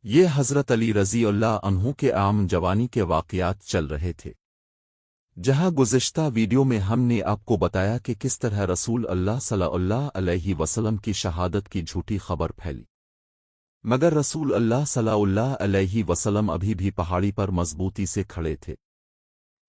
یہ حضرت علی رضی اللہ عنہ کے عام جوانی کے واقعات چل رہے تھے، جہاں گزشتہ ویڈیو میں ہم نے آپ کو بتایا کہ کس طرح رسول اللہ صلی اللہ علیہ وسلم کی شہادت کی جھوٹی خبر پھیلی، مگر رسول اللہ صلی اللہ علیہ وسلم ابھی بھی پہاڑی پر مضبوطی سے کھڑے تھے۔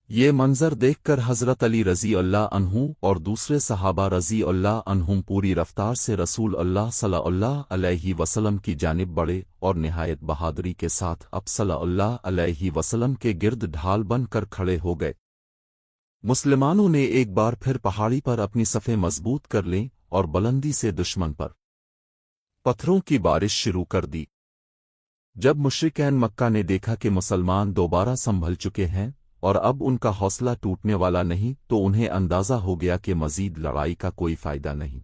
یہ منظر دیکھ کر حضرت علی رضی اللہ عنہ اور دوسرے صحابہ رضی اللہ عنہم پوری رفتار سے رسول اللہ صلی اللہ علیہ وسلم کی جانب بڑھے اور نہایت بہادری کے ساتھ اب صلی اللہ علیہ وسلم کے گرد ڈھال بن کر کھڑے ہو گئے۔ مسلمانوں نے ایک بار پھر پہاڑی پر اپنی صفیں مضبوط کر لیں اور بلندی سے دشمن پر پتھروں کی بارش شروع کر دی۔ جب مشرکین مکہ نے دیکھا کہ مسلمان دوبارہ سنبھل چکے ہیں اور اب ان کا حوصلہ ٹوٹنے والا نہیں، تو انہیں اندازہ ہو گیا کہ مزید لڑائی کا کوئی فائدہ نہیں،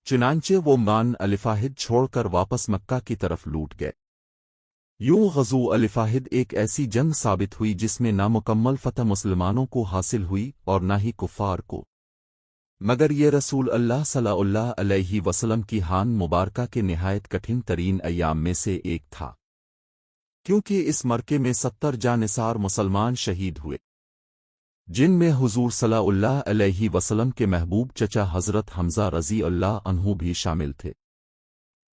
چنانچہ وہ مان الفاہد چھوڑ کر واپس مکہ کی طرف لوٹ گئے۔ یوں غزو الفاہد ایک ایسی جنگ ثابت ہوئی جس میں نہ مکمل فتح مسلمانوں کو حاصل ہوئی اور نہ ہی کفار کو، مگر یہ رسول اللہ صلی اللہ علیہ وسلم کی ہان مبارکہ کے نہایت کٹھن ترین ایام میں سے ایک تھا، کیونکہ اس مرکے میں 70 جانثار مسلمان شہید ہوئے، جن میں حضور صلی اللہ علیہ وسلم کے محبوب چچا حضرت حمزہ رضی اللہ عنہ بھی شامل تھے۔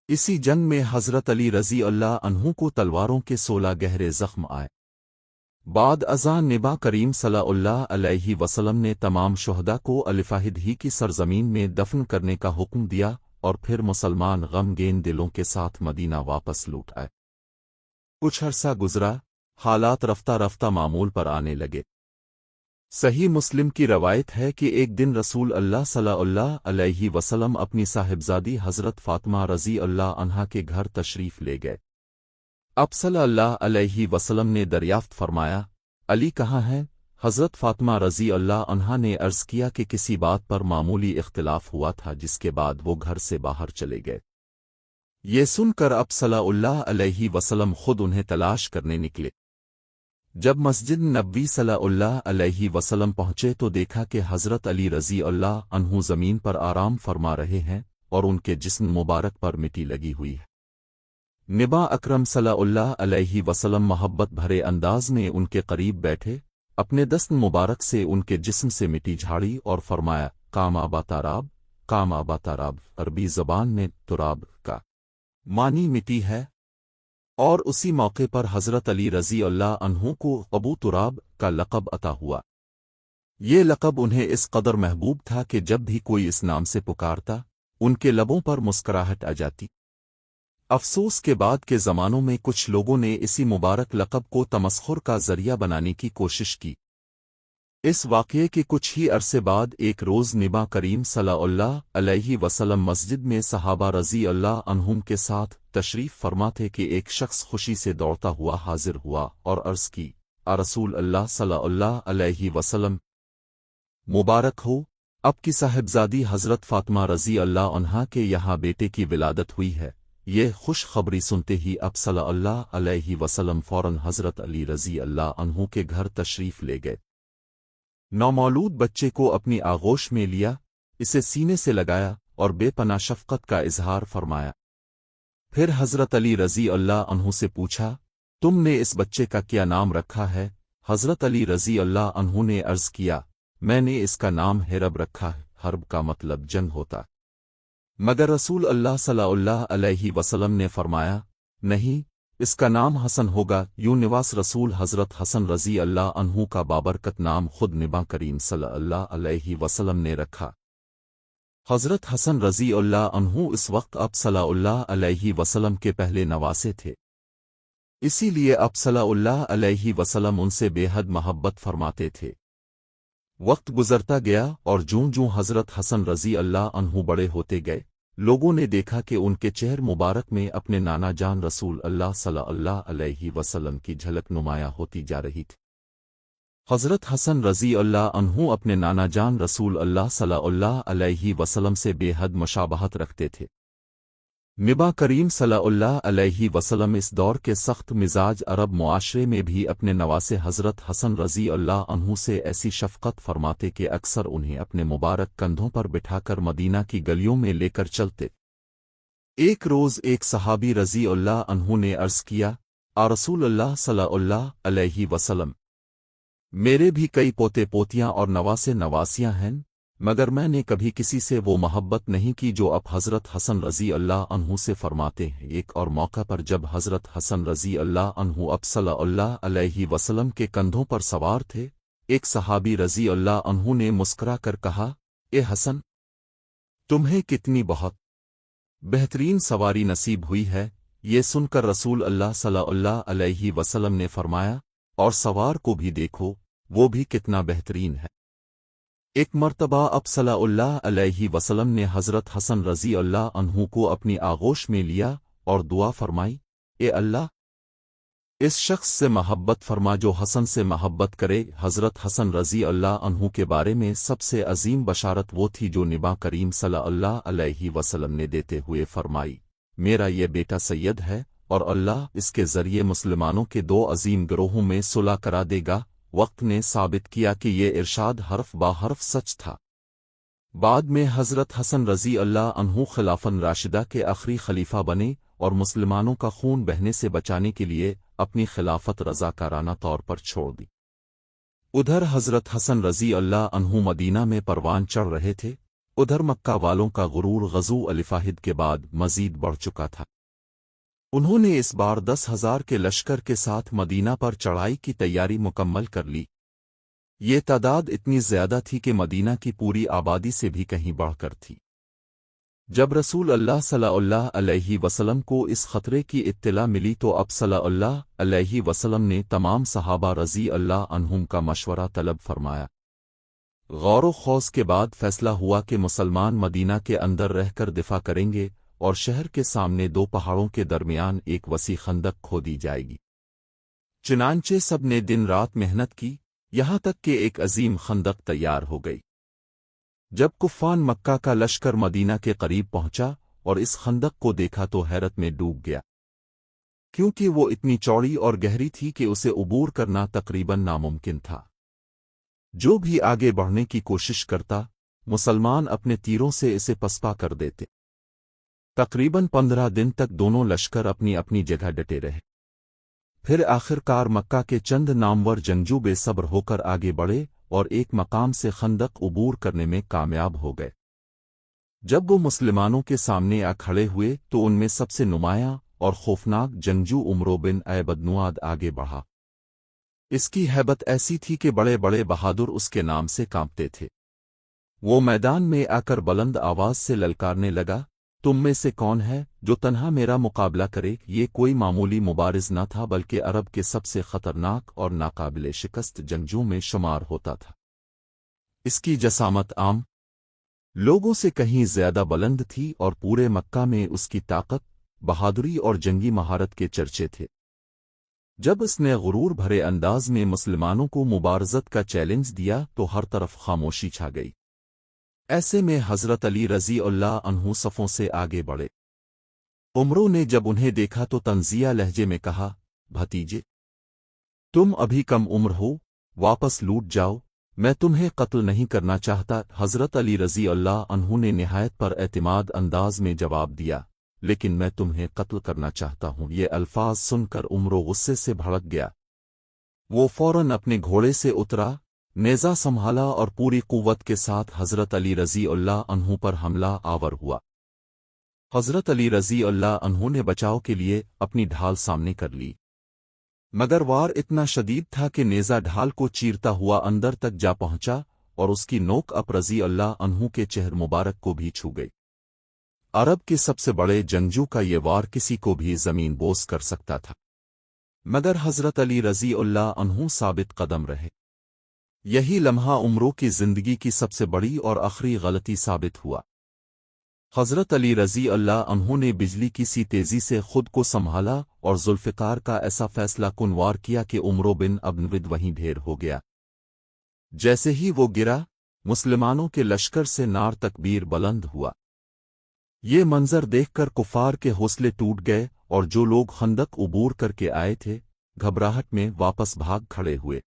اسی جنگ میں حضرت علی رضی اللہ عنہ کو تلواروں کے 16 گہرے زخم آئے۔ بعد ازاں نبی کریم صلی اللہ علیہ وسلم نے تمام شہداء کو الفاہد ہی کی سرزمین میں دفن کرنے کا حکم دیا اور پھر مسلمان غمگین دلوں کے ساتھ مدینہ واپس لوٹ آئے۔ کچھ عرصہ گزرا، حالات رفتہ رفتہ معمول پر آنے لگے۔ صحیح مسلم کی روایت ہے کہ ایک دن رسول اللہ صلی اللہ علیہ وسلم اپنی صاحبزادی حضرت فاطمہ رضی اللہ عنہا کے گھر تشریف لے گئے۔ اب صلی اللہ علیہ وسلم نے دریافت فرمایا، علی کہاں ہیں؟ حضرت فاطمہ رضی اللہ عنہا نے عرض کیا کہ کسی بات پر معمولی اختلاف ہوا تھا، جس کے بعد وہ گھر سے باہر چلے گئے۔ یہ سن کر اب صلی اللہ علیہ وسلم خود انہیں تلاش کرنے نکلے۔ جب مسجد نبوی صلی اللہ علیہ وسلم پہنچے تو دیکھا کہ حضرت علی رضی اللہ عنہ زمین پر آرام فرما رہے ہیں اور ان کے جسم مبارک پر مٹی لگی ہوئی ہے۔ نبی اکرم صلی اللہ علیہ وسلم محبت بھرے انداز میں ان کے قریب بیٹھے، اپنے دست مبارک سے ان کے جسم سے مٹی جھاڑی اور فرمایا، کام آبا تاراب، کام آبا تاراب۔ عربی زبان میں تراب کا معنی مٹی ہے، اور اسی موقع پر حضرت علی رضی اللہ عنہ کو ابو تراب کا لقب عطا ہوا۔ یہ لقب انہیں اس قدر محبوب تھا کہ جب بھی کوئی اس نام سے پکارتا، ان کے لبوں پر مسکراہٹ آ جاتی۔ افسوس کے بعد کے زمانوں میں کچھ لوگوں نے اسی مبارک لقب کو تمسخر کا ذریعہ بنانے کی کوشش کی۔ اس واقعے کے کچھ ہی عرصے بعد ایک روز نبی کریم صلی اللہ علیہ وسلم مسجد میں صحابہ رضی اللہ عنہم کے ساتھ تشریف فرما تھے کہ ایک شخص خوشی سے دوڑتا ہوا حاضر ہوا اور عرض کی، رسول اللہ صلی اللہ علیہ وسلم مبارک ہو، اب کی صاحبزادی حضرت فاطمہ رضی اللہ عنہا کے یہاں بیٹے کی ولادت ہوئی ہے۔ یہ خوش خبری سنتے ہی اب صلی اللہ علیہ وسلم فوراً حضرت علی رضی اللہ عنہ کے گھر تشریف لے گئے۔ نومولود بچے کو اپنی آغوش میں لیا، اسے سینے سے لگایا اور بے پناہ شفقت کا اظہار فرمایا۔ پھر حضرت علی رضی اللہ عنہ سے پوچھا، تم نے اس بچے کا کیا نام رکھا ہے؟ حضرت علی رضی اللہ عنہ نے عرض کیا، میں نے اس کا نام ہرب رکھا ہے۔ حرب کا مطلب جنگ ہوتا، مگر رسول اللہ صلی اللہ علیہ وسلم نے فرمایا، نہیں، اس کا نام حسن ہوگا۔ یوں نواس رسول حضرت حسن رضی اللہ عنہ کا بابرکت نام خود نبی کریم صلی اللہ علیہ وسلم نے رکھا۔ حضرت حسن رضی اللہ عنہ اس وقت اب صلی اللہ علیہ وسلم کے پہلے نواسے تھے، اسی لیے اب صلی اللہ علیہ وسلم ان سے بے حد محبت فرماتے تھے۔ وقت گزرتا گیا اور جوں جوں حضرت حسن رضی اللہ عنہ بڑے ہوتے گئے، لوگوں نے دیکھا کہ ان کے چہر مبارک میں اپنے نانا جان رسول اللہ صلی اللہ علیہ وسلم کی جھلک نمایاں ہوتی جا رہی تھی۔ حضرت حسن رضی اللہ عنہ اپنے نانا جان رسول اللہ صلی اللہ علیہ وسلم سے بے حد مشابہت رکھتے تھے۔ نبی کریم صلی اللہ علیہ وسلم اس دور کے سخت مزاج عرب معاشرے میں بھی اپنے نواسے حضرت حسن رضی اللہ عنہ سے ایسی شفقت فرماتے کہ اکثر انہیں اپنے مبارک کندھوں پر بٹھا کر مدینہ کی گلیوں میں لے کر چلتے۔ ایک روز ایک صحابی رضی اللہ عنہ نے عرض کیا، آ رسول اللہ صلی اللہ علیہ وسلم، میرے بھی کئی پوتے پوتیاں اور نواسے نواسیاں ہیں، مگر میں نے کبھی کسی سے وہ محبت نہیں کی جو اب حضرت حسن رضی اللہ عنہ سے فرماتے ہیں۔ ایک اور موقع پر جب حضرت حسن رضی اللہ عنہ اب صلی اللہ علیہ وسلم کے کندھوں پر سوار تھے، ایک صحابی رضی اللہ عنہ نے مسکرا کر کہا، اے حسن، تمہیں کتنی بہت بہترین سواری نصیب ہوئی ہے۔ یہ سن کر رسول اللہ صلی اللہ علیہ وسلم نے فرمایا، اور سوار کو بھی دیکھو، وہ بھی کتنا بہترین ہے۔ ایک مرتبہ اب صلی اللہ علیہ وسلم نے حضرت حسن رضی اللہ عنہ کو اپنی آغوش میں لیا اور دعا فرمائی، اے اللہ، اس شخص سے محبت فرما جو حسن سے محبت کرے۔ حضرت حسن رضی اللہ عنہ کے بارے میں سب سے عظیم بشارت وہ تھی جو نبی کریم صلی اللہ علیہ وسلم نے دیتے ہوئے فرمائی، میرا یہ بیٹا سید ہے، اور اللہ اس کے ذریعے مسلمانوں کے دو عظیم گروہوں میں صلح کرا دے گا۔ وقت نے ثابت کیا کہ یہ ارشاد حرف با حرف سچ تھا۔ بعد میں حضرت حسن رضی اللہ عنہ خلافۃ راشدہ کے آخری خلیفہ بنے اور مسلمانوں کا خون بہنے سے بچانے کے لیے اپنی خلافت رضاکارانہ طور پر چھوڑ دی۔ ادھر حضرت حسن رضی اللہ عنہ مدینہ میں پروان چڑھ رہے تھے، ادھر مکہ والوں کا غرور غزو الفاہد کے بعد مزید بڑھ چکا تھا۔ انہوں نے اس بار 10,000 کے لشکر کے ساتھ مدینہ پر چڑھائی کی تیاری مکمل کر لی۔ یہ تعداد اتنی زیادہ تھی کہ مدینہ کی پوری آبادی سے بھی کہیں بڑھ کر تھی۔ جب رسول اللہ صلی اللہ علیہ وسلم کو اس خطرے کی اطلاع ملی تو اب صلی اللہ علیہ وسلم نے تمام صحابہ رضی اللہ عنہم کا مشورہ طلب فرمایا۔ غور و خوض کے بعد فیصلہ ہوا کہ مسلمان مدینہ کے اندر رہ کر دفاع کریں گے اور شہر کے سامنے دو پہاڑوں کے درمیان ایک وسیع خندق کھودی جائے گی۔ چنانچہ سب نے دن رات محنت کی، یہاں تک کہ ایک عظیم خندق تیار ہو گئی۔ جب کفان مکہ کا لشکر مدینہ کے قریب پہنچا اور اس خندق کو دیکھا تو حیرت میں ڈوب گیا، کیونکہ وہ اتنی چوڑی اور گہری تھی کہ اسے عبور کرنا تقریباً ناممکن تھا۔ جو بھی آگے بڑھنے کی کوشش کرتا، مسلمان اپنے تیروں سے اسے پسپا کر دیتے۔ تقریباً 15 دن تک دونوں لشکر اپنی اپنی جگہ ڈٹے رہے۔ پھر آخر کار مکہ کے چند نامور جنگجو بے صبر ہو کر آگے بڑھے اور ایک مقام سے خندق عبور کرنے میں کامیاب ہو گئے۔ جب وہ مسلمانوں کے سامنے آ کھڑے ہوئے تو ان میں سب سے نمایاں اور خوفناک جنگجو عمرو بن عبد نواد آگے بڑھا۔ اس کی ہیبت ایسی تھی کہ بڑے بڑے بہادر اس کے نام سے کانپتے تھے۔ وہ میدان میں آ کر بلند آواز سے للکارنے لگا، تم میں سے کون ہے جو تنہا میرا مقابلہ کرے؟ یہ کوئی معمولی مبارز نہ تھا بلکہ عرب کے سب سے خطرناک اور ناقابل شکست جنگجو میں شمار ہوتا تھا۔ اس کی جسامت عام لوگوں سے کہیں زیادہ بلند تھی اور پورے مکہ میں اس کی طاقت، بہادری اور جنگی مہارت کے چرچے تھے۔ جب اس نے غرور بھرے انداز میں مسلمانوں کو مبارزت کا چیلنج دیا تو ہر طرف خاموشی چھا گئی۔ ایسے میں حضرت علی رضی اللہ عنہ صفوں سے آگے بڑھے۔ عمرو نے جب انہیں دیکھا تو طنزیہ لہجے میں کہا، بھتیجے، تم ابھی کم عمر ہو، واپس لوٹ جاؤ، میں تمہیں قتل نہیں کرنا چاہتا۔ حضرت علی رضی اللہ عنہ نے نہایت پر اعتماد انداز میں جواب دیا، لیکن میں تمہیں قتل کرنا چاہتا ہوں۔ یہ الفاظ سن کر عمرو غصے سے بھڑک گیا۔ وہ فوراً اپنے گھوڑے سے اترا، نیزہ سنبھالا اور پوری قوت کے ساتھ حضرت علی رضی اللہ عنہ پر حملہ آور ہوا۔ حضرت علی رضی اللہ عنہ نے بچاؤ کے لیے اپنی ڈھال سامنے کر لی، مگر وار اتنا شدید تھا کہ نیزہ ڈھال کو چیرتا ہوا اندر تک جا پہنچا اور اس کی نوک اب رضی اللہ عنہ کے چہر مبارک کو بھی چھو گئی۔ عرب کے سب سے بڑے جنگجو کا یہ وار کسی کو بھی زمین بوس کر سکتا تھا، مگر حضرت علی رضی اللہ عنہ ثابت قدم رہے۔ یہی لمحہ عمرو کی زندگی کی سب سے بڑی اور آخری غلطی ثابت ہوا۔ حضرت علی رضی اللہ عنہ نے بجلی کی سی تیزی سے خود کو سنبھالا اور ذوالفقار کا ایسا فیصلہ کن وار کیا کہ عمرو بن عبد نود وہیں ڈھیر ہو گیا۔ جیسے ہی وہ گرا، مسلمانوں کے لشکر سے نار تکبیر بلند ہوا۔ یہ منظر دیکھ کر کفار کے حوصلے ٹوٹ گئے اور جو لوگ خندق عبور کر کے آئے تھے، گھبراہٹ میں واپس بھاگ کھڑے ہوئے۔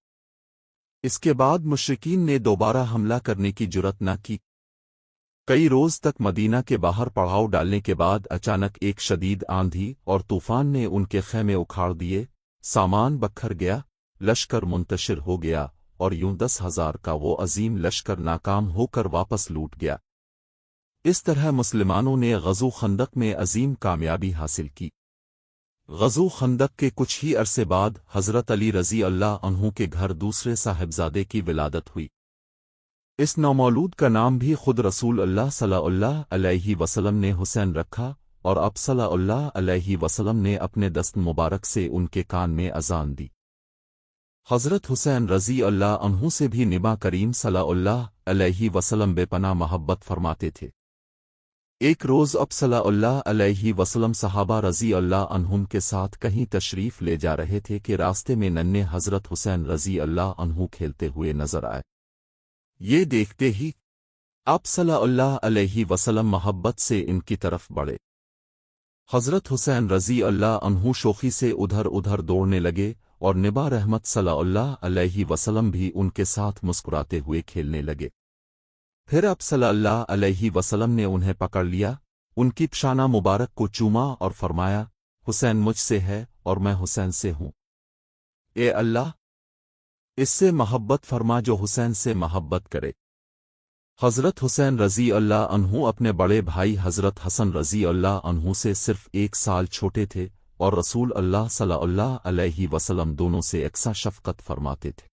اس کے بعد مشرکین نے دوبارہ حملہ کرنے کی جرأت نہ کی۔ कई रोज तक मदीना के बाहर पड़ाव डालने के बाद अचानक एक शदीद आंधी और तूफान ने उनके खैमे उखाड़ दिए, सामान बखर गया, लश्कर मुंतशिर हो गया और यूं 10,000 का वो अजीम लश्कर नाकाम होकर वापस लूट गया। इस तरह मुसलमानों ने ग़ज़ो खंदक में अजीम कामयाबी हासिल की। ग़ज़ो खंदक के कुछ ही अरसे बाद हज़रत अली रज़ी अल्लाह अन्हु के घर दूसरे साहिबजादे की विलादत हुई। इस नौमौलूद का नाम भी खुद रसूल अल्लाह सल्लल्लाहु अलैहि वसल्लम ने हुसैन रखा और अब सल्लल्लाहु अलैहि वसल्लम ने अपने दस्त मुबारक से उनके कान में अज़ान दी। हज़रत हुसैन रज़ी अल्लाह अन्हु से भी नबी करीम सल्लल्लाहु अलैहि वसल्लम बेपनाह मोहब्बत फरमाते थे। एक रोज़ अब सल्लल्लाहु अलैहि वसल्लम सहाबा रज़ी अल्लाह अन्हुम के साथ कहीं तशरीफ़ ले जा रहे थे कि रास्ते में नन्हे हज़रत हुसैन रज़ी अल्लाह अन्हु खेलते हुए नजर आए। ये देखते ही आप सल्लल्लाहु अलैहि वसल्लम मोहब्बत से इनकी तरफ बढ़े। हज़रत हुसैन रज़ी अल्लाह अन्हु शोखी से उधर उधर दौड़ने लगे और नबी रहमत सल्लल्लाहु अलैहि वसल्लम भी उनके साथ मुस्कुराते हुए खेलने लगे। फिर अब सल्लल्लाहु अलैहि वसल्लम ने उन्हें पकड़ लिया, उनकी पेशाना मुबारक को चूमा और फरमाया, हुसैन मुझसे है और मैं हुसैन से हूँ। ए अल्लाह, इससे मोहब्बत फरमा जो हुसैन से मोहब्बत करे। हज़रत हुसैन रज़ी अल्लाह अन्हु अपने बड़े भाई हज़रत हसन रज़ी अल्लाह अन्हु से सिर्फ 1 साल छोटे थे और रसूल अल्लाह सल्लल्लाहु अलैहि वसल्लम दोनों से यकसा शफ़क़त फरमाते थे।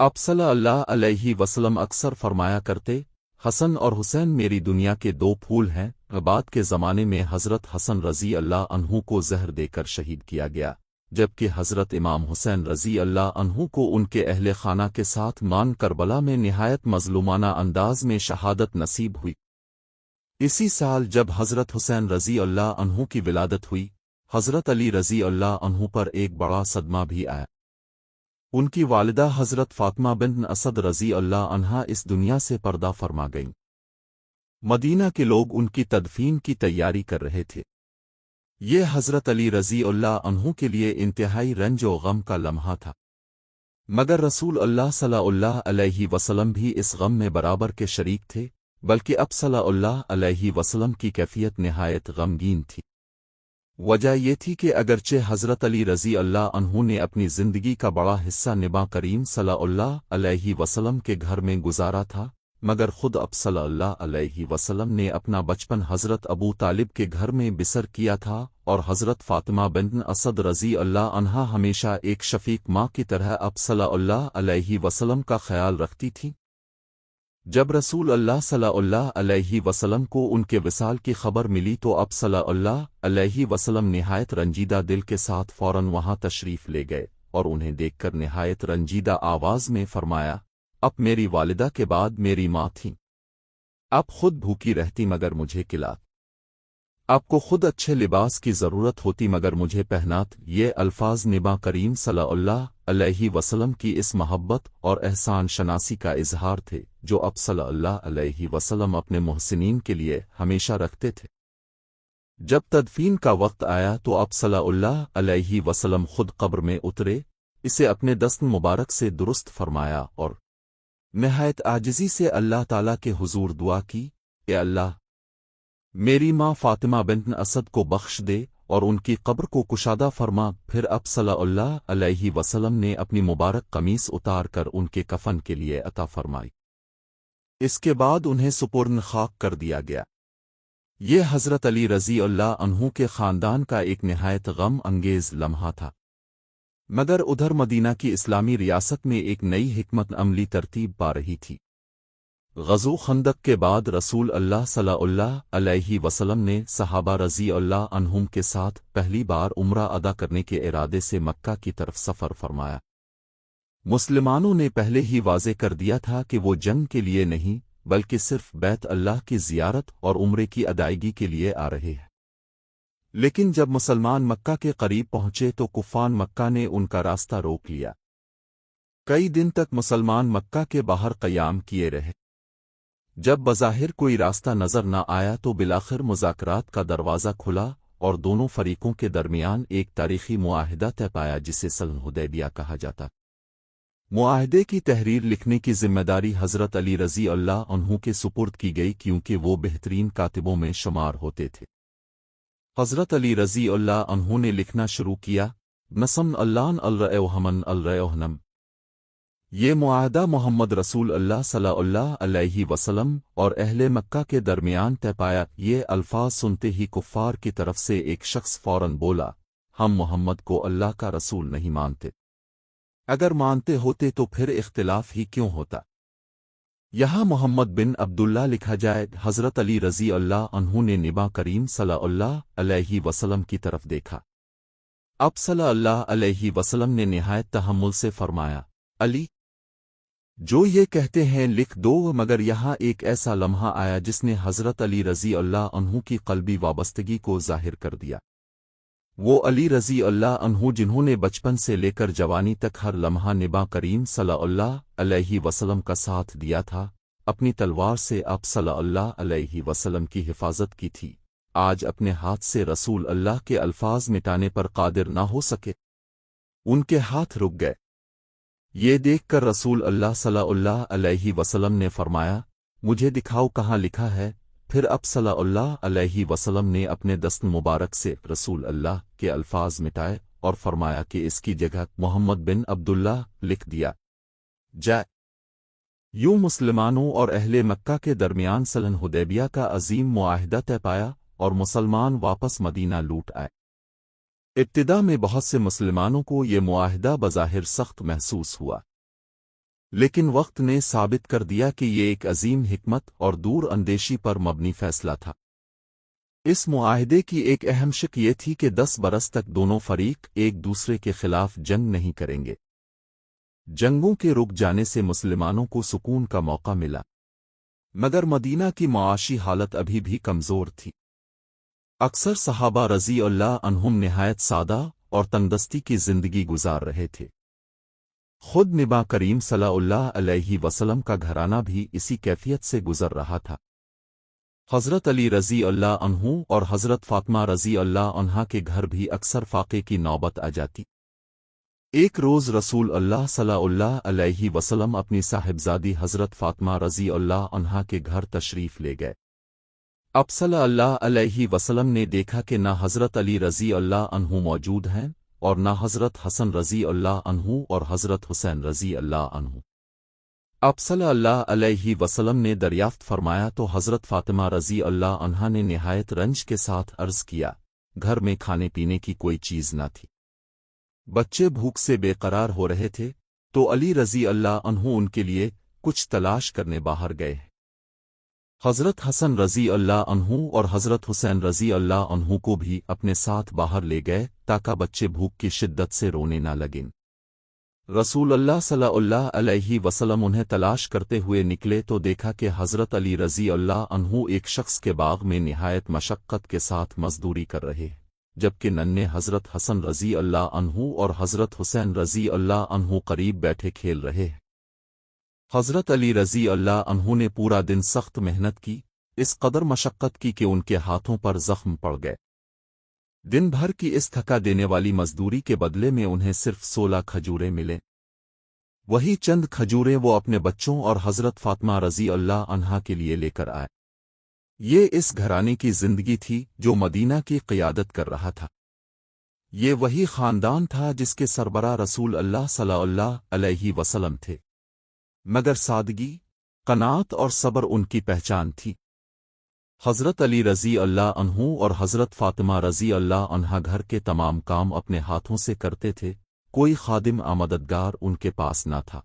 अब सल्लल्लाहु अलैहि वसल्लम अक्सर फरमाया करते, हसन और हुसैन मेरी दुनिया के 2 फूल हैं। बाद के ज़माने में हज़रत हसन रज़ी अल्लाह अन्हु को ज़हर देकर शहीद किया गया, जबकि हज़रत इमाम हुसैन रज़ी अल्लाह अन्हु को उनके अहले खाना के साथ मान करबला में निहायत मज़लूमाना अंदाज में शहादत नसीब हुई। इसी साल जब हज़रत हुसैन रज़ी अल्लाह अन्हु की विलादत हुई, हज़रत अली रज़ी अल्लाह अन्हु पर एक बड़ा सदमा भी आया। उनकी वालिदा हज़रत फ़ातिमा बिन्त असद रज़ी अल्लाह अन्हा इस दुनिया से पर्दा फरमा गईं। मदीना के लोग उनकी तदफीन की तैयारी कर रहे थे। ये हज़रत अली रज़ी अल्लाह अन्हु के लिए इंतहाई रंज व गम का लम्हा था, मगर रसूल अल्लाह सल्लल्लाहु अलैहि वसल्लम भी इस गम में बराबर के शरीक थे, बल्कि अब सल्लल्लाहु अलैहि वसल्लम की कैफियत निहायत गमगीन थी। वजह ये थी कि अगरचे हज़रत अली रज़ी अल्लाह अन्हु ने अपनी ज़िंदगी का बड़ा हिस्सा नबी करीम सल्लल्लाहु अलैहि वसल्लम के घर में गुजारा था, मगर खुद अब सल्लल्लाहु अलैहि वसल्लम ने अपना बचपन हज़रत अबू तालिब के घर में बिसर किया था और हज़रत फ़ातिमा बिन्त असद रज़ी अल्लाह अन्हा हमेशा एक शफ़ीक माँ की तरह अब सल्लल्लाहु अलैहि वसल्लम का ख्याल रखती थी। जब रसूल अल्लाह सल्लल्लाहु अलैहि वसल्लम को उनके विसाल की खबर मिली तो अब सल्लल्लाहु अलैहि वसल्लम निहायत रंजीदा दिल के साथ फ़ौरन वहाँ तशरीफ़ ले गए और उन्हें देखकर निहायत रंजीदा आवाज़ में फरमाया, अब मेरी वालिदा के बाद मेरी माँ थीं। अब खुद भूखी रहती मगर मुझे खिलात, आपको खुद अच्छे लिबास की ज़रूरत होती मगर मुझे पहनात। ये अल्फाज नबी करीम सल्लल्लाहु अलैहि वसल्लम की इस मोहब्बत और एहसान शनासी का इजहार थे जो अब सल्लल्लाहु अलैहि वसल्लम अपने मोहसिनीन के लिए हमेशा रखते थे। जब तदफीन का वक्त आया तो अब सल्लल्लाहु अलैहि वसल्लम खुद कब्र में उतरे, इसे अपने दस्त मुबारक से दुरुस्त फरमाया और निहायत आजिज़ी से अल्लाह ताला के हुजूर दुआ की, ए अल्लाह, मेरी माँ फ़ातिमा बिन्त असद को बख्श दे और उनकी कब्र को कुशादा फरमा। फिर अब सल्लल्लाहु अलैहि वसल्लम ने अपनी मुबारक कमीज़ उतार कर उनके कफन के लिए अता फरमाई। इसके बाद उन्हें सुपुर्द खाक कर दिया गया। ये हज़रत अली रज़ी अल्लाह अन्हु के ख़ानदान का एक निहायत गम अंगेज़ लम्हा था, मगर उधर मदीना की इस्लामी रियासत में एक नई हिकमत अमली तरतीब पा रही थी। ग़ज़ो खंदक के बाद रसूल अल्लाह सल्लल्लाहु अलैहि वसल्लम ने सहाबा रज़ी अल्लाह अन्हुम के साथ पहली बार उम्रा अदा करने के इरादे से मक्का की तरफ सफ़र फरमाया। मुसलमानों ने पहले ही वाज़े कर दिया था कि वो जंग के लिए नहीं बल्कि सिर्फ बैत अल्लाह की ज़ियारत और उम्रे की अदायगी के लिए आ रहे हैं। लेकिन जब मुसलमान मक्का के करीब पहुँचे तो कुफ़ार मक्का ने उनका रास्ता रोक लिया। कई दिन तक मुसलमान मक्का के बाहर क़याम किए रहे। जब बज़ाहिर कोई रास्ता नज़र न आया तो बिलाखिर मुज़ाकरात का दरवाज़ा खुला और दोनों फरीकों के दरमियान एक तारीख़ी मुआहिदा तय पाया जिसे सल्ह हुदैबिया कहा जाता। मुआहदे की तहरीर लिखने की जिम्मेदारी हज़रत अली रज़ी अल्लाह अन्हु के सुपुर्द की गई क्योंकि वो बेहतरीन कातिबों में शुमार होते थे। हज़रत अली रज़ी अल्लाह अन्हु ने लिखना शुरू किया, नसम अल्लान अलरहमन अलरहनम। ये मुआहदा मोहम्मद रसूल अल्लाह सल्लल्लाहु अलैहि वसल्लम और अहले मक्का के दरमियान तय पाया। ये अल्फाज सुनते ही कुफ़ार की तरफ से एक शख्स फ़ौरन बोला, हम मोहम्मद को अल्लाह का रसूल नहीं मानते। अगर मानते होते तो फिर इख्तिलाफ ही क्यों होता। यहाँ मोहम्मद बिन अब्दुल्ला लिखा जाए। हज़रत अली रज़ी अल्लाह अन्हु ने नबी करीम सल्लल्लाहु अलैहि वसल्लम की तरफ देखा। अब सल्लल्लाहु अलैहि वसल्लम ने निहायत तहम्मुल से फरमाया, अली, जो ये कहते हैं लिख दो। मगर यहाँ एक ऐसा लम्हा आया जिसने हज़रत अली रज़ी अल्लाह अन्हु की क़ल्बी वाबस्तगी को ज़ाहिर कर दिया। वो अली रज़ी अल्लाह अन्हु जिन्होंने बचपन से लेकर जवानी तक हर लम्हा नबी करीम सल्लल्लाहु अलैहि वसल्लम का साथ दिया था, अपनी तलवार से आप सल्लल्लाहु अलैहि वसल्लम की हिफाजत की थी, आज अपने हाथ से रसूल अल्लाह के अल्फाज मिटाने पर कादिर ना हो सके। उनके हाथ रुक गए। ये देखकर रसूल अल्लाह सल्लल्लाहु अलैहि वसल्लम ने फरमाया, मुझे दिखाओ कहाँ लिखा है। फिर अब सल्लल्लाहु अलैहि वसल्लम ने अपने दस्त मुबारक से रसूल अल्लाह के अल्फाज मिटाए और फरमाया कि इसकी जगह मोहम्मद बिन अब्दुल्ला लिख दिया जाए। यूं मुसलमानों और अहले मक्का के दरमियान सल्ह हुदैबिया का अजीम मुआहिदा तय पाया और मुसलमान वापस मदीना लूट आए। इब्तिदा में बहुत से मुसलमानों को ये मुआहिदा बज़ाहिर सख्त महसूस हुआ, लेकिन वक्त ने साबित कर दिया कि ये एक अजीम हिकमत और दूर अंदेशी पर मबनी फैसला था। इस मुआहिदे की एक अहम शिक ये थी कि 10 बरस तक दोनों फरीक एक दूसरे के खिलाफ जंग नहीं करेंगे। जंगों के रुक जाने से मुसलमानों को सुकून का मौका मिला, मगर मदीना की मुआशी हालत अभी भी कमज़ोर थी। अक्सर सहाबा रज़ी अल्लाह अन्हुम निहायत सादा और तंगदस्ती की ज़िंदगी गुजार रहे थे। खुद नबी करीम सल्लल्लाहु अलैहि वसल्लम का घराना भी इसी कैफियत से गुजर रहा था। हज़रत अली रज़ी अल्लाह अन्हु और हज़रत फ़ातिमा रज़ी अल्लाह अन्हा के घर भी अक्सर फाक़े की नौबत आ जाती। एक रोज़ रसूल अल्लाह सल्लल्लाहु अलैहि वसल्लम अपनी साहिबजादी हज़रत फ़ातिमा रज़ी अल्लाह अन्हा के घर तशरीफ़ ले गए। अब सल्लल्लाहु अलैहि वसल्लम ने देखा कि न हज़रत अली रज़ी अल्लाह अन्हु मौजूद हैं और न हज़रत हसन रज़ी अल्लाह अन्हु और हज़रत हुसैन रज़ी अल्लाह अन्हु। अब सल्लल्लाहु अलैहि वसल्लम ने दरियाफ्त फरमाया तो हज़रत फ़ातिमा रज़ी अल्लाह अन्हा ने निहायत रंज के साथ अर्ज़ किया, घर में खाने पीने की कोई चीज़ न थी। बच्चे भूख से बेकरार हो रहे थे तो अली रज़ी अल्लाह अन्हु उनके लिए कुछ तलाश करने बाहर गए। हज़रत हसन रज़ी अल्लाह अन्हु और हज़रत हुसैन रज़ी अल्लाह अन्हु को भी अपने साथ बाहर ले गए ताकि बच्चे भूख की शिद्दत से रोने न लगें। रसूल अल्लाह सल्लल्लाहु अलैहि वसल्लम उन्हें तलाश करते हुए निकले तो देखा कि हज़रत अली रज़ी अल्लाह अन्हु एक शख्स के बाग में निहायत मशक्क़त के साथ मज़दूरी कर रहे, जबकि नन्हे हज़रत हसन रज़ी अल्लाह अन्हु और हज़रत हुसैन रज़ी अल्लाह अन्हु करीब बैठे खेल रहे। हज़रत अली रज़ी अल्लाह अन्हु ने पूरा दिन सख्त मेहनत की, इस कदर मशक्क़त की कि उनके हाथों पर ज़ख्म पड़ गए। दिन भर की इस थका देने वाली मजदूरी के बदले में उन्हें सिर्फ 16 खजूरें मिले। वही चंद खजूरें वो अपने बच्चों और हज़रत फ़ातिमा रज़ी अल्लाह अन्हा के लिए लेकर आए। ये इस घराने की जिंदगी थी जो मदीना की क़ियादत कर रहा था। ये वही ख़ानदान था जिसके सरबराह रसूल अल्लाह सल्लल्लाहु अलैहि वसल्लम थे, मगर सादगी, क़नाअत और सब्र उनकी पहचान थी। हज़रत अली रज़ी अल्लाह अन्हु और हज़रत फ़ातिमा रज़ी अल्लाह अन्हा घर के तमाम काम अपने हाथों से करते थे, कोई खादिम आमददगार उनके पास न था।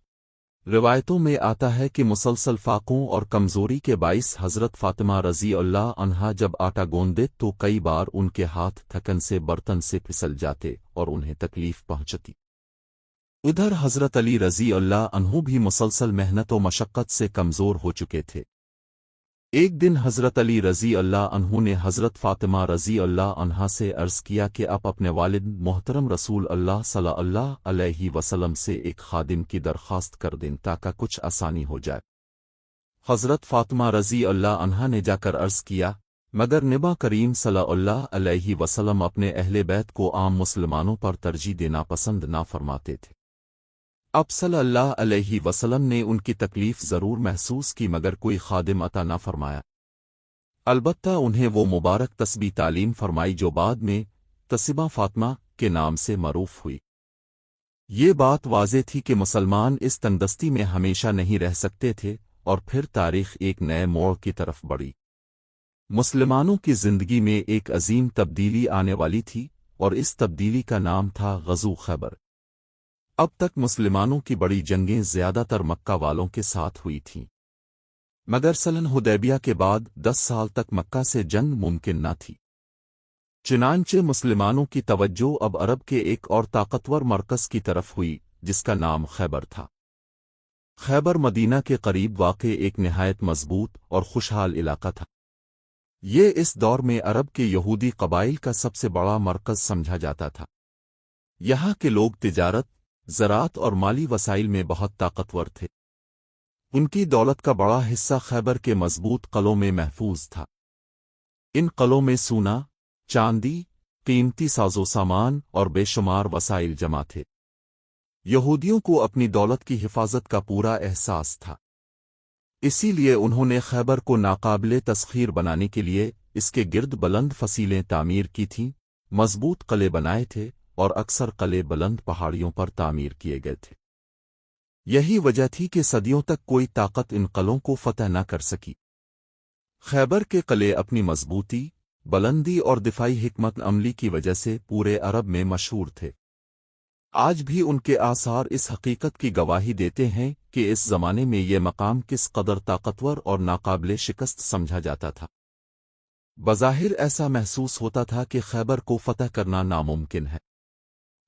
रिवायतों में आता है कि मुसलसल फाकों और कमज़ोरी के बाइस हज़रत फ़ातिमा रज़ी अल्लाह अन्हा जब आटा गूंदते तो कई बार उनके हाथ थकन से बर्तन से फिसल जाते और उन्हें तकलीफ़ पहुँचती। इधर हज़रत अली रज़ी अल्लाह अन्हु भी मुसलसल मेहनत व मशक्क़त से कमज़ोर हो चुके थे। एक दिन हज़रत अली रज़ी अल्लाह अन्हु ने हज़रत फ़ातिमा रज़ी अल्लाह अन्हा से अर्ज़ किया कि आप अपने वालिद मोहतरम रसूल अल्लाह सल्लल्लाहु अलैहि वसल्लम से एक खादिम की दरख्वास्त कर दें ताकि कुछ आसानी हो जाए। हज़रत फ़ातिमा रज़ी अल्लाह अन्हा ने जाकर अर्ज़ किया, मगर नबी करीम सल्लल्लाहु अलैहि वसल्लम अपने अहले बैत को आम मुसलमानों पर तरजीह देना पसंद ना फरमाते थे। अब सल्लल्लाहु अलैहि वसल्लम ने उनकी तकलीफ ज़रूर महसूस की मगर कोई खादिम अता न फरमाया। अलबत्ता उन्हें वो मुबारक तस्बीह तालीम फरमाई जो बाद में तस्बीह फातिमा के नाम से मरूफ हुई। ये बात वाज़े थी कि मुसलमान इस तंदस्ती में हमेशा नहीं रह सकते थे और फिर तारीख़ एक नए मोड़ की तरफ बढ़ी। मुसलमानों की ज़िंदगी में एक अजीम तब्दीली आने वाली थी और इस तब्दीली का नाम था ग़ज़ो खैबर। अब तक मुसलमानों की बड़ी जंगें ज़्यादातर मक्का वालों के साथ हुई थीं, मगर सल्ह हुदैबिया के बाद 10 साल तक मक्का से जंग मुमकिन न थी। चुनांचे मुसलमानों की तवज्जो अब अरब के एक और ताकतवर मरकज़ की तरफ हुई जिसका नाम खैबर था। खैबर मदीना के करीब वाक़े एक निहायत मजबूत और खुशहाल इलाका था। ये इस दौर में अरब के यहूदी कबाइल का सबसे बड़ा मरकज़ समझा जाता था। यहाँ के लोग तिजारत, ज़राअत और माली वसाइल में बहुत ताकतवर थे। उनकी दौलत का बड़ा हिस्सा खैबर के मजबूत क़लों में महफूज था। इन क़लों में सोना, चांदी, कीमती साजो सामान और बेशुमार वसाइल जमा थे। यहूदियों को अपनी दौलत की हिफाजत का पूरा एहसास था, इसीलिए उन्होंने खैबर को नाकाबिले तस्खीर बनाने के लिए इसके गिर्द बुलंद फसीलें तामीर की थीं, मजबूत क़ले बनाए थे और अक्सर क़ले बुलंद पहाड़ियों पर तामीर किए गए थे। यही वजह थी कि सदियों तक कोई ताकत इन क़लों को फतह न कर सकी। खैबर के क़ले अपनी मजबूती, बुलंदी और दिफाई हिकमत अमली की वजह से पूरे अरब में मशहूर थे। आज भी उनके आसार इस हकीकत की गवाही देते हैं कि इस ज़माने में ये मकाम किस कदर ताकतवर और नाकाबिले शिकस्त समझा जाता था। बज़ाहिर ऐसा महसूस होता था कि खैबर को फतह करना नामुमकिन है,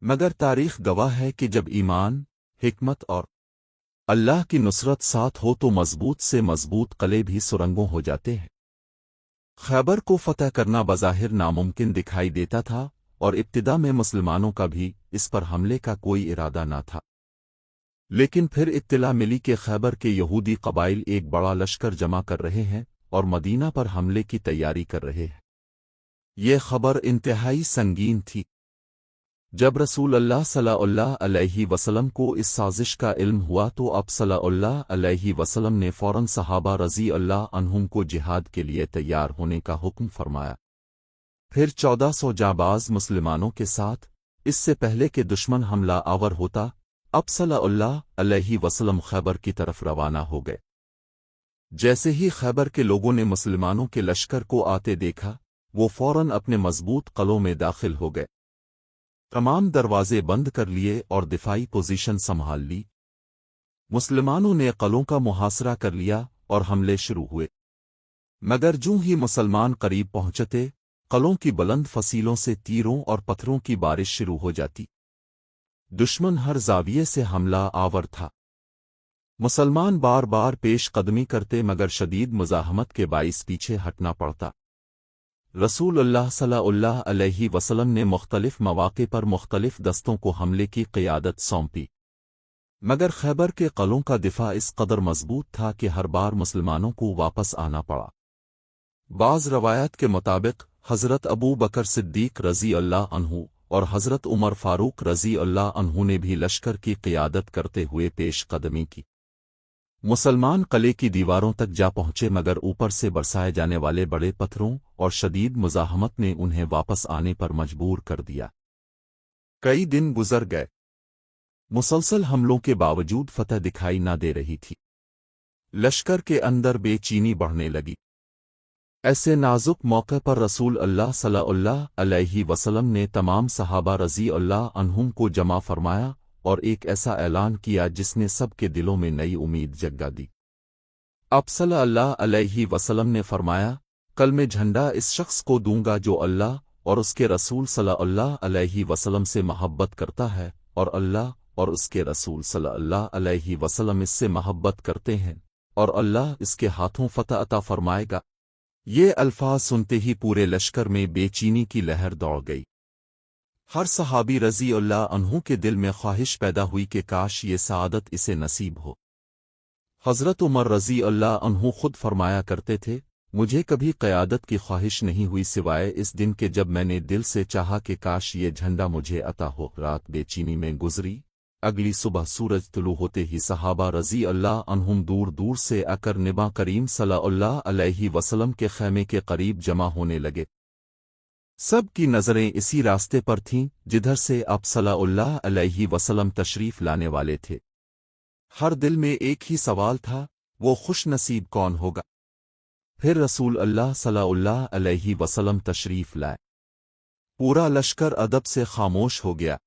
मगर तारीख़ गवाह है कि जब ईमान, हिकमत और अल्लाह की नुसरत साथ हो तो मजबूत से मजबूत क़ले भी सुरंगों हो जाते हैं। खैबर को फतह करना बज़ाहिर नामुमकिन दिखाई देता था और इब्तिदा में मुसलमानों का भी इस पर हमले का कोई इरादा न था। लेकिन फिर इत्तला मिली कि खैबर के यहूदी कबाइल एक बड़ा लश्कर जमा कर रहे हैं और मदीना पर हमले की तैयारी कर रहे हैं। ये खबर इंतहाई संगीन थी। जब रसूल अल्लाह सल्लल्लाहु अलैहि वसल्लम को इस साजिश का इल्म हुआ तो अब सल्लल्लाहु अलैहि वसल्लम ने फ़ौरन सहाबा रज़ी अल्लाह अन्हुम को जिहाद के लिए तैयार होने का हुक्म फरमाया। फिर 1400 जाबाज मुसलमानों के साथ, इससे पहले कि दुश्मन हमला आवर होता, अब सल्लल्लाहु अलैहि वसल्लम खैबर की तरफ रवाना हो गए। जैसे ही खैबर के लोगों ने मुसलमानों के लश्कर को आते देखा, वो फ़ौरन अपने मजबूत क़लों में दाखिल हो गए। तमाम दरवाजे बंद कर लिए और दिफाई पोजीशन संभाल ली। मुसलमानों ने क़लों का मुहासरा कर लिया और हमले शुरू हुए। मगर जूं ही मुसलमान करीब पहुंचते, क़लों की बुलंद फसीलों से तीरों और पत्थरों की बारिश शुरू हो जाती। दुश्मन हर ज़ाविये से हमला आवर था। मुसलमान बार बार पेश कदमी करते मगर शदीद मुज़ाहमत के बाइस पीछे हटना पड़ता। रसूल अल्लाह सल्लल्लाहु अलैहि वसल्लम ने मुख्तलिफ मौक़े पर मुख्तलिफ दस्तों को हमले की क़ियादत सौंपी, मगर खैबर के क़लों का दिफा इस कदर मजबूत था कि हर बार मुसलमानों को वापस आना पड़ा। बाज़ रवायत के मुताबिक हज़रत अबू बकर सिद्दीक़ रज़ी अल्लाह अन्हु और हज़रत उमर फ़ारूक रज़ी अल्लाह अन्हु ने भी लश्कर की क़ियादत करते हुए पेश कदमी की। मुसलमान क़ले की दीवारों तक जा पहुँचे मगर ऊपर से बरसाए जाने वाले बड़े पत्थरों और शदीद मुज़ाहमत ने उन्हें वापस आने पर मजबूर कर दिया। कई दिन गुजर गए। मुसलसल हमलों के बावजूद फतह दिखाई न दे रही थी। लश्कर के अंदर बेचैनी बढ़ने लगी। ऐसे नाजुक मौके पर रसूल अल्लाह सल्लल्लाहु अलैहि वसल्लम ने तमाम सहाबा रज़ी अल्लाह अन्हुम को जमा फरमाया और एक ऐसा ऐलान किया जिसने सब के दिलों में नई उम्मीद जगा दी। अब सल्लल्लाहु अलैहि वसल्लम ने फरमाया, कल मैं झंडा इस शख्स को दूंगा जो अल्लाह और उसके रसूल सल्लल्लाहु अलैहि वसल्लम से मोहब्बत करता है और अल्लाह और उसके रसूल सल्लल्लाहु अलैहि वसल्लम इससे मोहब्बत करते हैं और अल्लाह इसके हाथों फतह अता फरमाएगा। ये अल्फाज सुनते ही पूरे लश्कर में बेचैनी की लहर दौड़ गई। हर सहाबी रज़ी अल्लाह अन्हु के दिल में ख्वाहिश पैदा हुई कि काश ये सआदत इसे नसीब हो। हज़रत उमर रज़ी अल्लाह अन्हु खुद फरमाया करते थे, मुझे कभी क़यादत की ख्वाहिश नहीं हुई सिवाय इस दिन के जब मैंने दिल से चाहा कि काश ये झंडा मुझे अता हो। रात बेचैनी में गुजरी। अगली सुबह सूरज तुलू होते ही सहाबा रजी अल्लाह अन्हुम दूर दूर से आकर नबी करीम सल्लल्लाहु अलैहि वसल्लम के खैमे के करीब जमा होने लगे। सब की नज़रें इसी रास्ते पर थीं जिधर से आप सल्लल्लाहु अलैहि वसल्लम तशरीफ लाने वाले थे। हर दिल में एक ही सवाल था, वो खुश नसीब कौन होगा। फिर रसूल अल्लाह सल्लल्लाहु अलैहि वसल्लम तशरीफ लाए। पूरा लश्कर अदब से खामोश हो गया।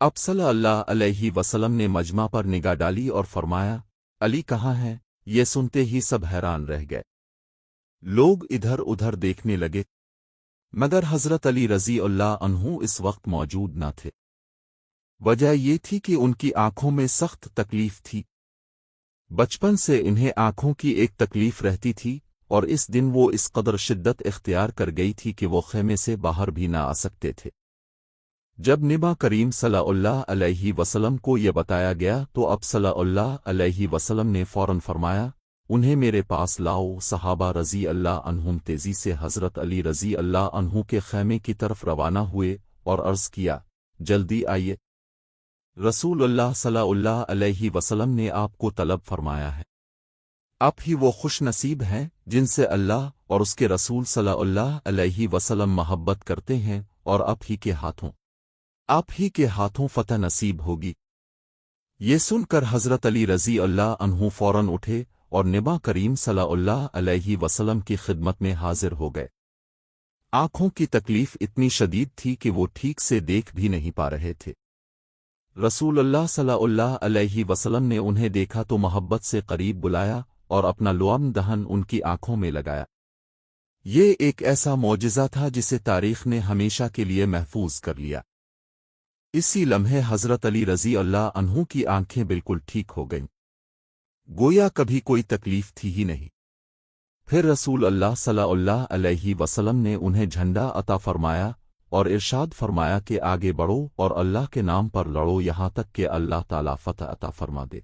अब सल्लल्लाहु अलैहि वसल्लम ने मजमा पर निगाह डाली और फरमाया, अली कहाँ है? ये सुनते ही सब हैरान रह गए। लोग इधर उधर देखने लगे, मगर हज़रत अली रज़ी अल्लाह अन्हु इस वक्त मौजूद न थे। वजह ये थी कि उनकी आंखों में सख्त तकलीफ थी। बचपन से इन्हें आंखों की एक तकलीफ रहती थी और इस दिन वो इस कदर शिद्दत इख्तियार कर गई थी कि वो खेमे से बाहर भी ना आ सकते थे। जब नबी करीम सल्लल्लाहु अलैहि वसल्लम को यह बताया गया तो अब सल्लल्लाहु अलैहि वसल्लम ने फौरन फरमाया, उन्हें मेरे पास लाओ। सहाबा रज़ी अल्लाह अन्हुम तेजी से हज़रत अली रज़ी अल्लाह अन्हु के खैमे की तरफ रवाना हुए और अर्ज़ किया, जल्दी आइए, रसूल अल्लाह सल्लल्लाहु अलैहि वसल्लम ने आपको तलब फरमाया है। आप ही वो खुश नसीब हैं जिनसे अल्लाह और उसके रसूल सल्लल्लाहु अलैहि वसल्लम मोहब्बत करते हैं, और आप ही के हाथों फतह नसीब होगी। ये सुनकर हज़रत अली रज़ी अल्लाह अन्हु फौरन उठे और नबी करीम सल्लल्लाहु अलैहि वसल्लम की खिदमत में हाजिर हो गए। आंखों की तकलीफ इतनी शदीद थी कि वो ठीक से देख भी नहीं पा रहे थे। रसूल अल्लाह सल्लल्लाहु अलैहि वसल्लम ने उन्हें देखा तो मोहब्बत से करीब बुलाया और अपना लुआम दहन उनकी आंखों में लगाया। ये एक ऐसा मौजिज़ा था जिसे तारीख ने हमेशा के लिए महफूज कर लिया। इसी लम्हे हज़रत अली रज़ी अल्लाह अन्हु की आंखें बिल्कुल ठीक हो गईं, गोया कभी कोई तकलीफ थी ही नहीं। फिर रसूल अल्लाह सल्लल्लाहु अलैहि वसल्लम ने उन्हें झंडा अता फरमाया और इरशाद फरमाया कि आगे बढ़ो और अल्लाह के नाम पर लड़ो यहाँ तक कि अल्लाह ताला फतह अता फरमा दे।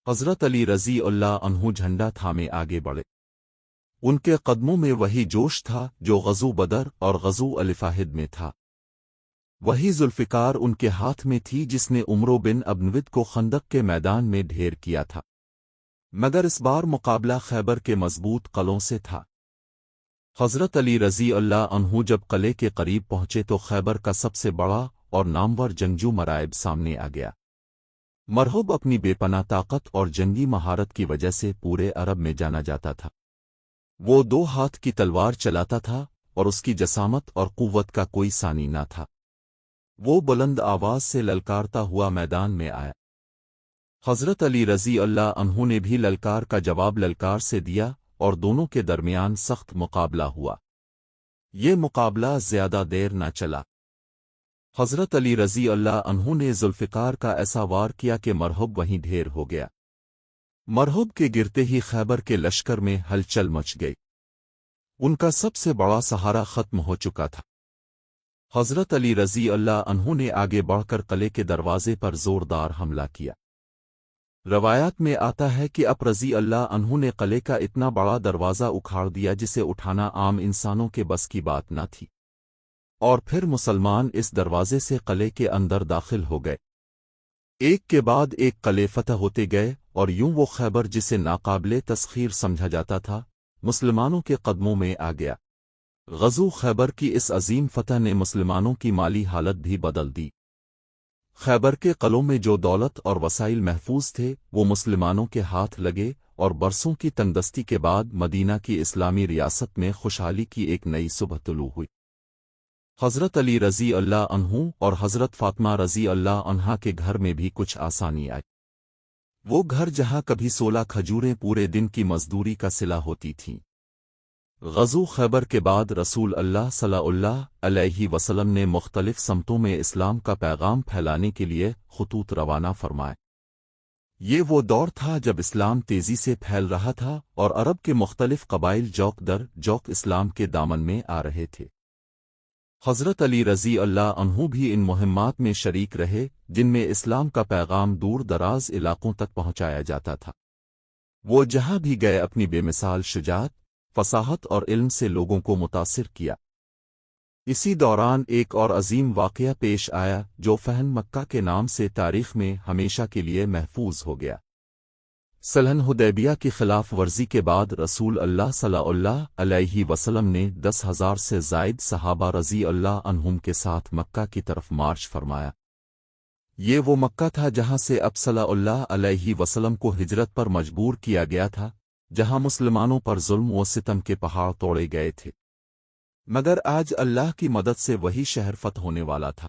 हज़रत अली रज़ी अल्लाह अन्हु झंडा थामे आगे बढ़े। उनके कदमों में वही जोश था जो ग़ज़ू बदर और ग़ज़ू अल-फ़ाहिद में था। वही जुल्फ़िकार उनके हाथ में थी जिसने उमरो बिन अब्नविद को खंदक के मैदान में ढेर किया था, मगर इस बार मुकाबला खैबर के मजबूत कलों से था। हज़रत अली रज़ी अल्लाह अन्हु जब कले के करीब पहुंचे तो खैबर का सबसे बड़ा और नामवर जंगजू मराइब सामने आ गया। मरहूब अपनी बेपनाह ताकत और जंगी महारत की वजह से पूरे अरब में जाना जाता था। वो 2 हाथ की तलवार चलाता था और उसकी जसामत और कुव्वत का कोई सानी न था। वो बुलंद आवाज से ललकारता हुआ मैदान में आया। हज़रत अली रज़ी अल्लाह अन्हु ने भी ललकार का जवाब ललकार से दिया और दोनों के दरमियान सख्त मुकाबला हुआ। ये मुकाबला ज़्यादा देर न चला। हज़रत अली रज़ी अल्लाह अन्हु ने जुल्फ़िकार का ऐसा वार किया कि मरहूब वहीं ढेर हो गया। मरहूब के गिरते ही खैबर के लश्कर में हलचल मच गई। उनका सबसे बड़ा सहारा खत्म हो चुका था। हज़रत अली रज़ी अल्लाह अन्हु ने आगे बढ़कर किले के दरवाजे पर जोरदार हमला किया। रवायात में आता है कि अब रज़ी अल्लाह अन्हु ने किले का इतना बड़ा दरवाज़ा उखाड़ दिया जिसे उठाना आम इंसानों के बस की बात न थी, और फिर मुसलमान इस दरवाजे से किले के अंदर दाखिल हो गए। एक के बाद एक किले फतह होते गए और यूं वो खैबर जिसे नाकाबिले तस्खीर समझा जाता था मुसलमानों के कदमों में आ गया। ग़ज़ू खैबर की इस अजीम फतह ने मुसलमानों की माली हालत भी बदल दी। खैबर के क़लों में जो दौलत और वसाइल महफूज थे वो मुसलमानों के हाथ लगे और बरसों की तंगदस्ती के बाद मदीना की इस्लामी रियासत में खुशहाली की एक नई सुबह तुलू हुई। हज़रत अली रज़ी अल्लाह अन्हु और हज़रत फ़ातिमा रज़ी अल्लाह अन्हा के घर में भी कुछ आसानी आई। वो घर जहाँ कभी 16 खजूरें पूरे दिन की मजदूरी का सिला होती थीं। ग़ज़ू खैबर के बाद रसूल अल्लाह सल्लल्लाहु अलैहि वसल्लम ने मुख्तलिफ समतों में इस्लाम का पैगाम फैलाने के लिए खुतूत रवाना फरमाए। ये वो दौर था जब इस्लाम तेज़ी से फैल रहा था और अरब के मुख्तलिफ कबाइल जौक दर जौक इस्लाम के दामन में आ रहे थे। हज़रत अली रज़ी अल्लाह अन्हु भी इन मुहिम्मात में शरीक रहे जिनमें इस्लाम का पैगाम दूर दराज इलाकों तक पहुँचाया जाता था। वो जहाँ भी गए अपनी बेमिसाल शुजाअत, फसाहत और इल्म से लोगों को मुतासिर किया। اسی دوران ایک اور عظیم واقعہ پیش آیا جو فتح مکہ کے نام سے تاریخ میں ہمیشہ کے لیے محفوظ ہو گیا۔ صلح حدیبیہ کی خلاف ورزی کے بعد رسول اللہ صلی اللہ علیہ وسلم نے 10,000 سے زائد صحابہ رضی اللہ عنہم کے ساتھ مکہ کی طرف مارچ فرمایا۔ یہ وہ مکہ تھا جہاں سے اب صلی اللہ علیہ وسلم کو ہجرت پر مجبور کیا گیا تھا، جہاں مسلمانوں پر ظلم و ستم کے پہاڑ توڑے گئے تھے، مگر آج اللہ کی مدد سے وہی شہر فتح ہونے والا تھا۔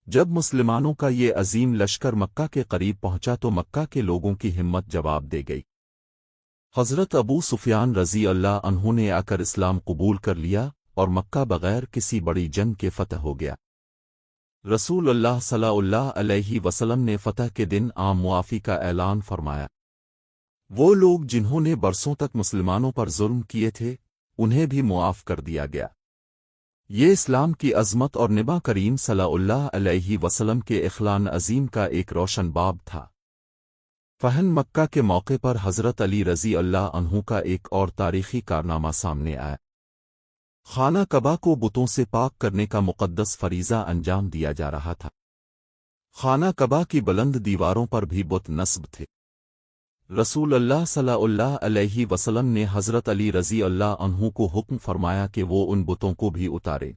جب مسلمانوں کا یہ عظیم لشکر مکہ کے قریب پہنچا تو مکہ کے لوگوں کی ہمت جواب دے گئی۔ حضرت ابو سفیان رضی اللہ عنہ نے آ کر اسلام قبول کر لیا اور مکہ بغیر کسی بڑی جنگ کے فتح ہو گیا۔ رسول اللہ صلی اللہ علیہ وسلم نے فتح کے دن عام معافی کا اعلان فرمایا۔ وہ لوگ جنہوں نے برسوں تک مسلمانوں پر ظلم کیے تھے انہیں بھی معاف کر دیا گیا۔ یہ اسلام کی عظمت اور نبی کریم صلی اللہ علیہ وسلم کے اخلاص عظیم کا ایک روشن باب تھا۔ فتح مکہ کے موقع پر حضرت علی رضی اللہ عنہ کا ایک اور تاریخی کارنامہ سامنے آیا۔ خانہ کعبہ کو بتوں سے پاک کرنے کا مقدس فریضہ انجام دیا جا رہا تھا۔ خانہ کعبہ کی بلند دیواروں پر بھی بت نصب تھے۔ رسول اللہ صلی اللہ علیہ وسلم نے حضرت علی رضی اللہ عنہ کو حکم فرمایا کہ وہ ان بتوں کو بھی اتارے۔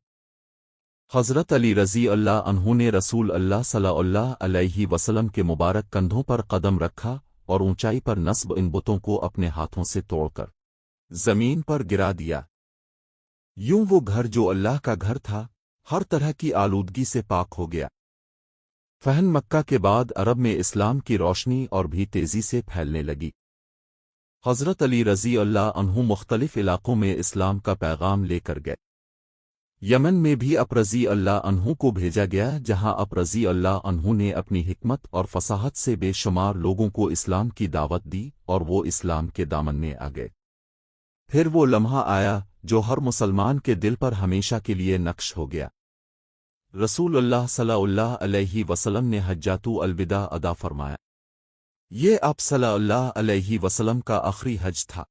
حضرت علی رضی اللہ عنہ نے رسول اللہ صلی اللہ علیہ وسلم کے مبارک کندھوں پر قدم رکھا اور اونچائی پر نصب ان بتوں کو اپنے ہاتھوں سے توڑ کر زمین پر گرا دیا۔ یوں وہ گھر جو اللہ کا گھر تھا ہر طرح کی آلودگی سے پاک ہو گیا۔ فتح مکہ کے بعد عرب میں اسلام کی روشنی اور بھی تیزی سے پھیلنے لگی۔ حضرت علی رضی اللہ عنہ مختلف علاقوں میں اسلام کا پیغام لے کر گئے۔ یمن میں بھی اپ رضی اللہ عنہ کو بھیجا گیا، جہاں اپ رضی اللہ عنہ نے اپنی حکمت اور فصاحت سے بے شمار لوگوں کو اسلام کی دعوت دی اور وہ اسلام کے دامن میں آ گئے۔ پھر وہ لمحہ آیا جو ہر مسلمان کے دل پر ہمیشہ کے لیے نقش ہو گیا۔ رسول اللہ صلی اللہ علیہ وسلم نے حجۃ الوداع ادا فرمایا۔ یہ آپ صلی اللہ علیہ وسلم کا آخری حج تھا۔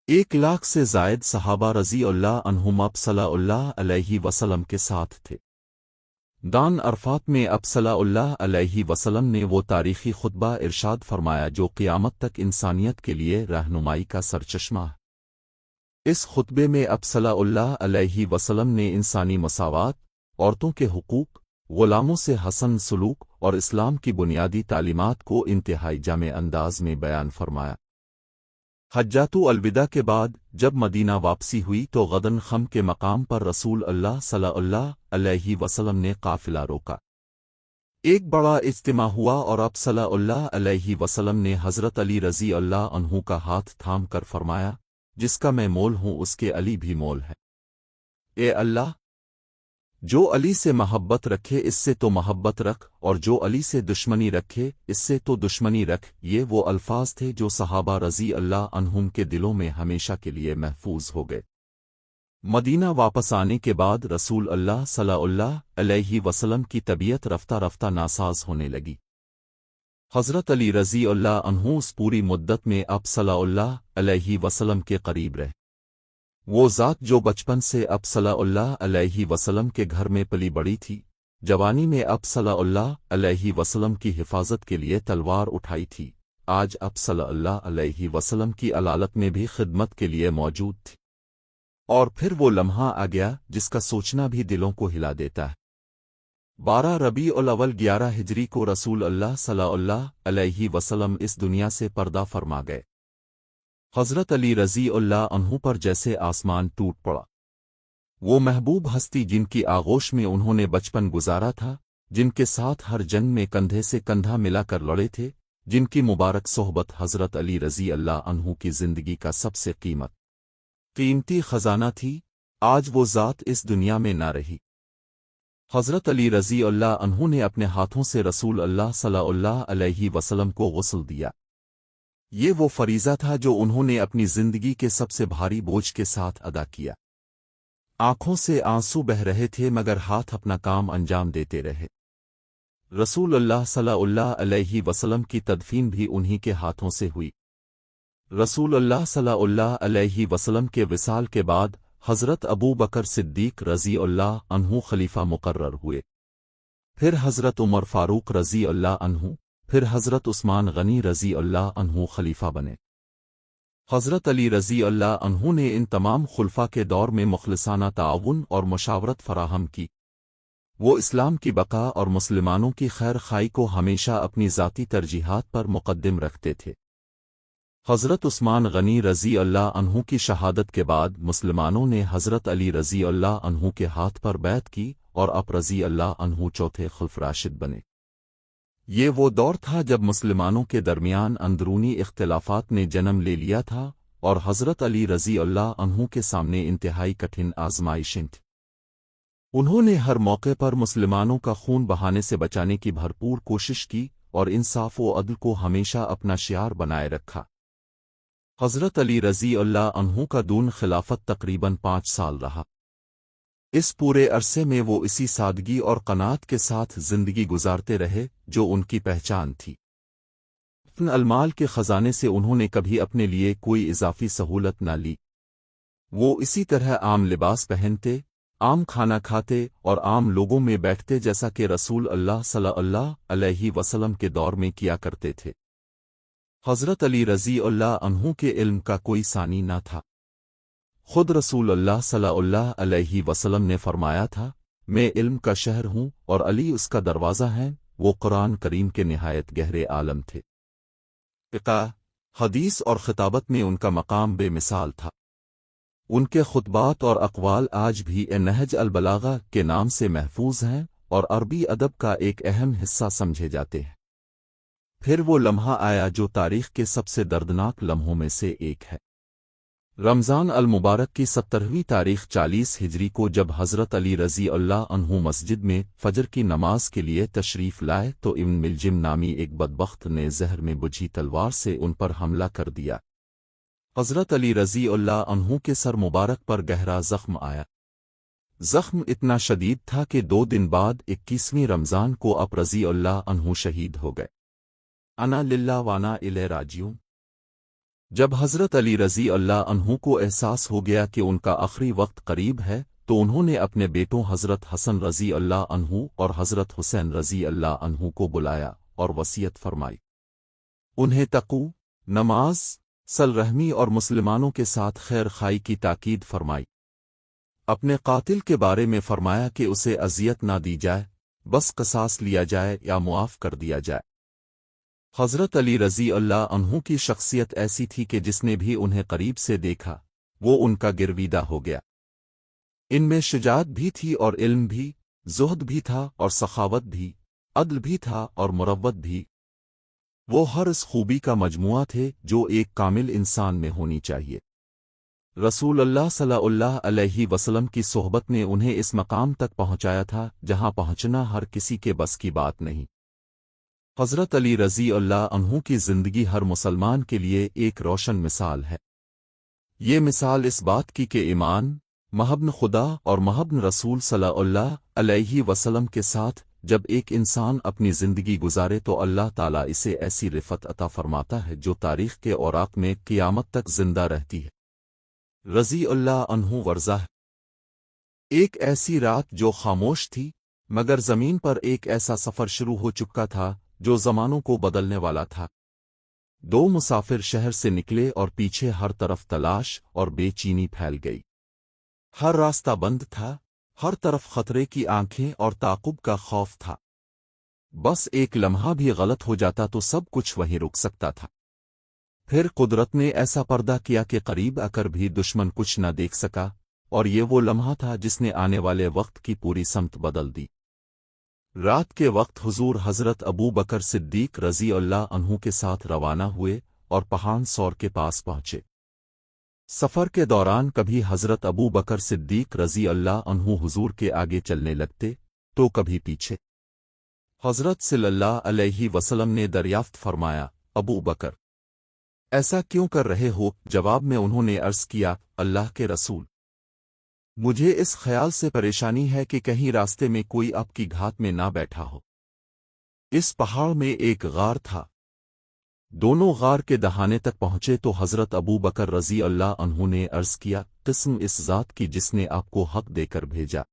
1,00,000 سے زائد صحابہ رضی اللہ عنہم آپ صلی اللہ علیہ وسلم کے ساتھ تھے۔ دان عرفات میں آپ صلی اللہ علیہ وسلم نے وہ تاریخی خطبہ ارشاد فرمایا جو قیامت تک انسانیت کے لیے رہنمائی کا سرچشمہ ہے۔ اس خطبے میں آپ صلی اللہ علیہ وسلم نے انسانی مساوات، عورتوں کے حقوق، غلاموں سے حسن سلوک اور اسلام کی بنیادی تعلیمات کو انتہائی جامع انداز میں بیان فرمایا۔ حجۃ الوداع کے بعد جب مدینہ واپسی ہوئی تو غدن خم کے مقام پر رسول اللہ صلی اللہ علیہ وسلم نے قافلہ روکا۔ ایک بڑا اجتماع ہوا اور آپ صلی اللہ علیہ وسلم نے حضرت علی رضی اللہ عنہ کا ہاتھ تھام کر فرمایا، جس کا میں مول ہوں اس کے علی بھی مول ہے۔ اے اللہ، جو علی سے محبت رکھے اس سے تو محبت رکھ، اور جو علی سے دشمنی رکھے اس سے تو دشمنی رکھ۔ یہ وہ الفاظ تھے جو صحابہ رضی اللہ عنہم کے دلوں میں ہمیشہ کے لیے محفوظ ہو گئے۔ مدینہ واپس آنے کے بعد رسول اللہ صلی اللہ علیہ وسلم کی طبیعت رفتہ رفتہ ناساز ہونے لگی۔ حضرت علی رضی اللہ عنہ اس پوری مدت میں آپ صلی اللہ علیہ وسلم کے قریب رہے۔ وہ ذات جو بچپن سے آپ صلی اللہ علیہ وسلم کے گھر میں پلی بڑی تھی، جوانی میں آپ صلی اللہ علیہ وسلم کی حفاظت کے لیے تلوار اٹھائی تھی، آج آپ صلی اللہ علیہ وسلم کی علالت میں بھی خدمت کے لیے موجود تھی۔ اور پھر وہ لمحہ آ گیا جس کا سوچنا بھی دلوں کو ہلا دیتا ہے۔ 12 ربیع الاول 11 ہجری کو رسول اللہ صلی اللہ علیہ وسلم اس دنیا سے پردہ فرما گئے۔ حضرت علی رضی اللہ عنہ پر جیسے آسمان ٹوٹ پڑا۔ وہ محبوب ہستی جن کی آغوش میں انہوں نے بچپن گزارا تھا، جن کے ساتھ ہر جنگ میں کندھے سے کندھا ملا کر لڑے تھے، جن کی مبارک صحبت حضرت علی رضی اللہ عنہ کی زندگی کا سب سے قیمتی خزانہ تھی، آج وہ ذات اس دنیا میں نہ رہی۔ حضرت علی رضی اللہ عنہ نے اپنے ہاتھوں سے رسول اللہ صلی اللہ علیہ وسلم کو غسل دیا۔ یہ وہ فریضہ تھا جو انہوں نے اپنی زندگی کے سب سے بھاری بوجھ کے ساتھ ادا کیا۔ آنکھوں سے آنسو بہہ رہے تھے مگر ہاتھ اپنا کام انجام دیتے رہے۔ رسول اللہ صلی اللہ علیہ وسلم کی تدفین بھی انہی کے ہاتھوں سے ہوئی۔ رسول اللہ صلی اللہ علیہ وسلم کے وصال کے بعد حضرت ابو بکر صدیق رضی اللہ عنہ خلیفہ مقرر ہوئے، پھر حضرت عمر فاروق رضی اللہ عنہ، پھر حضرت عثمان غنی رضی اللہ عنہ خلیفہ بنے۔ حضرت علی رضی اللہ عنہ نے ان تمام خلفاء کے دور میں مخلصانہ تعاون اور مشاورت فراہم کی۔ وہ اسلام کی بقا اور مسلمانوں کی خیر خواہی کو ہمیشہ اپنی ذاتی ترجیحات پر مقدم رکھتے تھے۔ حضرت عثمان غنی رضی اللہ عنہ کی شہادت کے بعد مسلمانوں نے حضرت علی رضی اللہ عنہ کے ہاتھ پر بیعت کی اور آپ رضی اللہ عنہ چوتھے خلفۂ راشد بنے۔ یہ وہ دور تھا جب مسلمانوں کے درمیان اندرونی اختلافات نے جنم لے لیا تھا اور حضرت علی رضی اللہ عنہ کے سامنے انتہائی کٹھن آزمائشیں تھیں۔ انہوں نے ہر موقع پر مسلمانوں کا خون بہانے سے بچانے کی بھرپور کوشش کی اور انصاف و عدل کو ہمیشہ اپنا شعار بنائے رکھا۔ حضرت علی رضی اللہ عنہ کا دون خلافت تقریباً 5 سال رہا۔ اس پورے عرصے میں وہ اسی سادگی اور قناعت کے ساتھ زندگی گزارتے رہے جو ان کی پہچان تھی۔ اپنے المال کے خزانے سے انہوں نے کبھی اپنے لیے کوئی اضافی سہولت نہ لی۔ وہ اسی طرح عام لباس پہنتے، عام کھانا کھاتے اور عام لوگوں میں بیٹھتے جیسا کہ رسول اللہ صلی اللہ علیہ وسلم کے دور میں کیا کرتے تھے۔ حضرت علی رضی اللہ عنہ کے علم کا کوئی ثانی نہ تھا۔ خود رسول اللہ صلی اللہ علیہ وسلم نے فرمایا تھا، میں علم کا شہر ہوں اور علی اس کا دروازہ ہے۔ وہ قرآن کریم کے نہایت گہرے عالم تھے۔ فقہ، حدیث اور خطابت میں ان کا مقام بے مثال تھا۔ ان کے خطبات اور اقوال آج بھی نہج البلاغہ کے نام سے محفوظ ہیں اور عربی ادب کا ایک اہم حصہ سمجھے جاتے ہیں۔ پھر وہ لمحہ آیا جو تاریخ کے سب سے دردناک لمحوں میں سے ایک ہے۔ رمضان المبارک کی 17ویں تاریخ 40 ہجری کو جب حضرت علی رضی اللہ عنہ مسجد میں فجر کی نماز کے لیے تشریف لائے تو ابن ملجم نامی ایک بدبخت نے زہر میں بجھی تلوار سے ان پر حملہ کر دیا۔ حضرت علی رضی اللہ عنہ کے سر مبارک پر گہرا زخم آیا۔ زخم اتنا شدید تھا کہ 2 دن بعد 21ویں رمضان کو آپ رضی اللہ عنہ شہید ہو گئے۔ انا للہ وانا الیہ راجعون۔ جب حضرت علی رضی اللہ عنہ کو احساس ہو گیا کہ ان کا آخری وقت قریب ہے تو انہوں نے اپنے بیٹوں حضرت حسن رضی اللہ عنہ اور حضرت حسین رضی اللہ عنہ کو بلایا اور وصیت فرمائی۔ انہیں تقوی، نماز، صلہ رحمی اور مسلمانوں کے ساتھ خیر خواہی کی تاکید فرمائی۔ اپنے قاتل کے بارے میں فرمایا کہ اسے اذیت نہ دی جائے، بس قصاص لیا جائے یا معاف کر دیا جائے۔ حضرت علی رضی اللہ عنہ کی شخصیت ایسی تھی کہ جس نے بھی انہیں قریب سے دیکھا وہ ان کا گرویدہ ہو گیا۔ ان میں شجاعت بھی تھی اور علم بھی، زہد بھی تھا اور سخاوت بھی، عدل بھی تھا اور مروت بھی۔ وہ ہر اس خوبی کا مجموعہ تھے جو ایک کامل انسان میں ہونی چاہیے۔ رسول اللہ صلی اللہ علیہ وسلم کی صحبت نے انہیں اس مقام تک پہنچایا تھا جہاں پہنچنا ہر کسی کے بس کی بات نہیں۔ حضرت علی رضی اللہ عنہ کی زندگی ہر مسلمان کے لیے ایک روشن مثال ہے۔ یہ مثال اس بات کی کہ ایمان، محبت خدا اور محبت رسول صلی اللہ علیہ وسلم کے ساتھ جب ایک انسان اپنی زندگی گزارے تو اللہ تعالیٰ اسے ایسی رفعت عطا فرماتا ہے جو تاریخ کے اوراق میں قیامت تک زندہ رہتی ہے۔ رضی اللہ عنہ ورثہ ایک ایسی رات جو خاموش تھی، مگر زمین پر ایک ایسا سفر شروع ہو چکا تھا جو زمانوں کو بدلنے والا تھا۔ 2 مسافر شہر سے نکلے اور پیچھے ہر طرف تلاش اور بے چینی پھیل گئی۔ ہر راستہ بند تھا، ہر طرف خطرے کی آنکھیں اور تعاقب کا خوف تھا۔ بس ایک لمحہ بھی غلط ہو جاتا تو سب کچھ وہیں رک سکتا تھا۔ پھر قدرت نے ایسا پردہ کیا کہ قریب آ کر بھی دشمن کچھ نہ دیکھ سکا، اور یہ وہ لمحہ تھا جس نے آنے والے وقت کی پوری سمت بدل دی۔ رات کے وقت حضور حضرت ابو بکر صدیق رضی اللہ عنہ کے ساتھ روانہ ہوئے اور پہاڑ سور کے پاس پہنچے۔ سفر کے دوران کبھی حضرت ابو بکر صدیق رضی اللہ عنہ حضور کے آگے چلنے لگتے تو کبھی پیچھے۔ حضرت صلی اللہ علیہ وسلم نے دریافت فرمایا، ابو بکر، ایسا کیوں کر رہے ہو؟ جواب میں انہوں نے عرض کیا، اللہ کے رسول، مجھے اس خیال سے پریشانی ہے کہ کہیں راستے میں کوئی آپ کی گھات میں نہ بیٹھا ہو۔ اس پہاڑ میں ایک غار تھا दोनों गार के दहाने तक पहुंचे तो हज़रत अबू बकर रज़ी अल्लाह अन्हु ने अर्ज़ किया, क़िस्म इस ज़ात की जिसने आपको हक़ देकर भेजा।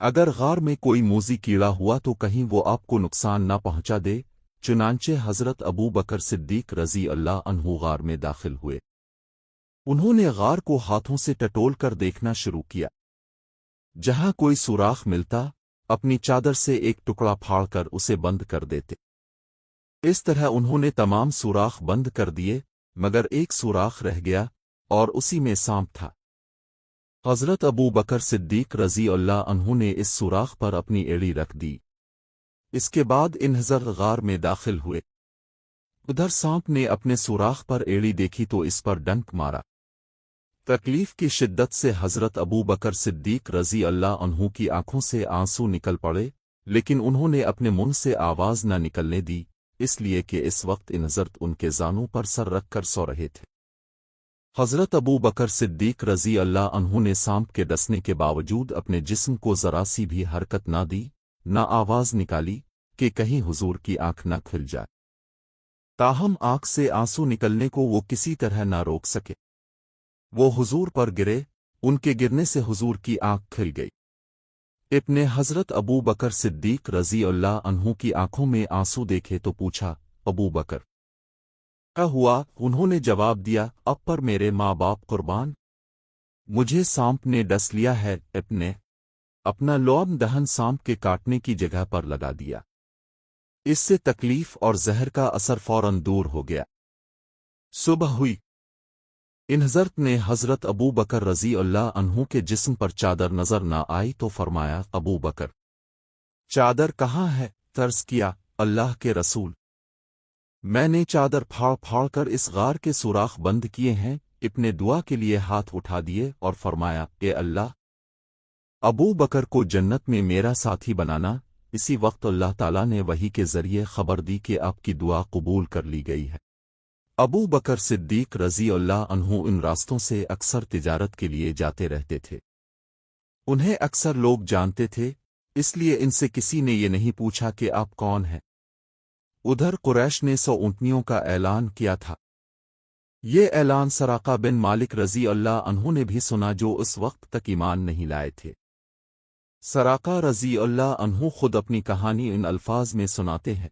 अगर गार में कोई मूज़ी कीड़ा हुआ तो कहीं वो आपको नुकसान ना पहुंचा दे। चुनांचे हज़रत अबू बकर सिद्दीक़ रज़ी अल्लाह अन्हु गार में दाखिल हुए। उन्होंने गार को हाथों से टटोल कर देखना शुरू किया। जहां कोई सुराख मिलता अपनी चादर से एक टुकड़ा फाड़कर उसे बंद कर देते। इस तरह उन्होंने तमाम सुराख बंद कर दिए, मगर एक सुराख रह गया और उसी में सांप था। हज़रत अबू बकर सिद्दीक़ रज़ी अल्लाह अन्हु ने इस सुराख पर अपनी एड़ी रख दी। इसके बाद इन्हज़र गार में दाखिल हुए। उधर सांप ने अपने सुराख पर एड़ी देखी तो इस पर डंक मारा। तकलीफ की शिद्दत से हज़रत अबू बकर सिद्दीक़ रज़ी अल्लाह अन्हु की आंखों से आंसू निकल पड़े, लेकिन उन्होंने अपने मुंह से आवाज़ न निकलने दी, इसलिए कि इस वक्त इन्हज़रत उनके जानों पर सर रखकर सो रहे थे। हज़रत अबू बकर सिद्दीक़ रज़ी अल्लाह अन्हु ने सांप के डसने के बावजूद अपने जिस्म को ज़रा सी भी हरकत ना दी, न आवाज़ निकाली कि कहीं हुजूर की आंख न खुल जाए। ताहम आंख से आंसू निकलने को वो किसी तरह न रोक सके। वो हुजूर पर गिरे, उनके गिरने से हुजूर की आंख खुल गई। इब्ने हज़रत अबू बकर सिद्दीक़ रज़ी अल्लाह अन्हु की आंखों में आंसू देखे तो पूछा, अबू बकर क्या हुआ? उन्होंने जवाब दिया, अब पर मेरे माँ बाप कुर्बान, मुझे सांप ने डस लिया है। इब्ने अपना लौम दहन सांप के काटने की जगह पर लगा दिया। इससे तकलीफ और जहर का असर फौरन दूर हो गया। सुबह हुई। इन्हज़रत ने हज़रत अबू बकर रज़ी अल्लाह अन्हु के जिस्म पर चादर नज़र न आई तो फरमाया, अबू बकर चादर कहाँ है? तर्स किया, अल्लाह के रसूल, मैंने चादर फाड़ फाड़ कर इस गार के सुराख बंद किए हैं। इब्ने दुआ के लिए हाथ उठा दिए और फरमाया, ए अल्लाह, अबू बकर को जन्नत में मेरा साथी बनाना। इसी वक्त अल्लाह ताला ने वही के ज़रिए खबर दी कि आपकी दुआ कबूल कर ली गई है। अबू बकर सिद्दीक़ रज़ी अल्लाह अन्हु इन रास्तों से अक्सर तिजारत के लिए जाते रहते थे। उन्हें अक्सर लोग जानते थे, इसलिए इनसे किसी ने ये नहीं पूछा कि आप कौन हैं। उधर कुरैश ने 100 ऊँटनियों का ऐलान किया था। ये ऐलान सराका बिन मालिक रज़ी अल्लाह अन्हु ने भी सुना, जो उस वक्त तक ईमान नहीं लाए थे। सराका रज़ी अल्लाह अन्हु खुद अपनी कहानी इन अल्फाज में सुनाते हैं,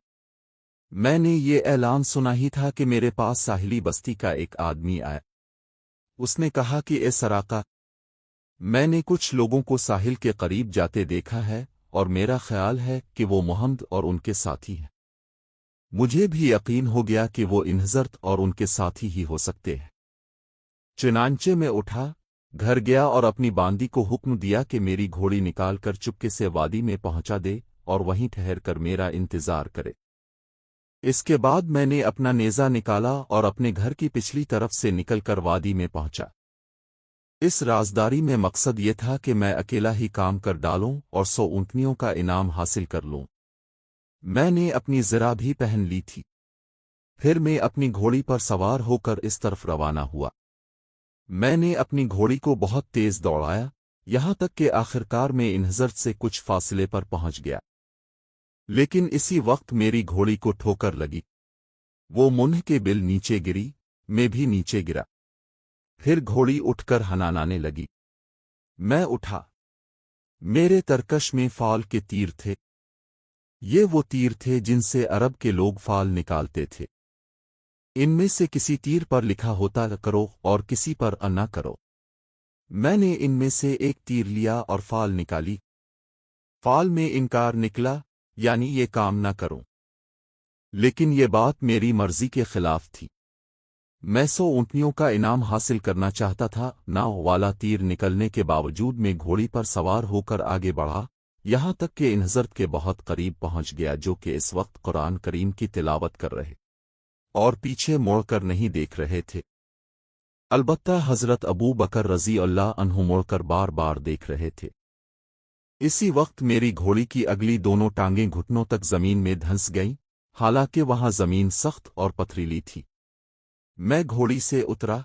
मैंने ये ऐलान सुना ही था कि मेरे पास साहिली बस्ती का एक आदमी आया। उसने कहा कि ए सराका, मैंने कुछ लोगों को साहिल के करीब जाते देखा है और मेरा ख्याल है कि वो मुहम्मद और उनके साथी हैं। मुझे भी यकीन हो गया कि वो इन्हज़रत और उनके साथी ही हो सकते हैं। चुनांचे में उठा, घर गया और अपनी बांदी को हुक्म दिया कि मेरी घोड़ी निकाल कर चुपके से वादी में पहुंचा दे और वहीं ठहर कर मेरा इंतजार करे। इसके बाद मैंने अपना नेज़ा निकाला और अपने घर की पिछली तरफ से निकलकर वादी में पहुंचा। इस राजदारी में मकसद ये था कि मैं अकेला ही काम कर डालूं और 100 ऊँटनियों का इनाम हासिल कर लूं। मैंने अपनी ज़रा भी पहन ली थी। फिर मैं अपनी घोड़ी पर सवार होकर इस तरफ रवाना हुआ। मैंने अपनी घोड़ी को बहुत तेज दौड़ाया, यहां तक कि आखिरकार में इन्हज़रत से कुछ फासले पर पहुंच गया। लेकिन इसी वक्त मेरी घोड़ी को ठोकर लगी। वो मुंह के बिल नीचे गिरी, मैं भी नीचे गिरा। फिर घोड़ी उठकर हनानाने लगी। मैं उठा। मेरे तरकश में फाल के तीर थे। ये वो तीर थे जिनसे अरब के लोग फाल निकालते थे। इनमें से किसी तीर पर लिखा होता करो और किसी पर न करो। मैंने इनमें से एक तीर लिया और फाल निकाली। फाल में इनकार निकला, यानी ये काम न करो। लेकिन ये बात मेरी मर्जी के खिलाफ थी। मैं 100 ऊँटनियों का इनाम हासिल करना चाहता था। नाव वाला तीर निकलने के बावजूद मैं घोड़ी पर सवार होकर आगे बढ़ा, यहां तक कि इन्हज़रत के बहुत करीब पहुंच गया, जो कि इस वक्त कुरान करीम की तिलावत कर रहे और पीछे मुड़कर नहीं देख रहे थे। अलबत्ता हज़रत अबू बकर रज़ी अल्लाह अन्हु मुड़कर बार बार देख रहे थे। इसी वक्त मेरी घोड़ी की अगली दोनों टांगें घुटनों तक जमीन में धंस गईं, हालांकि वहां जमीन सख्त और पथरीली थी। मैं घोड़ी से उतरा,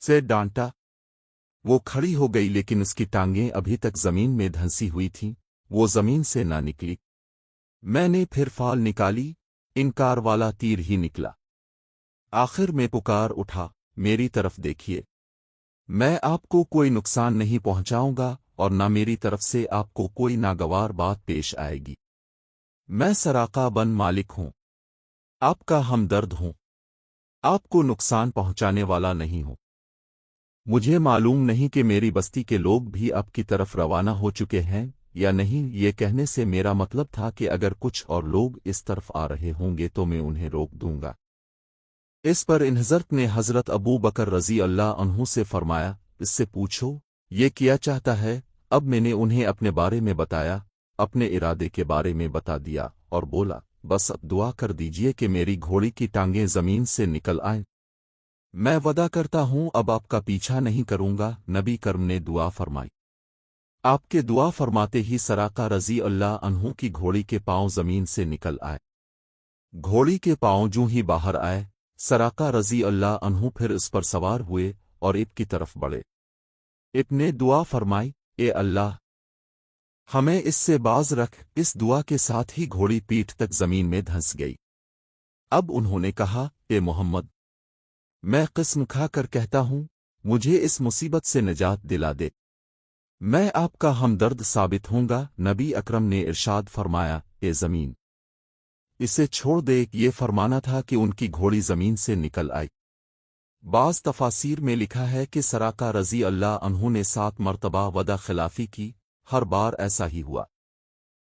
से डांटा। वो खड़ी हो गई, लेकिन उसकी टांगें अभी तक जमीन में धंसी हुई थीं, वो जमीन से ना निकली। मैंने फिर फाल निकाली, इनकार वाला तीर ही निकला। आखिर में पुकार उठा, मेरी तरफ देखिए, मैं आपको कोई नुकसान नहीं पहुंचाऊंगा और न मेरी तरफ से आपको कोई नागवार बात पेश आएगी। मैं सराका बन मालिक हूं, आपका हमदर्द हूं, आपको नुकसान पहुंचाने वाला नहीं हूं। मुझे मालूम नहीं कि मेरी बस्ती के लोग भी आपकी तरफ रवाना हो चुके हैं या नहीं। ये कहने से मेरा मतलब था कि अगर कुछ और लोग इस तरफ आ रहे होंगे तो मैं उन्हें रोक दूंगा। इस पर इन हज़रत ने हज़रत अबू बकर रज़ी अल्लाह अन्हु से फरमाया, इससे पूछो ये क्या चाहता है। अब मैंने उन्हें अपने बारे में बताया, अपने इरादे के बारे में बता दिया और बोला, बस अब दुआ कर दीजिए कि मेरी घोड़ी की टांगें ज़मीन से निकल आएं। मैं वदा करता हूं अब आपका पीछा नहीं करूंगा। नबी करम ने दुआ फरमाई। आपके दुआ फरमाते ही सराका रज़ी अल्लाह अन्हु की घोड़ी के पांव ज़मीन से निकल आए। घोड़ी के पांव जूं ही बाहर आए, सराका रज़ी अल्लाह अन्हु फिर उस पर सवार हुए और इब की तरफ बढ़े। इब ने दुआ फरमाई, ए अल्लाह, हमें इससे बाज रख। इस दुआ के साथ ही घोड़ी पीठ तक ज़मीन में धंस गई। अब उन्होंने कहा, ए मोहम्मद, मैं कसम खा कर कहता हूं, मुझे इस मुसीबत से निजात दिला दे, मैं आपका हमदर्द साबित होऊंगा। नबी अकरम ने इरशाद फरमाया, ए ज़मीन, इसे छोड़ दे। ये फरमाना था कि उनकी घोड़ी ज़मीन से निकल आई। बाज़ तफासीर में लिखा है कि सराका रज़ी अल्लाह अन्हु ने 7 मरतबा वदा खिलाफी की, हर बार ऐसा ही हुआ।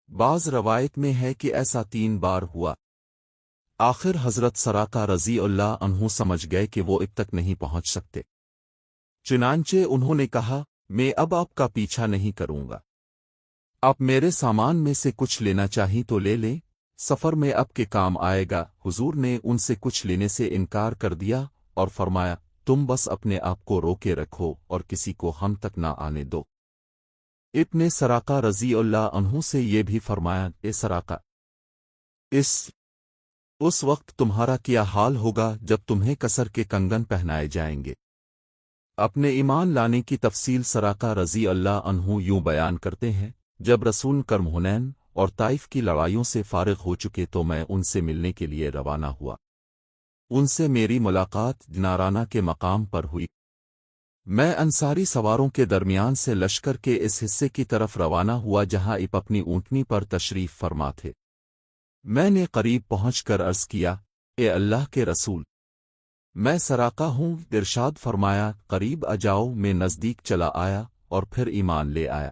बाज़ रवायत में है कि ऐसा 3 बार हुआ। आखिर हज़रत सराका रज़ी अल्लाह अन्हु समझ गए कि वो अब तक नहीं पहुंच सकते। चुनांचे उन्होंने कहा, मैं अब आपका पीछा नहीं करूंगा। आप मेरे सामान में से कुछ लेना चाहीं तो ले लें, सफ़र में आपके काम आएगा। हुजूर ने उनसे कुछ लेने से इनकार कर दिया और फरमाया, तुम बस अपने आप को रोके रखो और किसी को हम तक ना आने दो। इब्ने सराका रज़ी अल्लाह अन्हु से ये भी फरमाया, ए सराका, उस वक्त तुम्हारा क्या हाल होगा जब तुम्हें कसर के कंगन पहनाए जाएंगे। अपने ईमान लाने की तफसील सराका रज़ी अल्लाह अन्हु यूं बयान करते हैं, जब रसूल करम हुनैन और ताइफ की लड़ाइयों से फारिग हो चुके तो मैं उनसे मिलने के लिए रवाना हुआ। उनसे मेरी मुलाकात जनाराना के मकाम पर हुई। मैं अंसारी सवारों के दरमियान से लश्कर के इस हिस्से की तरफ रवाना हुआ जहां इप अपनी ऊँटनी पर तशरीफ फरमा थे। मैंने करीब पहुंचकर अर्ज़ किया, ए अल्लाह के रसूल, मैं सराका हूँ। इरशाद फरमाया, करीब आ जाओ। मैं नज़दीक चला आया और फिर ईमान ले आया।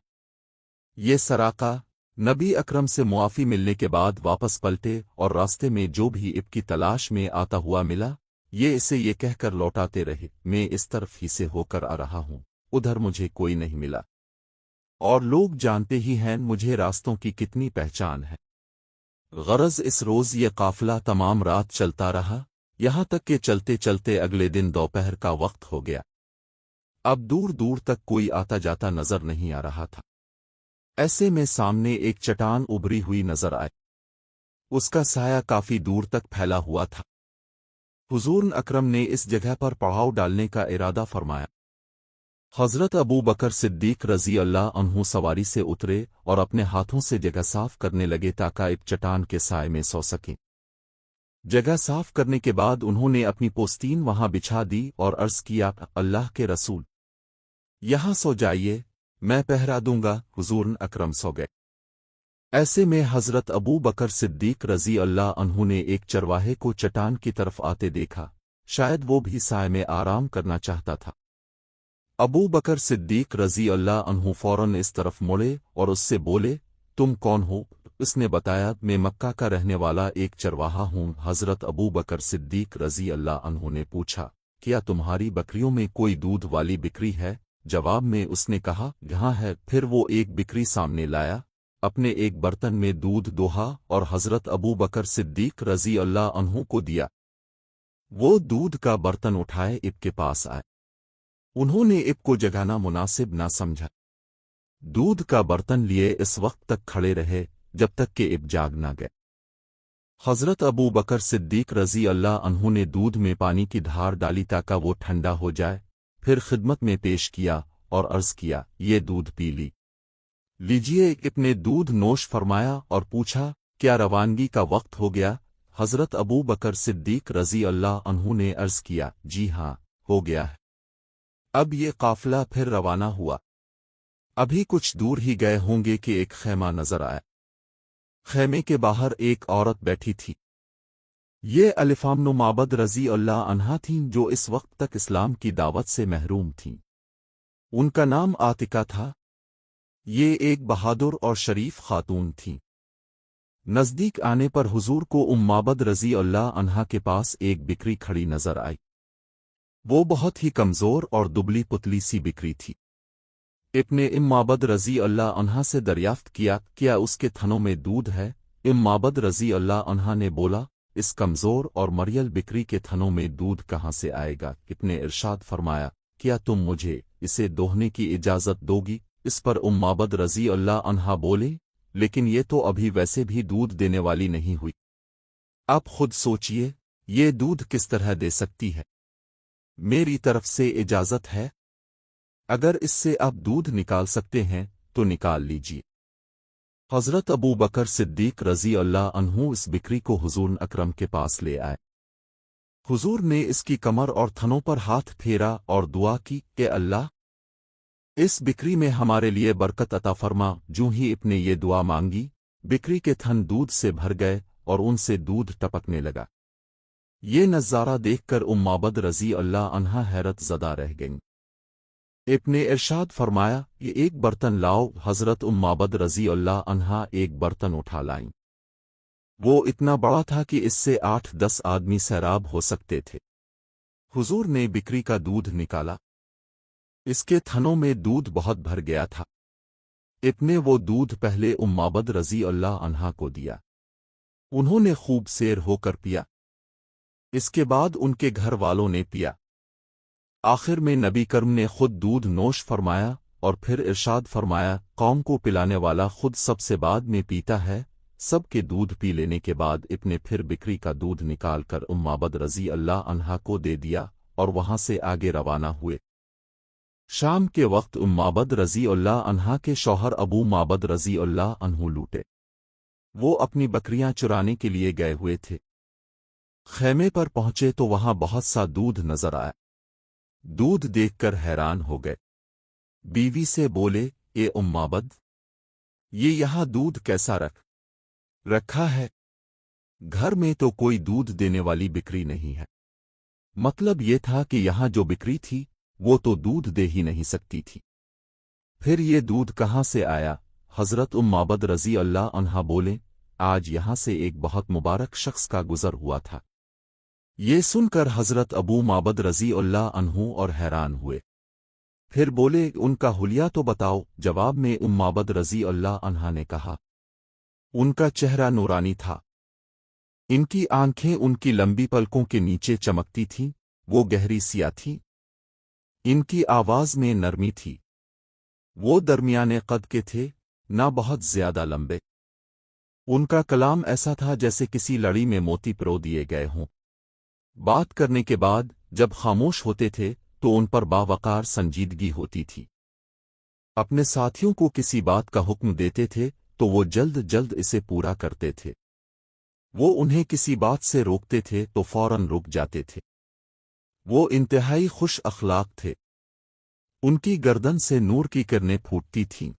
ये सराका नबी अकरम से मुआफ़ी मिलने के बाद वापस पलटे और रास्ते में जो भी इब की तलाश में आता हुआ मिला, ये इसे ये कहकर लौटाते रहे, मैं इस तरफ ही से होकर आ रहा हूँ, उधर मुझे कोई नहीं मिला। और लोग जानते ही हैं मुझे रास्तों की कितनी पहचान है। गरज इस रोज़ ये काफ़िला तमाम रात चलता रहा, यहाँ तक कि चलते चलते अगले दिन दोपहर का वक्त हो गया। अब दूर दूर तक कोई आता जाता नजर नहीं आ रहा था। ऐसे में सामने एक चट्टान उभरी हुई नजर आई। उसका साया काफी दूर तक फैला हुआ था। हुजूर अकरम ने इस जगह पर पड़ाव डालने का इरादा फरमाया। हज़रत अबू बकर सिद्दीक रज़ी अल्लाह अन्हु सवारी से उतरे और अपने हाथों से जगह साफ करने लगे ताकि एक चट्टान के साए में सो सकें। जगह साफ करने के बाद उन्होंने अपनी पोस्तीन वहां बिछा दी और अर्ज़ किया, अल्लाह के रसूल, यहां सो जाइए, मैं पहरा दूंगा। हुजूर अकरम सो गए। ऐसे में हज़रत अबू बकर सिद्दीक रज़ी अल्लाह अन्हु ने एक चरवाहे को चट्टान की तरफ आते देखा, शायद वो भी साए में आराम करना चाहता था। अबू बकर सिद्दीक रज़ी अल्लाह अन्हु फौरन इस तरफ मुड़े और उससे बोले, तुम कौन हो? उसने बताया, मैं मक्का का रहने वाला एक चरवाहा हूँ। हज़रत अबू बकर सिद्दीक रज़ी अल्लाह अन्हु ने पूछा, क्या तुम्हारी बकरियों में कोई दूध वाली बिक्री है? जवाब में उसने कहा, यहाँ है। फिर वो एक बिक्री सामने लाया, अपने एक बर्तन में दूध दोहा और हज़रत अबू बकर सिद्दीक रज़ी अल्लाह अन्हु को दिया। वो दूध का बर्तन उठाए इब के पास आए। उन्होंने इब को जगाना मुनासिब ना समझा। दूध का बर्तन लिए इस वक्त तक खड़े रहे जब तक कि इब जाग ना गए। हज़रत अबू बकर सिद्दीक रज़ी अल्लाह अन्हु ने दूध में पानी की धार डाली ताकि वो ठंडा हो जाए, फिर खिदमत में पेश किया और अर्ज़ किया, ये दूध पी लीजिए। इब ने दूध नोश फरमाया और पूछा, क्या रवानगी का वक्त हो गया? हज़रत अबू बकर सिद्दीक रज़ी अल्लाह अन्हु ने अर्ज़ किया, जी हाँ, हो गया है। अब ये काफ़िला फिर रवाना हुआ। अभी कुछ दूर ही गए होंगे कि एक खैमा नजर आया। खैमे के बाहर एक औरत बैठी थी। ये अलिफाम्नो माबद रज़ी अल्लाह अन्हा थीं, जो इस वक्त तक इस्लाम की दावत से महरूम थीं। उनका नाम आतिका था। ये एक बहादुर और शरीफ खातून थीं। नज़दीक आने पर हुजूर को माबद रज़ी अल्लाह अन्हा के पास एक बिकरी खड़ी नजर आई। वो बहुत ही कमज़ोर और दुबली पुतली सी बिकरी थी। इब्ने माबद रज़ी अल्लाह अन्हा से दरियाफ्त किया, क्या उसके थनों में दूध है? माबद रज़ी अल्लाह अन्हा ने बोला, इस कमज़ोर और मरियल बिकरी के थनों में दूध कहाँ से आएगा? इब्ने इरशाद फरमाया, क्या तुम मुझे इसे दोहने की इजाज़त दोगी? इस पर माबद रज़ी अल्लाह अन्हा बोले, लेकिन ये तो अभी वैसे भी दूध देने वाली नहीं हुई। आप खुद सोचिए, ये दूध किस तरह दे सकती है? मेरी तरफ से इजाज़त है। अगर इससे आप दूध निकाल सकते हैं तो निकाल लीजिए। हज़रत अबू बकर सिद्दीक रज़ी अल्लाह अन्हु इस बिकरी को हुजूर अकरम के पास ले आए। हुजूर ने इसकी कमर और थनों पर हाथ फेरा और दुआ की कि अल्लाह, इस बिकरी में हमारे लिए बरकत अता फरमा। जूं ही इब्ने ये दुआ मांगी, बिकरी के थन दूध से भर गए और उनसे दूध टपकने लगा। ये नज़ारा देखकर माबद रज़ी अल्लाह अन्हा हैरत ज़दा रह गईं। इब्ने इरशाद फरमाया, ये एक बर्तन लाओ। हज़रत माबद रज़ी अल्लाह अन्हा एक बर्तन उठा लाईं। वो इतना बड़ा था कि इससे 8-10 आदमी सैराब हो सकते थे। हुजूर ने बिकरी का दूध निकाला। इसके थनों में दूध बहुत भर गया था। इब्ने वो दूध पहले माबद रज़ी अल्लाह अन्हा को दिया। उन्होंने खूब सैर होकर पिया। इसके बाद उनके घर वालों ने पिया। आखिर में नबी करीम ने खुद दूध नोश फरमाया और फिर इरशाद फरमाया, कौम को पिलाने वाला खुद सबसे बाद में पीता है। सबके दूध पी लेने के बाद इब्ने फिर बिकरी का दूध निकाल कर माबद रज़ी अल्लाह अन्हा को दे दिया और वहां से आगे रवाना हुए। शाम के वक्त माबद रज़ी अल्लाह अन्हा के शौहर अबू माबद रज़ी अल्लाह अन्हु लूटे। वो अपनी बकरियां चुराने के लिए गए हुए थे। खैमे पर पहुंचे तो वहां बहुत सा दूध नजर आया। दूध देखकर हैरान हो गए। बीवी से बोले, ए माबद, ये यहां दूध कैसा रखा है? घर में तो कोई दूध देने वाली बिकरी नहीं है। मतलब ये था कि यहां जो बिकरी थी वो तो दूध दे ही नहीं सकती थी। फिर ये दूध कहां से आया? हज़रत माबद रज़ी अल्लाह अन्हा बोले, आज यहां से एक बहुत मुबारक शख्स का गुजर हुआ था। ये सुनकर हज़रत अबू माबद रज़ी अल्लाह अन्हु और हैरान हुए। फिर बोले, उनका हुलिया तो बताओ। जवाब में माबद रज़ी अल्लाह अन्हा ने कहा, उनका चेहरा नूरानी था। इनकी आंखें उनकी लंबी पलकों के नीचे चमकती थीं, वो गहरी सिया थीं। इनकी आवाज में नरमी थी। वो दरमियाने कद के थे, ना बहुत ज्यादा लंबे। उनका कलाम ऐसा था जैसे किसी लड़ी में मोती पिरो दिए गए हों। बात करने के बाद जब खामोश होते थे तो उन पर बावकार संजीदगी होती थी। अपने साथियों को किसी बात का हुक्म देते थे तो वो जल्द जल्द इसे पूरा करते थे। वो उन्हें किसी बात से रोकते थे तो फौरन रुक जाते थे। वो इंतहाई खुश अखलाक थे। उनकी गर्दन से नूर की किरणें फूटती थीं।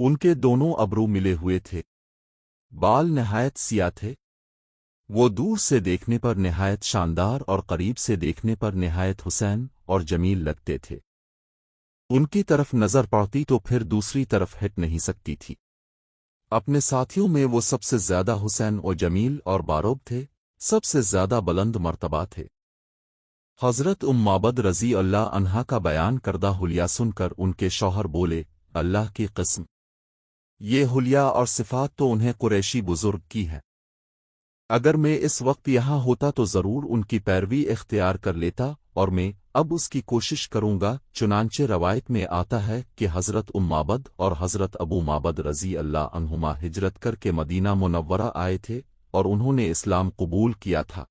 उनके दोनों अबरू मिले हुए थे। बाल नहायत सिया थे। वो दूर से देखने पर निहायत शानदार और करीब से देखने पर निहायत हुसैन और जमील लगते थे। उनकी तरफ नजर पड़ती तो फिर दूसरी तरफ हट नहीं सकती थी। अपने साथियों में वो सबसे ज्यादा हुसैन और जमील और बारोब थे, सबसे ज्यादा बुलंद मर्तबा थे। हज़रत माबद रज़ी अल्लाह अन्हा का बयान करदा हुलिया सुनकर उनके शौहर बोले, अल्लाह की कसम, ये हुलिया और सिफात तो उन्हें कुरैशी बुजुर्ग की है। अगर मैं इस वक्त यहाँ होता तो जरूर उनकी पैरवी इख्तियार कर लेता और मैं अब उसकी कोशिश करूँगा। चुनांचे रवायत में आता है कि हज़रत माबद और हज़रत अबू माबद रज़ी अल्लाह अन्हुमा हिजरत करके मदीना मुनव्वरा आए थे और उन्होंने इस्लाम कबूल किया था।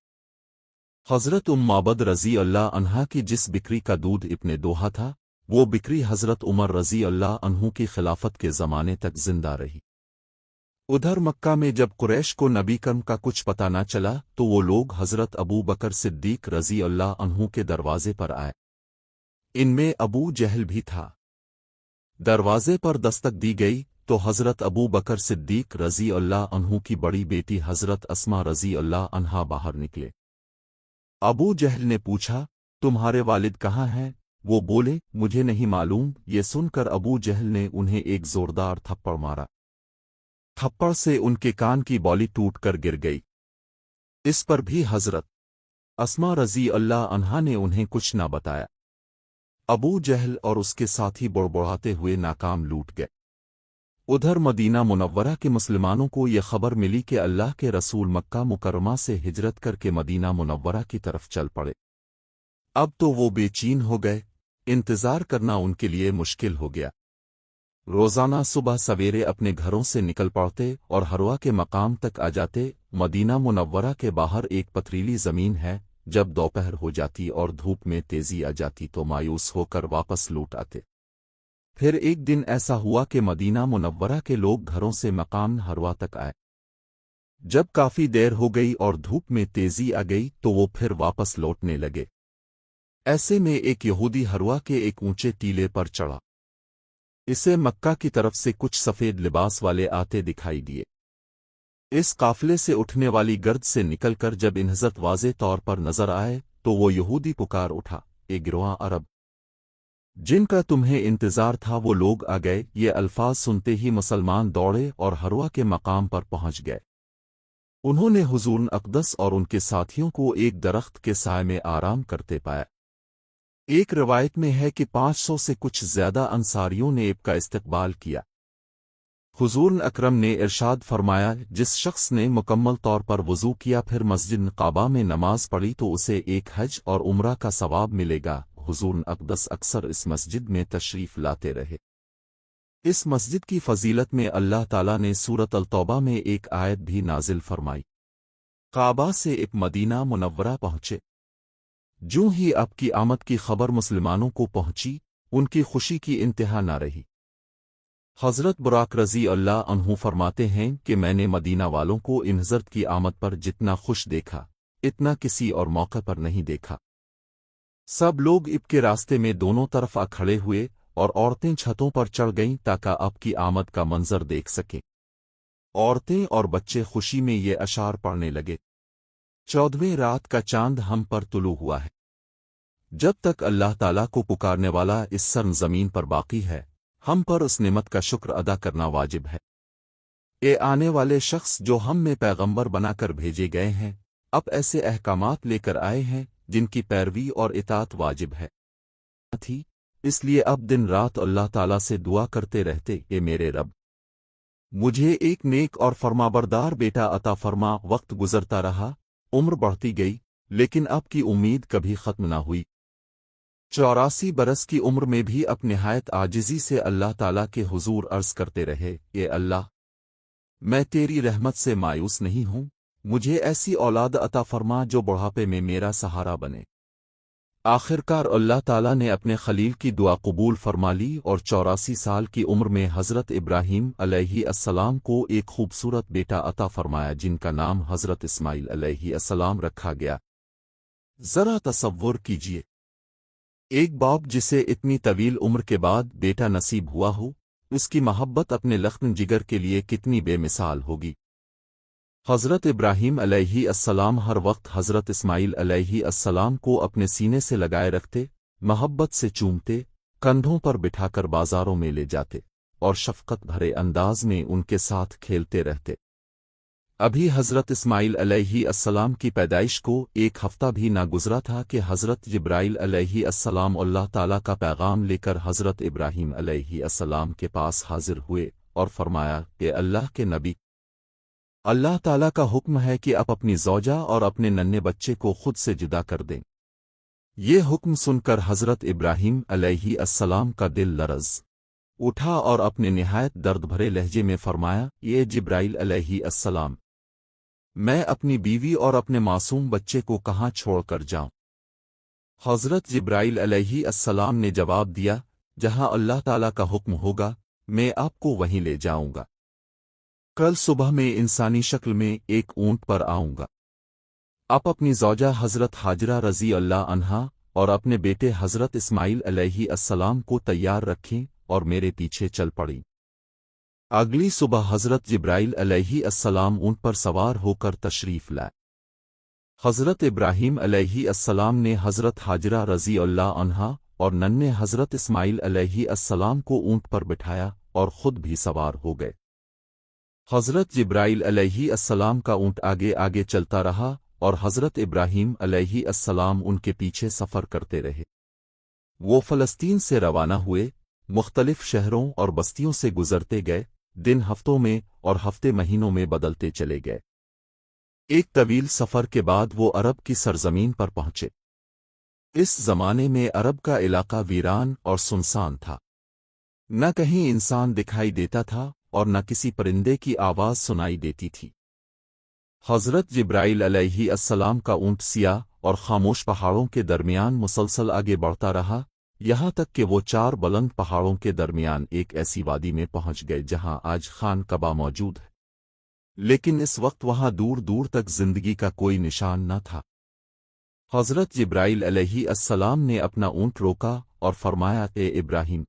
हज़रत माबद रज़ी अल्लाह अन्हा की जिस बिकरी का दूध इब्ने दोहा था, वो बिकरी हज़रत उमर रज़ी अल्लाह अन्हु की खिलाफत के ज़माने तक जिंदा रही। उधर मक्का में जब कुरैश को नबी करम का कुछ पता न चला तो वो लोग हज़रत अबू बकर सिद्दीक रज़ी अल्लाह अन्हु के दरवाजे पर आए। इनमें अबू जहल भी था। दरवाजे पर दस्तक दी गई तो हज़रत अबू बकर सिद्दीक रज़ी अल्लाह अन्हु की बड़ी बेटी हज़रत अस्मा रज़ी अल्लाह अन्हा बाहर निकले। अबू जहल ने पूछा, तुम्हारे वालिद कहाँ हैं? वो बोले, मुझे नहीं मालूम। ये सुनकर अबू जहल ने उन्हें एक जोरदार थप्पड़ मारा। थप्पड़ से उनके कान की बौली टूट कर गिर गई। इस पर भी हज़रत अस्मा रज़ी अल्लाह अन्हा ने उन्हें कुछ न बताया। अबू जहल और उसके साथी बुड़बुड़ाते हुए नाकाम लूट गए। उधर मदीना मुनव्वरा के मुसलमानों को ये खबर मिली कि अल्लाह के रसूल मक्का मुकरमा से हिजरत करके मदीना मुनव्वरा की तरफ चल पड़े। अब तो वो बेचैन हो गए, इंतज़ार करना उनके लिए मुश्किल हो गया। रोज़ाना सुबह सवेरे अपने घरों से निकल पड़ते और हरवा के मकाम तक आ जाते। मदीना मुनव्वरा के बाहर एक पथरीली ज़मीन है। जब दोपहर हो जाती और धूप में तेज़ी आ जाती तो मायूस होकर वापस लौट आते। फिर एक दिन ऐसा हुआ कि मदीना मुनव्वरा के लोग घरों से मकाम हरवा तक आए। जब काफ़ी देर हो गई और धूप में तेज़ी आ गई तो वो फिर वापस लौटने लगे। ऐसे में एक यहूदी हरवा के एक ऊंचे टीले पर चढ़ा। इसे मक्का की तरफ से कुछ सफ़ेद लिबास वाले आते दिखाई दिए। इस काफिले से उठने वाली गर्द से निकलकर जब इन हज़रत वाज़े तौर पर नजर आए तो वो यहूदी पुकार उठा, ए गिरोआ अरब, जिनका तुम्हें इंतजार था वो लोग आ गए। ये अल्फाज सुनते ही मुसलमान दौड़े और हरवा के मकाम पर पहुंच गए। उन्होंने हुजूर अक़दस और उनके साथियों को एक दरख्त के साए में आराम करते पाया। एक रवायत में है कि 500 से कुछ ज्यादा अंसारियों ने इब का इस्तकबाल किया। हुजूर अकरम ने इरशाद फरमाया, जिस शख्स ने मुकम्मल तौर पर वज़ू किया फिर मस्जिद काबा में नमाज पढ़ी तो उसे एक हज और उम्रा का सवाब मिलेगा। हुजूर अक़दस अक्सर इस मस्जिद में तशरीफ़ लाते रहे। इस मस्जिद की फ़जीलत में अल्लाह ताला ने सूरत अल-तौबा में एक आयत भी नाजिल फरमाई। काबा से इब मदीना मुनव्वरा पहुँचे। ज्यों ही आपकी आमद की खबर मुसलमानों को पहुंची, उनकी खुशी की इंतहा न रही। हज़रत बुराक रज़ी अल्लाह अन्हु फरमाते हैं कि मैंने मदीना वालों को इन हज़रत की आमद पर जितना खुश देखा, इतना किसी और मौके पर नहीं देखा। सब लोग इब के रास्ते में दोनों तरफ आ खड़े हुए और औरतें छतों पर चढ़ गईं ताकि आपकी आमद का मंजर देख सकें। औरतें और बच्चे खुशी में ये अशार पढ़ने लगे, 14वें रात का चांद हम पर तुलू हुआ है। जब तक अल्लाह ताला को पुकारने वाला इस सरज़मीन पर बाकी है, हम पर उस नेमत का शुक्र अदा करना वाजिब है। ये आने वाले शख्स जो हम में पैगंबर बनाकर भेजे गए हैं, अब ऐसे अहकामात लेकर आए हैं जिनकी पैरवी और इताअत वाजिब है थी। इसलिए अब दिन रात अल्लाह ताला से दुआ करते रहते, ये मेरे रब, मुझे एक नेक और फरमाबरदार बेटा अता फरमा। वक्त गुजरता रहा, उम्र बढ़ती गई, लेकिन अब की उम्मीद कभी खत्म न हुई। 84 बरस की उम्र में भी अब निहायत आजिज़ी से अल्लाह ताला के हुजूर अर्ज़ करते रहे, ये अल्लाह, मैं तेरी रहमत से मायूस नहीं हूँ, मुझे ऐसी औलाद अता फरमा जो बुढ़ापे में मेरा सहारा बने। आखिरकार अल्लाह ताला ने अपने खलील की दुआ कबूल फरमा ली और 84 साल की उम्र में हज़रत इब्राहीम अलैहिस्सलाम को एक खूबसूरत बेटा अता फरमाया जिनका नाम हज़रत इस्माइल अलैहिस्सलाम रखा गया। ज़रा तसव्वुर कीजिए, एक बाप जिसे इतनी तवील उम्र के बाद बेटा नसीब हुआ हो, उसकी मोहब्बत अपने लख्न जिगर के लिए कितनी बेमिसाल होगी। हज़रत इब्राहीम अलैहिस्सलाम हर वक्त हज़रत इस्माइल अलैहिस्सलाम को अपने सीने से लगाए रखते, मोहब्बत से चूमते, कंधों पर बिठाकर बाजारों में ले जाते और शफ़क़त भरे अंदाज में उनके साथ खेलते रहते। अभी हज़रत इस्माइल अलैहिस्सलाम की पैदाइश को एक हफ्ता भी ना गुज़रा था कि हज़रत जिब्राइल अलैहिस्सलाम अल्लाह ताला का पैगाम लेकर हज़रत इब्राहीम अलैहिस्सलाम के पास हाजिर हुए और फरमाया कि अल्लाह के नबी, अल्लाह ताला का हुक्म है कि आप अपनी ज़ौजा और अपने नन्हे बच्चे को खुद से जुदा कर दें। ये हुक्म सुनकर हज़रत इब्राहीम अलैहिस्सलाम का दिल लरज़ उठा और अपने निहायत दर्द भरे लहजे में फरमाया, ये जिब्राइल अलैहिस्सलाम, मैं अपनी बीवी और अपने मासूम बच्चे को कहाँ छोड़कर जाऊं? हज़रत जिब्राइल अलैहिस्सलाम ने जवाब दिया, जहां अल्लाह ताला का हुक्म होगा मैं आपको वहीं ले जाऊंगा। कल सुबह में इंसानी शक्ल में एक ऊंट पर आऊंगा। आप अपनी ज़ौजा हज़रत हाजरा रज़ी अल्लाह अन्हा और अपने बेटे हज़रत इस्माइल अलैहि अस्सलाम को तैयार रखें और मेरे पीछे चल पड़ी। अगली सुबह हज़रत जिब्राइल अलैहि अस्सलाम ऊंट पर सवार होकर तशरीफ़ लाए। हज़रत इब्राहीम अलैहि अस्सलाम ने हज़रत हाजरा रज़ी अल्लाह अन्हा और नन्हे हज़रत इस्माइल अलैहि अस्सलाम को ऊंट पर बिठाया और ख़ुद भी सवार हो गए। हज़रत जिब्राइल अलैहि अस्सलाम का ऊंट आगे आगे चलता रहा और हज़रत इब्राहीम अलैहि अस्सलाम उनके पीछे सफ़र करते रहे। वो फ़लस्तीन से रवाना हुए, मुख्तलिफ शहरों और बस्तियों से गुज़रते गए, दिन हफ्तों में और हफ्ते महीनों में बदलते चले गए। एक तवील सफ़र के बाद वो अरब की सरजमीन पर पहुँचे। इस ज़माने में अरब का इलाका वीरान और सुनसान था। न कहीं इंसान दिखाई देता था और न किसी परिंदे की आवाज़ सुनाई देती थी। हज़रत जिब्राइल अलैहि अस्सलाम का ऊंट सियाह और खामोश पहाड़ों के दरमियान मुसलसल आगे बढ़ता रहा, यहाँ तक कि वो 4 बुलंद पहाड़ों के दरमियान एक ऐसी वादी में पहुँच गए जहाँ आज खान कबा मौजूद है, लेकिन इस वक्त वहाँ दूर दूर तक जिंदगी का कोई निशान न था। हज़रत जिब्राइल अलैहि अस्सलाम ने अपना ऊंट रोका और फरमाया, ए इब्राहीम।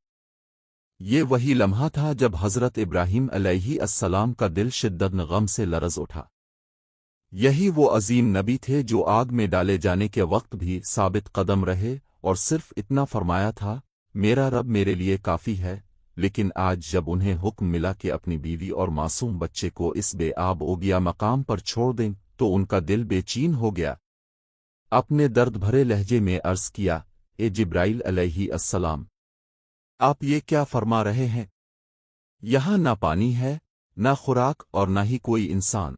ये वही लम्हा था जब हज़रत इब्राहीम अलैहि अस्सलाम का दिल शिद्दत गम से लरज़ उठा। यही वो अजीम नबी थे जो आग में डाले जाने के वक्त भी साबित कदम रहे और सिर्फ इतना फरमाया था, मेरा रब मेरे लिए काफ़ी है। लेकिन आज जब उन्हें हुक्म मिला कि अपनी बीवी और मासूम बच्चे को इस बेआब ओगिया मकाम पर छोड़ दें, तो उनका दिल बेचैन हो गया। अपने दर्द भरे लहजे में अर्ज़ किया, ए जिब्राइल अलैहि अस्सलाम, आप ये क्या फरमा रहे हैं? यहाँ ना पानी है, ना खुराक और ना ही कोई इंसान।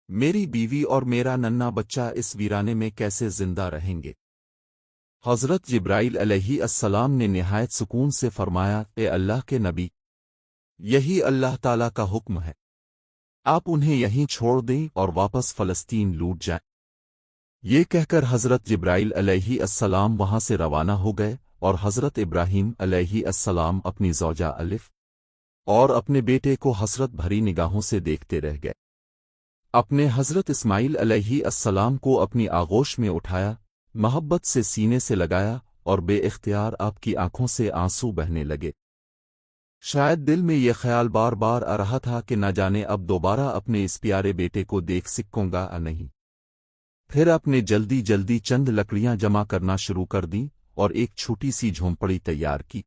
मेरी बीवी और मेरा नन्हा बच्चा इस वीराने में कैसे जिंदा रहेंगे? हज़रत जिब्राइल अलैहि अस्सलाम ने निहायत सुकून से फरमाया, ए अल्लाह के नबी, यही अल्लाह ताला का हुक्म है। आप उन्हें यहीं छोड़ दें और वापस फ़लस्तीन लौट जाएं। ये कहकर हज़रत जिब्राइल अलैहि अस्सलाम वहाँ से रवाना हो गए और हज़रत इब्राहीम अलैहि अस्सलाम अपनी ज़ौजा अलिफ और अपने बेटे को हसरत भरी निगाहों से देखते रह गए। अपने हज़रत इस्माइल अलैहि अस्सलाम को अपनी आगोश में उठाया, मोहब्बत से सीने से लगाया और बेइख्तियार आपकी आंखों से आंसू बहने लगे। शायद दिल में यह ख्याल बार बार आ रहा था कि न जाने अब दोबारा अपने इस प्यारे बेटे को देख सकूंगा या नहीं। फिर आपने जल्दी जल्दी चंद लकड़ियां जमा करना शुरू कर दी और एक छोटी सी झोंपड़ी तैयार की।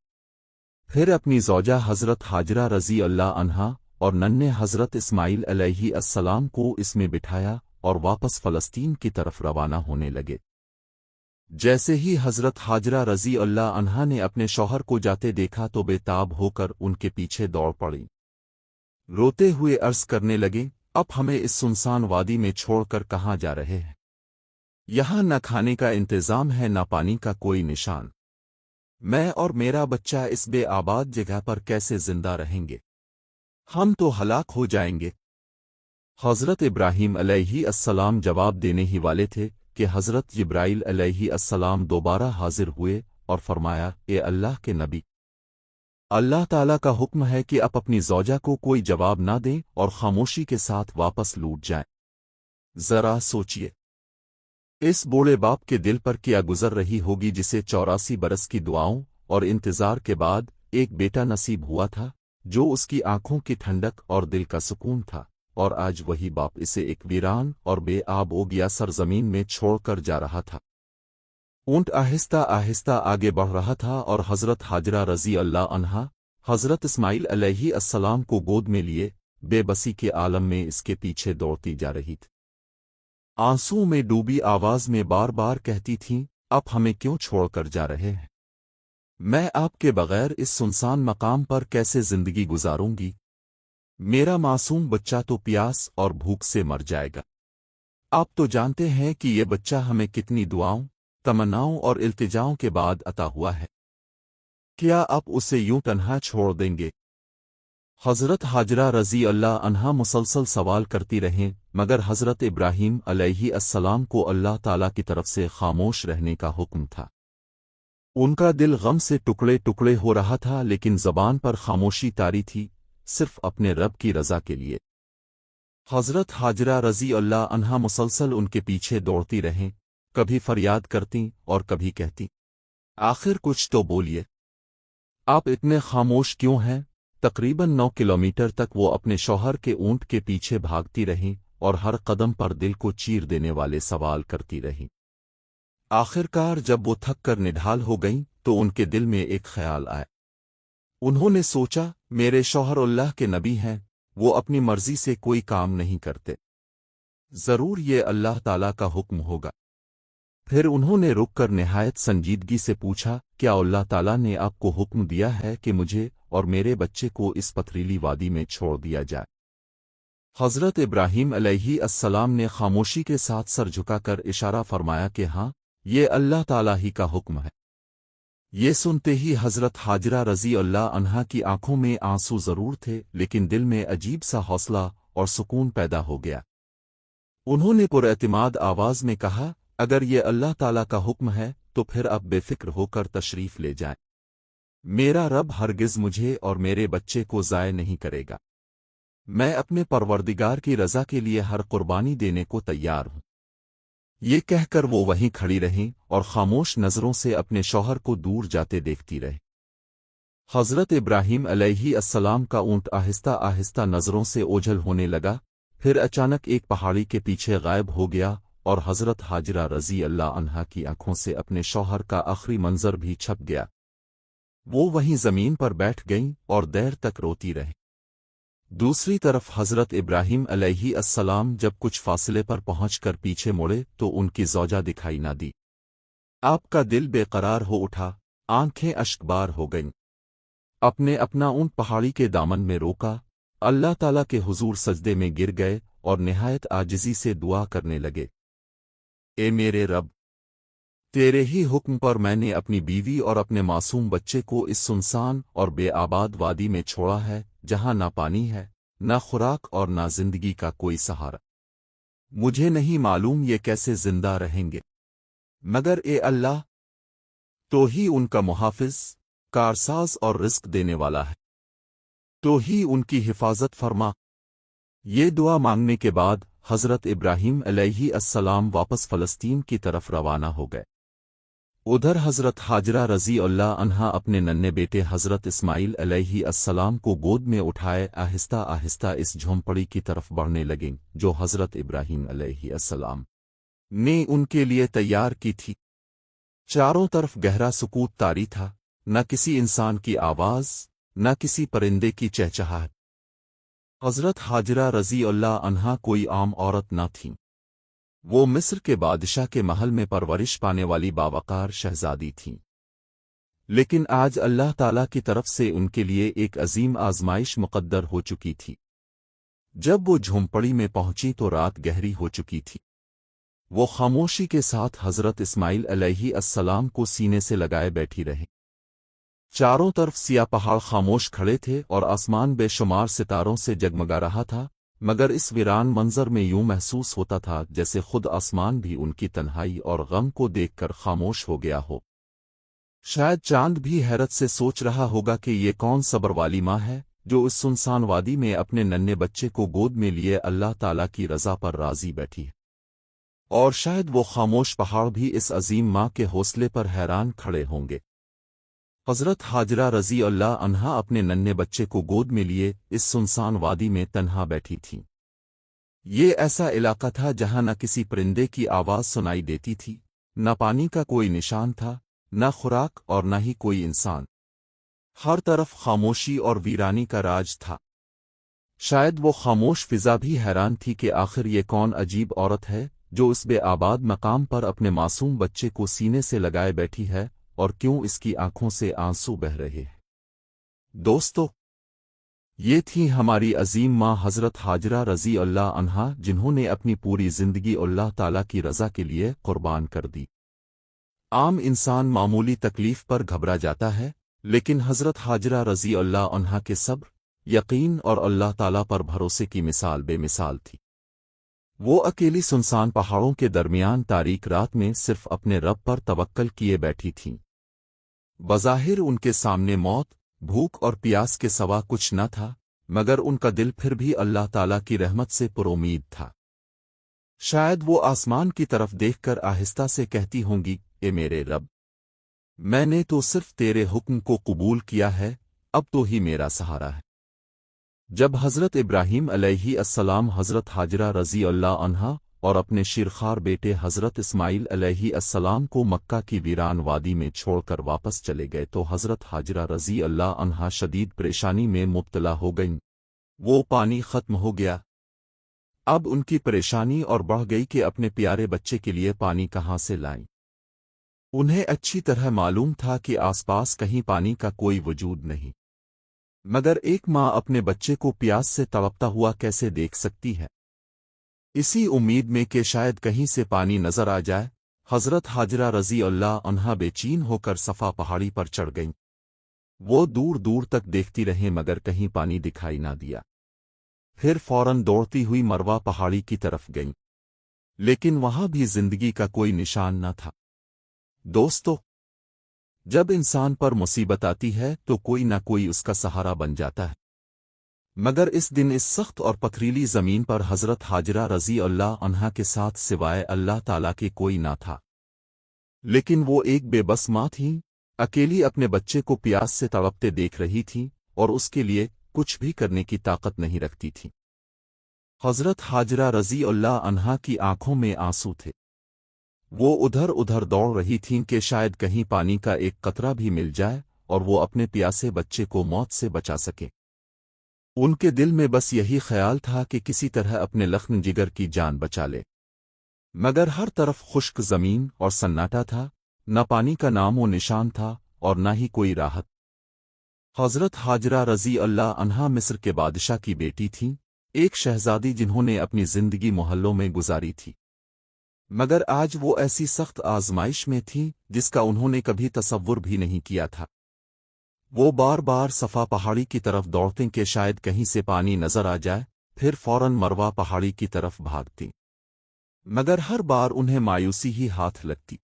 फिर अपनी ज़ौजा हज़रत हाजरा रज़ी अल्लाह अन्हा और नन्हे हज़रत इस्माइल अलैहि अस्सलाम को इसमें बिठाया और वापस फ़लस्तीन की तरफ रवाना होने लगे। जैसे ही हज़रत हाजरा रज़ी अल्लाह अन्हा ने अपने शौहर को जाते देखा तो बेताब होकर उनके पीछे दौड़ पड़ी। रोते हुए अर्ज़ करने लगे, अब हमें इस सुनसान वादी में छोड़कर कहाँ जा रहे हैं? यहाँ न खाने का इंतज़ाम है, न पानी का कोई निशान। मैं और मेरा बच्चा इस बेआबाद जगह पर कैसे जिंदा रहेंगे? हम तो हलाक हो जाएंगे। हज़रत इब्राहीम अलैहि अस्सलाम जवाब देने ही वाले थे कि हज़रत जिब्राइल अलैहि अस्सलाम दोबारा हाजिर हुए और फरमाया, ए अल्लाह के नबी, अल्लाह ताला का हुक्म है कि आप अपनी ज़ौजा को कोई जवाब ना दें और खामोशी के साथ वापस लौट जाएं। ज़रा सोचिए, इस बूढ़े बाप के दिल पर क्या गुजर रही होगी जिसे 84 बरस की दुआओं और इंतज़ार के बाद एक बेटा नसीब हुआ था, जो उसकी आंखों की ठंडक और दिल का सुकून था, और आज वही बाप इसे एक वीरान और बेआब ओगिया सरजमीन में छोड़कर जा रहा था। ऊंट आहिस्ता आहिस्ता आगे बढ़ रहा था और हज़रत हाजरा रज़ी अल्लाह अन्हा हज़रत इस्माइल अलैहि अस्सलाम को गोद में लिए बेबसी के आलम में इसके पीछे दौड़ती जा रही थी। आंसू में डूबी आवाज में बार बार कहती थीं, आप हमें क्यों छोड़कर जा रहे हैं? मैं आपके बगैर इस सुनसान मकाम पर कैसे जिंदगी गुजारूंगी? मेरा मासूम बच्चा तो प्यास और भूख से मर जाएगा। आप तो जानते हैं कि ये बच्चा हमें कितनी दुआओं, तमन्नाओं और इल्तिजाओं के बाद अता हुआ है। क्या आप उसे यूं तन्हा छोड़ देंगे? हज़रत हाजरा रज़ी अल्लाह अन्हा मुसलसल सवाल करती रहें, मगर हज़रत इब्राहीम अलैहि अस्सलाम को अल्लाह ताला की तरफ से खामोश रहने का हुक्म था। उनका दिल गम से टुकड़े टुकड़े हो रहा था, लेकिन ज़बान पर खामोशी तारी थी, सिर्फ अपने रब की रज़ा के लिए। حضرت حاجرہ رضی اللہ عنہا مسلسل ان کے پیچھے دوڑتی رہیں، کبھی فریاد کرتی اور کبھی کہتی، آخر کچھ تو بولیے، آپ اتنے خاموش کیوں ہیں؟ تقریباً 9 کلومیٹر تک وہ اپنے شوہر کے اونٹ کے پیچھے بھاگتی رہیں اور ہر قدم پر دل کو چیر دینے والے سوال کرتی رہیں۔ آخرکار جب وہ تھک کر نڈھال ہو گئیں تو ان کے دل میں ایک خیال آیا۔ انہوں نے سوچا، میرے شوہر اللہ کے نبی ہیں، وہ اپنی مرضی سے کوئی کام نہیں کرتے، ضرور یہ اللہ تعالیٰ کا حکم ہوگا۔ پھر انہوں نے رک کر نہایت سنجیدگی سے پوچھا، کیا اللہ تعالیٰ نے آپ کو حکم دیا ہے کہ مجھے اور میرے بچے کو اس پتھریلی وادی میں چھوڑ دیا جائے؟ حضرت ابراہیم علیہ السلام نے خاموشی کے ساتھ سر جھکا کر اشارہ فرمایا کہ ہاں، یہ اللہ تعالیٰ ہی کا حکم ہے۔ یہ سنتے ہی حضرت حاجرہ رضی اللہ عنہا کی آنکھوں میں آنسو ضرور تھے، لیکن دل میں عجیب سا حوصلہ اور سکون پیدا ہو گیا۔ انہوں نے پر اعتماد آواز میں کہا، اگر یہ اللہ تعالیٰ کا حکم ہے تو پھر اب بے فکر ہو کر تشریف لے جائیں۔ میرا رب ہرگز مجھے اور میرے بچے کو ضائع نہیں کرے گا۔ میں اپنے پروردگار کی رضا کے لیے ہر قربانی دینے کو تیار ہوں۔ یہ کہہ کر وہ وہیں کھڑی رہیں اور خاموش نظروں سے اپنے شوہر کو دور جاتے دیکھتی رہی۔ حضرت ابراہیم علیہ السلام کا اونٹ آہستہ آہستہ نظروں سے اوجھل ہونے لگا، پھر اچانک ایک پہاڑی کے پیچھے غائب ہو گیا اور حضرت حاجرہ رضی اللہ عنہا کی آنکھوں سے اپنے شوہر کا آخری منظر بھی چھپ گیا۔ وہ وہیں زمین پر بیٹھ گئیں اور دیر تک روتی رہیں۔ دوسری طرف حضرت ابراہیم علیہ السلام جب کچھ فاصلے پر پہنچ کر پیچھے مڑے تو ان کی زوجہ دکھائی نہ دی۔ آپ کا دل بے قرار ہو اٹھا، آنکھیں اشکبار ہو گئیں۔ اپنا اونٹ پہاڑی کے دامن میں روکا، اللہ تعالیٰ کے حضور سجدے میں گر گئے اور نہایت عاجزی سے دعا کرنے لگے، اے میرے رب، تیرے ہی حکم پر میں نے اپنی بیوی اور اپنے معصوم بچے کو اس سنسان اور بے آباد وادی میں چھوڑا ہے، جہاں نہ پانی ہے، نہ خوراک اور نہ زندگی کا کوئی سہارا۔ مجھے نہیں معلوم یہ کیسے زندہ رہیں گے، مگر اے اللہ، تو ہی ان کا محافظ، کارساز اور رزق دینے والا ہے، تو ہی ان کی حفاظت فرما۔ یہ دعا مانگنے کے بعد حضرت ابراہیم علیہ السلام واپس فلسطین کی طرف روانہ ہو گئے۔ ادھر حضرت حاجرہ رضی اللہ عنہا اپنے ننھے بیٹے حضرت اسماعیل علیہ السلام کو گود میں اٹھائے آہستہ آہستہ اس جھونپڑی کی طرف بڑھنے لگیں جو حضرت ابراہیم علیہ السلام نے ان کے لیے تیار کی تھی۔ چاروں طرف گہرا سکوت طاری تھا، نہ کسی انسان کی آواز، نہ کسی پرندے کی چہچہاہٹ۔ حضرت حاجرہ رضی اللہ عنہا کوئی عام عورت نہ تھیں، وہ مصر کے بادشاہ کے محل میں پرورش پانے والی باوقار شہزادی تھیں۔ لیکن آج اللہ تعالیٰ کی طرف سے ان کے لیے ایک عظیم آزمائش مقدر ہو چکی تھی۔ جب وہ جھونپڑی میں پہنچی تو رات گہری ہو چکی تھی۔ وہ خاموشی کے ساتھ حضرت اسماعیل علیہ السلام کو سینے سے لگائے بیٹھی رہیں۔ چاروں طرف سیاہ پہاڑ خاموش کھڑے تھے اور آسمان بے شمار ستاروں سے جگمگا رہا تھا، مگر اس ویران منظر میں یوں محسوس ہوتا تھا جیسے خود آسمان بھی ان کی تنہائی اور غم کو دیکھ کر خاموش ہو گیا ہو۔ شاید چاند بھی حیرت سے سوچ رہا ہوگا کہ یہ کون صبر والی ماں ہے جو اس سنسان وادی میں اپنے ننھے بچے کو گود میں لیے اللہ تعالیٰ کی رضا پر راضی بیٹھی ہے، اور شاید وہ خاموش پہاڑ بھی اس عظیم ماں کے حوصلے پر حیران کھڑے ہوں گے۔ حضرت حاجرہ رضی اللہ عنہا اپنے ننھے بچے کو گود میں لیے اس سنسان وادی میں تنہا بیٹھی تھیں۔ یہ ایسا علاقہ تھا جہاں نہ کسی پرندے کی آواز سنائی دیتی تھی، نہ پانی کا کوئی نشان تھا، نہ خوراک اور نہ ہی کوئی انسان۔ ہر طرف خاموشی اور ویرانی کا راج تھا۔ شاید وہ خاموش فضا بھی حیران تھی کہ آخر یہ کون عجیب عورت ہے جو اس بے آباد مقام پر اپنے معصوم بچے کو سینے سے لگائے بیٹھی ہے، اور کیوں اس کی آنکھوں سے آنسو بہہ رہے ہیں۔ دوستو، یہ تھی ہماری عظیم ماں حضرت حاجرہ رضی اللہ عنہا، جنہوں نے اپنی پوری زندگی اللہ تعالیٰ کی رضا کے لیے قربان کر دی۔ عام انسان معمولی تکلیف پر گھبرا جاتا ہے، لیکن حضرت حاجرہ رضی اللہ عنہا کے صبر، یقین اور اللہ تعالیٰ پر بھروسے کی مثال بے مثال تھی۔ وہ اکیلی سنسان پہاڑوں کے درمیان تاریک رات میں صرف اپنے رب پر توکل کیے بیٹھی تھیں۔ بظاہر ان کے سامنے موت، بھوک اور پیاس کے سوا کچھ نہ تھا، मगर उनका दिल फिर भी अल्लाह ताला की रहमत से पुरोमीद था। शायद वो आसमान की तरफ देखकर आहिस्ता से कहती होंगी, ए मेरे रब, मैंने तो सिर्फ तेरे हुक्म को कबूल किया है, अब तो ही मेरा सहारा है। जब हज़रत इब्राहीम अलैहिस्सलाम हज़रत हाजरा रज़ी अल्लाह अन्हा और अपने शिरखार बेटे हज़रत इस्माइल अलैहिस्सलाम को मक्का की वीरान वादी में छोड़कर वापस चले गए तो हज़रत हाजरा रज़ी अल्लाह अन्हा शदीद परेशानी में मुब्तला हो गईं। वो पानी ख़त्म हो गया। अब उनकी परेशानी और बढ़ गई कि अपने प्यारे बच्चे के लिए पानी कहाँ से लाएं। उन्हें अच्छी तरह मालूम था कि आसपास कहीं पानी का कोई वजूद नहीं, मगर एक माँ अपने बच्चे को प्यास से तड़पता हुआ कैसे देख सकती है। इसी उम्मीद में कि शायद कहीं से पानी नजर आ जाए, हज़रत हाजरा रज़ी अल्लाह अन्हा बेचैन होकर सफ़ा पहाड़ी पर चढ़ गईं। वो दूर दूर तक देखती रहें मगर कहीं पानी दिखाई ना दिया। फिर फौरन दौड़ती हुई मरवा पहाड़ी की तरफ गईं, लेकिन वहां भी जिंदगी का कोई निशान न था। दोस्तों, जब इंसान पर मुसीबत आती है तो कोई ना कोई उसका सहारा बन जाता है, मगर इस दिन इस सख्त और पथरीली जमीन पर हज़रत हाजरा रज़ी अल्लाह अन्हा के साथ सिवाय अल्लाह ताला के कोई ना था। लेकिन वो एक बेबस माँ थीं, अकेली अपने बच्चे को प्यास से तड़पते देख रही थीं और उसके लिए कुछ भी करने की ताकत नहीं रखती थीं। हज़रत हाजरा रज़ी अल्लाह अन्हा की आंखों में आंसू थे। वो उधर उधर दौड़ रही थीं कि शायद कहीं पानी का एक कतरा भी मिल जाए और वो अपने प्यासे बच्चे को मौत से बचा सके। उनके दिल में बस यही ख्याल था कि किसी तरह अपने लख्न जिगर की जान बचा ले, मगर हर तरफ खुश्क जमीन और सन्नाटा था, न पानी का नामो निशान था और न ही कोई राहत। हज़रत हाजरा रज़ी अल्लाह अन्हा मिस्र के बादशाह की बेटी थीं, एक शहजादी जिन्होंने अपनी जिंदगी मोहल्लों में गुजारी थी, मगर आज वो ऐसी सख्त आजमाइश में थीं जिसका उन्होंने कभी तसव्वुर भी नहीं किया था। वो बार बार सफ़ा पहाड़ी की तरफ दौड़ते कि शायद कहीं से पानी नजर आ जाए, फिर फौरन मरवा पहाड़ी की तरफ भागती, मगर हर बार उन्हें मायूसी ही हाथ लगती।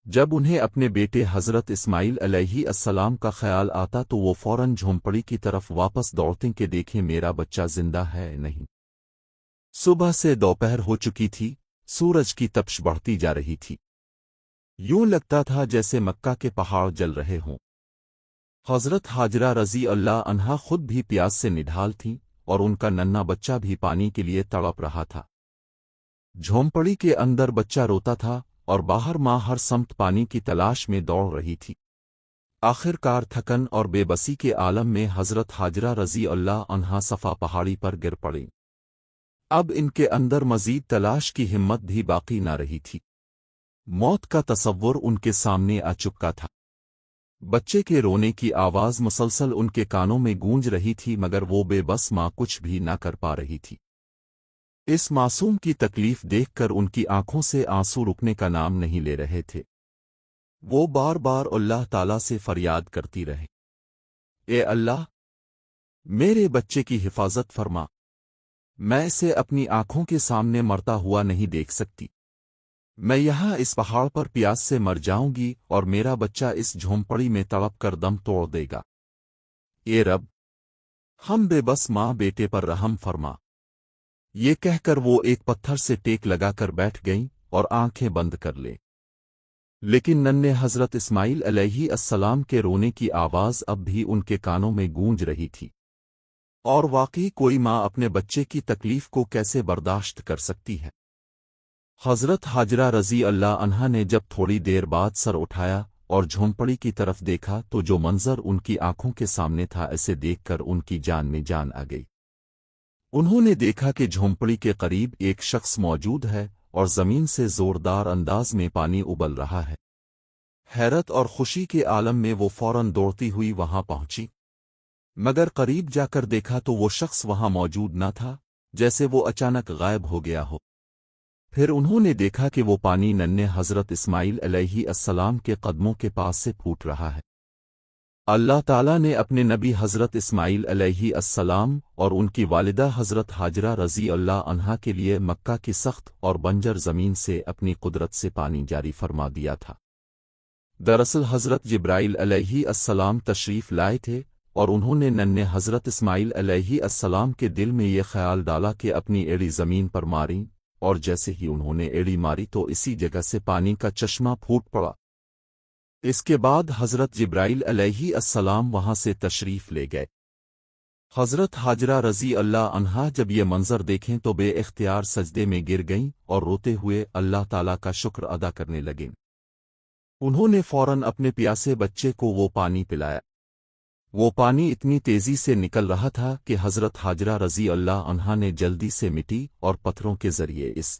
जब उन्हें अपने बेटे हज़रत इस्माइल अलैहिस्सलाम का ख्याल आता तो वो फौरन झोंपड़ी की तरफ वापस दौड़ते कि देखें मेरा बच्चा जिंदा है नहीं। सुबह से दोपहर हो चुकी थी, सूरज की तपिश बढ़ती जा रही थी। यूं लगता था जैसे मक्का के पहाड़ जल रहे हों। हज़रत हाजरा रज़ी अल्लाह अन्हा खुद भी प्यास से निढाल थीं और उनका नन्हा बच्चा भी पानी के लिए तड़प रहा था। झोंपड़ी के अंदर बच्चा रोता था और बाहर माँ हर समत पानी की तलाश में दौड़ रही थी। आखिरकार थकन और बेबसी के आलम में हज़रत हाजरा रज़ी अल्लाह अन्हा सफ़ा पहाड़ी पर गिर पड़ी। अब इनके अंदर मज़ीद तलाश की हिम्मत भी बाकी न रही थी। मौत का तसव्वुर उनके सामने आ चुका था। बच्चे के रोने की आवाज़ मुसलसल उनके कानों में गूंज रही थी, मगर वो बेबस माँ कुछ भी ना कर पा रही थी। इस मासूम की तकलीफ देखकर उनकी आंखों से आंसू रुकने का नाम नहीं ले रहे थे। वो बार बार अल्लाह ताला से फरियाद करती रहे, ए अल्लाह, मेरे बच्चे की हिफाजत फरमा, मैं इसे अपनी आंखों के सामने मरता हुआ नहीं देख सकती। मैं यहाँ इस पहाड़ पर प्यास से मर जाऊंगी और मेरा बच्चा इस झोंपड़ी में तड़प कर दम तोड़ देगा। ए रब, हम बेबस माँ बेटे पर रहम फरमा। ये कहकर वो एक पत्थर से टेक लगाकर बैठ गईं और आंखें बंद कर ले। लेकिन नन्हे हज़रत इस्माइल अलैहिस्सलाम के रोने की आवाज़ अब भी उनके कानों में गूंज रही थी। और वाकई कोई माँ अपने बच्चे की तकलीफ को कैसे बर्दाश्त कर सकती है। हज़रत हाजरा रज़ी अल्लाह अन्हा ने जब थोड़ी देर बाद सर उठाया और झोंपड़ी की तरफ देखा तो जो मंजर उनकी आंखों के सामने था, इसे देखकर उनकी जान में जान आ गई। उन्होंने देखा कि झोंपड़ी के करीब एक शख्स मौजूद है और जमीन से जोरदार अंदाज में पानी उबल रहा है। हैरत और खुशी के आलम में वो फौरन दौड़ती हुई वहां पहुंची, मगर करीब जाकर देखा तो वो शख्स वहां मौजूद न था, जैसे वो अचानक गायब हो गया हो। फिर उन्होंने देखा कि वो पानी नन्हे हज़रत इस्माइल अलैहिस्सलाम के कदमों के पास से फूट रहा है। अल्लाह ताला ने अपने नबी हज़रत इस्माइल अलैहिस्सलाम और उनकी वालिदा हज़रत हाजरा रज़ी अल्लाह अन्हा के लिए मक्का की सख्त और बंजर ज़मीन से अपनी कुदरत से पानी जारी फरमा दिया था। दरअसल हज़रत जिब्राइल अलैहिस्सलाम तशरीफ़ लाए थे اور انہوں نے ننھے حضرت اسماعیل علیہ السلام کے دل میں یہ خیال ڈالا کہ اپنی ایڑی زمین پر ماریں، اور جیسے ہی انہوں نے ایڑی ماری تو اسی جگہ سے پانی کا چشمہ پھوٹ پڑا۔ اس کے بعد حضرت جبرائیل علیہ السلام وہاں سے تشریف لے گئے۔ حضرت حاجرہ رضی اللہ عنہا جب یہ منظر دیکھیں تو بے اختیار سجدے میں گر گئیں اور روتے ہوئے اللہ تعالیٰ کا شکر ادا کرنے لگیں۔ انہوں نے فوراً اپنے پیاسے بچے کو وہ پانی پلایا۔ وہ پانی اتنی تیزی سے نکل رہا تھا کہ حضرت حاجرہ رضی اللہ عنہا نے جلدی سے مٹی اور پتھروں کے ذریعے اس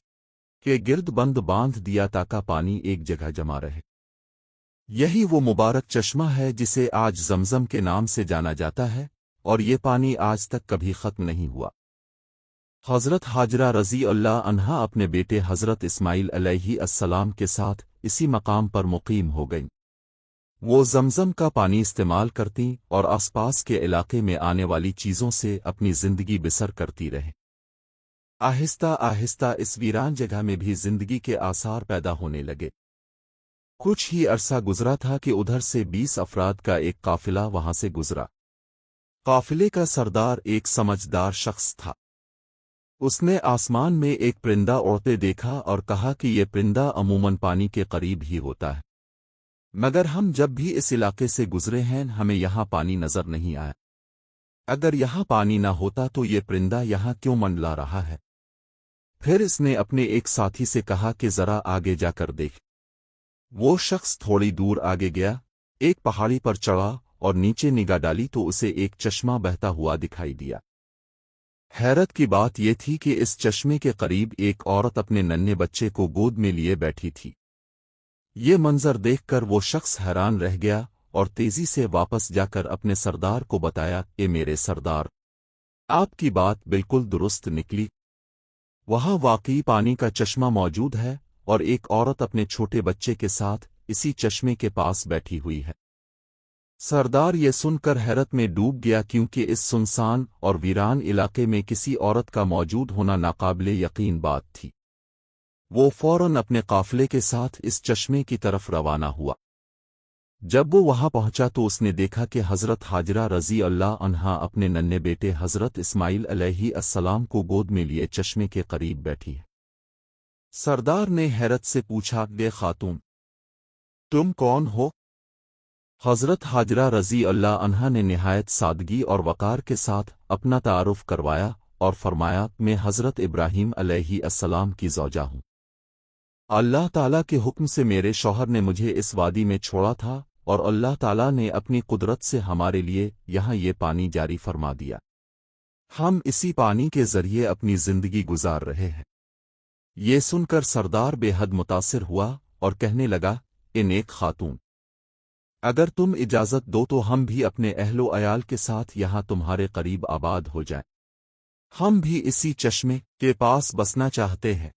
کے گرد بند باندھ دیا تاکہ پانی ایک جگہ جمع رہے۔ یہی وہ مبارک چشمہ ہے جسے آج زمزم کے نام سے جانا جاتا ہے، اور یہ پانی آج تک کبھی ختم نہیں ہوا۔ حضرت حاجرہ رضی اللہ عنہا اپنے بیٹے حضرت اسماعیل علیہ السلام کے ساتھ اسی مقام پر مقیم ہو گئیں۔ وہ زمزم کا پانی استعمال کرتیں اور آس پاس کے علاقے میں آنے والی چیزوں سے اپنی زندگی بسر کرتی رہیں۔ آہستہ آہستہ اس ویران جگہ میں بھی زندگی کے آثار پیدا ہونے لگے۔ کچھ ہی عرصہ گزرا تھا کہ ادھر سے 20 افراد کا ایک قافلہ وہاں سے گزرا۔ قافلے کا سردار ایک سمجھدار شخص تھا۔ اس نے آسمان میں ایک پرندہ اڑتے دیکھا اور کہا کہ یہ پرندہ عموماً پانی کے قریب ہی ہوتا ہے، مگر ہم جب بھی اس علاقے سے گزرے ہیں ہمیں یہاں پانی نظر نہیں آیا۔ اگر یہاں پانی نہ ہوتا تو یہ پرندہ یہاں کیوں منڈلا رہا ہے؟ پھر اس نے اپنے ایک ساتھی سے کہا کہ ذرا آگے جا کر دیکھ۔ وہ شخص تھوڑی دور آگے گیا، ایک پہاڑی پر چڑھا اور نیچے نگاہ ڈالی تو اسے ایک چشمہ بہتا ہوا دکھائی دیا۔ حیرت کی بات یہ تھی کہ اس چشمے کے قریب ایک عورت اپنے ننھے بچے کو گود میں لیے بیٹھی تھی۔ یہ منظر دیکھ کر وہ شخص حیران رہ گیا اور تیزی سے واپس جا کر اپنے سردار کو بتایا، اے میرے سردار، آپ کی بات بالکل درست نکلی، وہاں واقعی پانی کا چشمہ موجود ہے اور ایک عورت اپنے چھوٹے بچے کے ساتھ اسی چشمے کے پاس بیٹھی ہوئی ہے۔ سردار یہ سن کر حیرت میں ڈوب گیا، کیونکہ اس سنسان اور ویران علاقے میں کسی عورت کا موجود ہونا ناقابل یقین بات تھی۔ وہ فوراً اپنے قافلے کے ساتھ اس چشمے کی طرف روانہ ہوا۔ جب وہ وہاں پہنچا تو اس نے دیکھا کہ حضرت حاجرہ رضی اللہ عنہا اپنے ننھے بیٹے حضرت اسماعیل علیہ السلام کو گود میں لیے چشمے کے قریب بیٹھی ہے۔ سردار نے حیرت سے پوچھا، اے خاتون، تم کون ہو؟ حضرت حاجرہ رضی اللہ عنہا نے نہایت سادگی اور وقار کے ساتھ اپنا تعارف کروایا اور فرمایا، میں حضرت ابراہیم علیہ السلام کی زوجہ ہوں۔ اللہ تعالیٰ کے حکم سے میرے شوہر نے مجھے اس وادی میں چھوڑا تھا اور اللہ تعالیٰ نے اپنی قدرت سے ہمارے لیے یہاں یہ پانی جاری فرما دیا۔ ہم اسی پانی کے ذریعے اپنی زندگی گزار رہے ہیں۔ یہ سن کر سردار بے حد متاثر ہوا اور کہنے لگا، اے نیک خاتون، اگر تم اجازت دو تو ہم بھی اپنے اہل و عیال کے ساتھ یہاں تمہارے قریب آباد ہو جائیں۔ ہم بھی اسی چشمے کے پاس بسنا چاہتے ہیں۔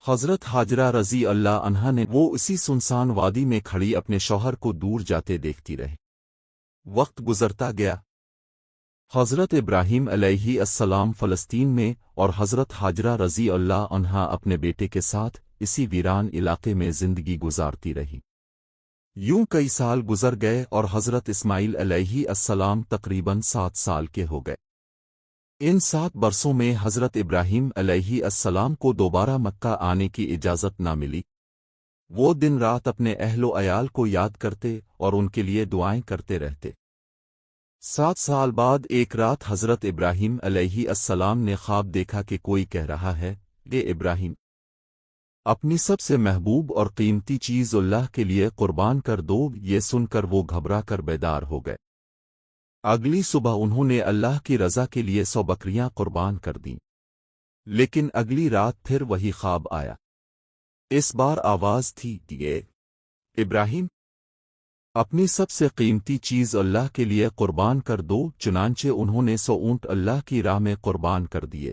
حضرت حاجرہ رضی اللہ عنہا نے وہ اسی سنسان وادی میں کھڑی اپنے شوہر کو دور جاتے دیکھتی رہی۔ وقت گزرتا گیا۔ حضرت ابراہیم علیہ السلام فلسطین میں اور حضرت حاجرہ رضی اللہ عنہا اپنے بیٹے کے ساتھ اسی ویران علاقے میں زندگی گزارتی رہی۔ یوں کئی سال گزر گئے اور حضرت اسماعیل علیہ السلام تقریباً 7 سال کے ہو گئے۔ ان 7 برسوں میں حضرت ابراہیم علیہ السلام کو دوبارہ مکہ آنے کی اجازت نہ ملی۔ وہ دن رات اپنے اہل و عیال کو یاد کرتے اور ان کے لیے دعائیں کرتے رہتے۔ 7 سال بعد ایک رات حضرت ابراہیم علیہ السلام نے خواب دیکھا کہ کوئی کہہ رہا ہے، اے ابراہیم، اپنی سب سے محبوب اور قیمتی چیز اللہ کے لیے قربان کر دو۔ یہ سن کر وہ گھبرا کر بیدار ہو گئے۔ اگلی صبح انہوں نے اللہ کی رضا کے لیے 100 بکریاں قربان کر دیں، لیکن اگلی رات پھر وہی خواب آیا۔ اس بار آواز تھی، اے ابراہیم، اپنی سب سے قیمتی چیز اللہ کے لیے قربان کر دو۔ چنانچہ انہوں نے 100 اونٹ اللہ کی راہ میں قربان کر دیے،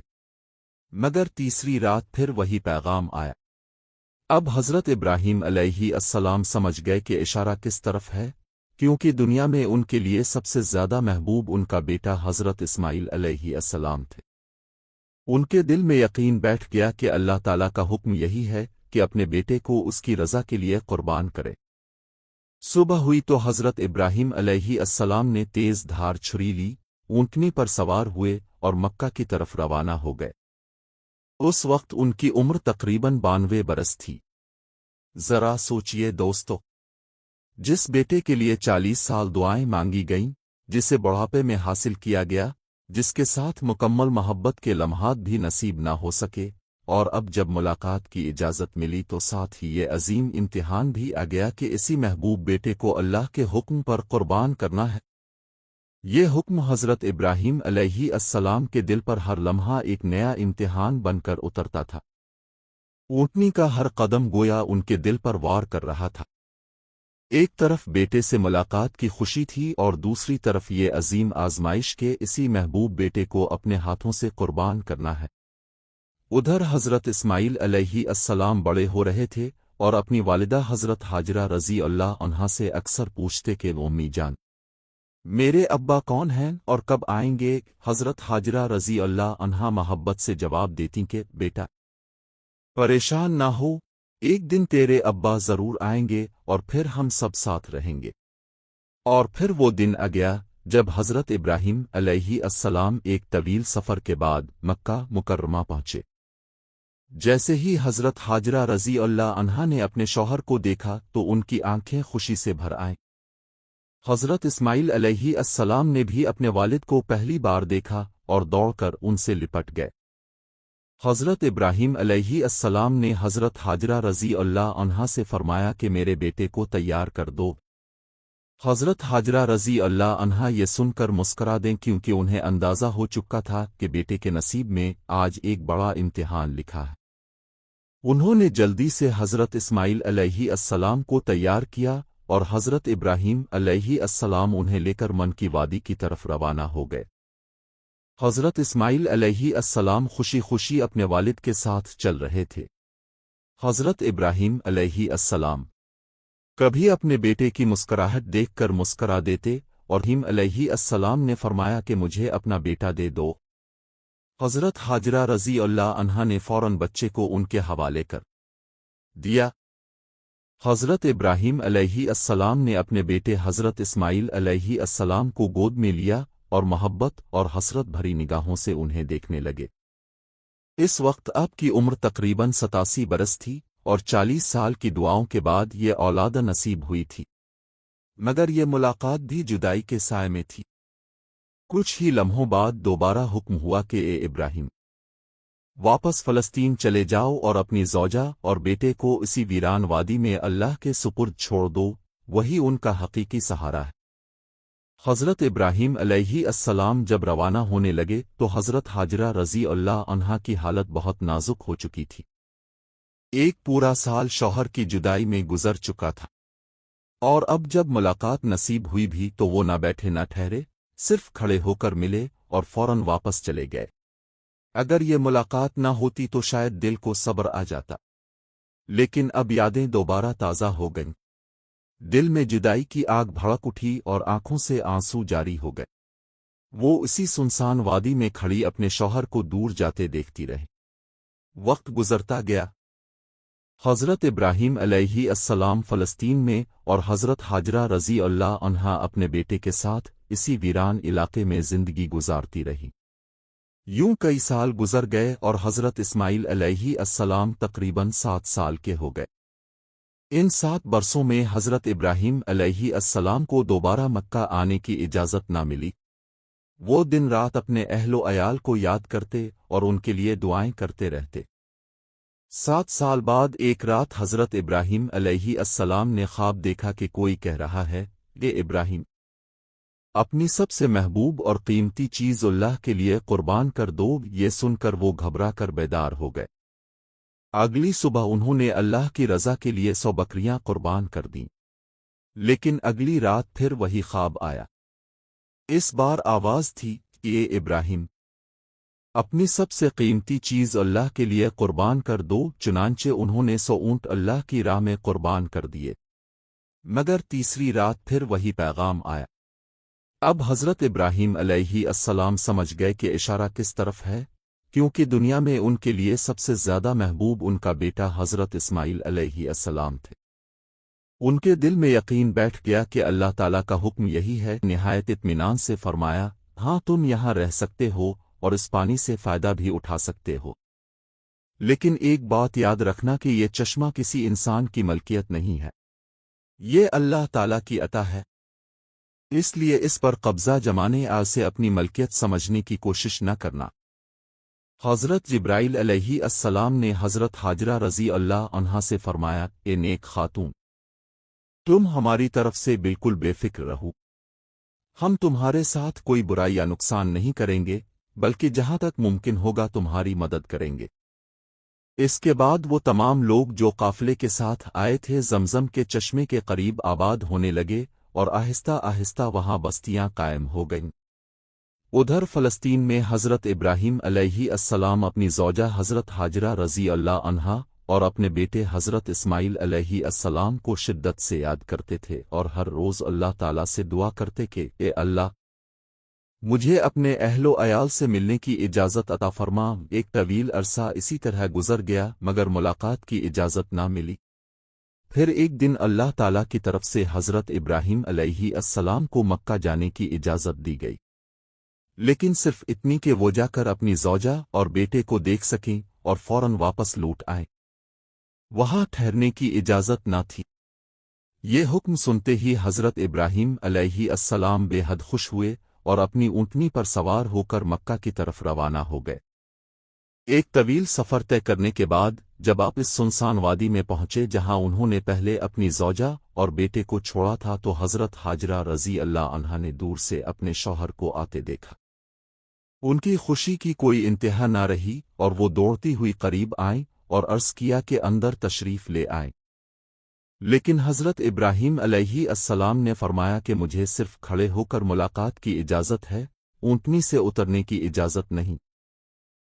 مگر تیسری رات پھر وہی پیغام آیا۔ اب حضرت ابراہیم علیہ السلام سمجھ گئے کہ اشارہ کس طرف ہے، کیونکہ دنیا میں ان کے لیے سب سے زیادہ محبوب ان کا بیٹا حضرت اسماعیل علیہ السلام تھے۔ ان کے دل میں یقین بیٹھ گیا کہ اللہ تعالیٰ کا حکم یہی ہے کہ اپنے بیٹے کو اس کی رضا کے لیے قربان کرے۔ صبح हुई तो हज़रत इब्राहीम अलैहिस्सलाम ने तेज़ धार छुरी ली, ऊँटनी पर सवार हुए और मक्का की तरफ रवाना हो गए। उस वक्त उनकी उम्र तकरीबन 92 बरस थी। जरा सोचिए दोस्तों, जिस बेटे के लिए 40 साल दुआएं मांगी गईं, जिसे बुढ़ापे में हासिल किया गया, जिसके साथ मुकम्मल मोहब्बत के लम्हात भी नसीब ना हो सके, और अब जब मुलाकात की इजाज़त मिली तो साथ ही ये अजीम इम्तिहान भी आ गया कि इसी महबूब बेटे को अल्लाह के हुक्म पर कुर्बान करना है। ये हुक्म हज़रत इब्राहीम अलैहिस्सलाम के दिल पर हर लम्हा एक नया इम्तिहान बनकर उतरता था। ऊँटनी का हर कदम गोया उनके दिल पर वार कर रहा था। एक तरफ बेटे से मुलाकात की खुशी थी और दूसरी तरफ ये अजीम आजमाइश के इसी महबूब बेटे को अपने हाथों से कुर्बान करना है। उधर हज़रत इस्माइल अलैहिस्सलाम बड़े हो रहे थे और अपनी वालिदा हज़रत हाजरा रज़ी अल्लाह अन्हा से अक्सर पूछते कि उम्मी जान, मेरे अब्बा कौन हैं और कब आएंगे? हज़रत हाजरा रज़ी अल्लाह अन्हा मोहब्बत से जवाब देती कि बेटा, परेशान ना हो, एक दिन तेरे अब्बा ज़रूर आएंगे और फिर हम सब साथ रहेंगे। और फिर वो दिन आ गया जब हज़रत इब्राहीम अलैहिस्सलाम एक तवील सफ़र के बाद मक्का मुकर्रमा पहुँचे। जैसे ही हज़रत हाजरा रज़ी अल्लाह अन्हा ने अपने शौहर को देखा तो उनकी आंखें खुशी से भर आईं। हज़रत इस्माइल अलैहिस्सलाम ने भी अपने वालिद को पहली बार देखा और दौड़कर उनसे लिपट गए। हज़रत इब्राहीम अलैहिस्सलाम ने हज़रत हाजरा रज़ी अल्लाह अन्हा से फरमाया कि मेरे बेटे को तैयार कर दो। हज़रत हाजरा रज़ी अल्लाह अन्हा ये सुनकर मुस्करा दें क्योंकि उन्हें अंदाज़ा हो चुका था कि बेटे के नसीब में आज एक बड़ा इम्तिहान लिखा है। उन्होंने जल्दी से हज़रत इस्माइल अलैहिस्सलाम को तैयार किया और हज़रत इब्राहीम अलैहिस्सलाम उन्हें लेकर मन की वादी की तरफ रवाना हो गए। हज़रत इस्माइल अलैहिस्सलाम खुशी खुशी अपने वालिद के साथ चल रहे थे। हज़रत इब्राहीम अलैहिस्सलाम कभी अपने बेटे की मुस्कराहट देखकर मुस्करा देते और इब्राहीम अलैहिस्सलाम ने फरमाया कि मुझे अपना बेटा दे दो। हज़रत हाजरा रज़ी अल्लाह अन्हा ने फ़ौरन बच्चे को उनके हवाले कर दिया। हज़रत इब्राहीम अलैहिस्सलाम ने अपने बेटे हज़रत इस्माइल अलैहिस्सलाम को गोद में लिया और मोहब्बत और हसरत भरी निगाहों से उन्हें देखने लगे। इस वक्त आपकी उम्र तकरीबन 87 बरस थी और 40 साल की दुआओं के बाद ये औलाद नसीब हुई थी, मगर ये मुलाकात भी जुदाई के साए में थी। कुछ ही लम्हों बाद दोबारा हुक्म हुआ कि ए इब्राहीम, वापस फ़लस्तीन चले जाओ और अपनी ज़ौजा और बेटे को इसी वीरान वादी में अल्लाह के सुपुर्द छोड़ दो, वही उनका हकीकी सहारा है। हज़रत इब्राहीम अलैहिस्सलाम जब रवाना होने लगे तो हज़रत हाजरा रज़ी अल्लाह अन्हा की हालत बहुत नाजुक हो चुकी थी। एक पूरा साल शौहर की जुदाई में गुजर चुका था और अब जब मुलाकात नसीब हुई भी तो वो न बैठे न ठहरे, सिर्फ खड़े होकर मिले और फ़ौरन वापस चले गए। अगर ये मुलाकात न होती तो शायद दिल को सब्र आ जाता, लेकिन अब यादें दोबारा ताज़ा हो गईं। दिल में जुदाई की आग भड़क उठी और आंखों से आंसू जारी हो गए। वो इसी सुनसान वादी में खड़ी अपने शौहर को दूर जाते देखती रही। वक्त गुजरता गया। हज़रत इब्राहीम अलैहिस्सलाम फ़लस्तीन में और हज़रत हाजरा रज़ी अल्लाह अन्हा अपने बेटे के साथ इसी वीरान इलाके में ज़िंदगी गुजारती रही। यूं कई साल गुजर गए और हज़रत इस्माइल अलैहिस्सलाम तकरीबन 7 साल के हो गए। इन 7 बरसों में हज़रत इब्राहीम अलैहिस्सलाम को दोबारा मक्का आने की इजाज़त न मिली। वो दिन रात अपने अहलो अयाल को याद करते और उनके लिए दुआएं करते रहते। 7 साल बाद एक रात हज़रत इब्राहीम अलैहिस्सलाम ने ख्वाब देखा कि कोई कह रहा है, ए इब्राहीम, अपनी सबसे महबूब और कीमती चीज़ अल्लाह के लिए कुर्बान कर दो। ये सुनकर वो घबरा कर बेदार हो गए। अगली सुबह उन्होंने अल्लाह की रज़ा के लिए 100 बकरियां कुर्बान कर दीं। लेकिन अगली रात फिर वही ख्वाब आया। इस बार आवाज़ थी, ए इब्राहीम, अपनी सबसे कीमती चीज़ अल्लाह के लिए कुर्बान कर दो। चुनांचे उन्होंने 100 ऊँट अल्लाह की राह में कुर्बान कर दिए। मगर तीसरी रात फिर वही पैगाम आया। अब हज़रत इब्राहीम अलैहिस्सलाम समझ गए कि इशारा किस तरफ है, क्योंकि दुनिया में उनके लिए सबसे ज़्यादा महबूब उनका बेटा हज़रत इस्माइल अलैहिस्सलाम थे। ان کے دل میں یقین بیٹھ گیا کہ اللہ تعالیٰ کا حکم یہی ہے۔ نہایت اطمینان سے فرمایا، ہاں تم یہاں رہ سکتے ہو اور اس پانی سے فائدہ بھی اٹھا سکتے ہو، لیکن ایک بات یاد رکھنا کہ یہ چشمہ کسی انسان کی ملکیت نہیں ہے، یہ اللہ تعالیٰ کی عطا ہے، اس لیے اس پر قبضہ جمانے سے اپنی ملکیت سمجھنے کی کوشش نہ کرنا۔ حضرت جبرائیل علیہ السلام نے حضرت حاجرہ رضی اللہ عنہا سے فرمایا، اے نیک خاتون، تم ہماری طرف سے بالکل بے فکر رہو، ہم تمہارے ساتھ کوئی برائی یا نقصان نہیں کریں گے، بلکہ جہاں تک ممکن ہوگا تمہاری مدد کریں گے۔ اس کے بعد وہ تمام لوگ جو قافلے کے ساتھ آئے تھے زمزم کے چشمے کے قریب آباد ہونے لگے اور آہستہ آہستہ وہاں بستیاں قائم ہو گئیں۔ ادھر فلسطین میں حضرت ابراہیم علیہ السلام اپنی زوجہ حضرت حاجرہ رضی اللہ عنہا اور اپنے بیٹے حضرت اسماعیل علیہ السلام کو شدت سے یاد کرتے تھے اور ہر روز اللہ تعالیٰ سے دعا کرتے کہ اے اللہ، مجھے اپنے اہل و عیال سے ملنے کی اجازت عطا فرما۔ ایک طویل عرصہ اسی طرح گزر گیا مگر ملاقات کی اجازت نہ ملی۔ پھر ایک دن اللہ تعالیٰ کی طرف سے حضرت ابراہیم علیہ السلام کو مکہ جانے کی اجازت دی گئی، لیکن صرف اتنی کہ وہ جا کر اپنی زوجہ اور بیٹے کو دیکھ سکیں اور فوراً واپس لوٹ آئیں، وہاں ٹھہرنے کی اجازت نہ تھی۔ یہ حکم سنتے ہی حضرت ابراہیم علیہ السلام بے حد خوش ہوئے اور اپنی اونٹنی پر سوار ہو کر مکہ کی طرف روانہ ہو گئے۔ ایک طویل سفر طے کرنے کے بعد جب آپ اس سنسان وادی میں پہنچے جہاں انہوں نے پہلے اپنی زوجہ اور بیٹے کو چھوڑا تھا، تو حضرت حاجرہ رضی اللہ عنہا نے دور سے اپنے شوہر کو آتے دیکھا۔ ان کی خوشی کی کوئی انتہا نہ رہی اور وہ دوڑتی ہوئی قریب آئیں اور عرض کیا کہ اندر تشریف لے آئیں، لیکن حضرت ابراہیم علیہ السلام نے فرمایا کہ مجھے صرف کھڑے ہو کر ملاقات کی اجازت ہے، اونٹنی سے اترنے کی اجازت نہیں۔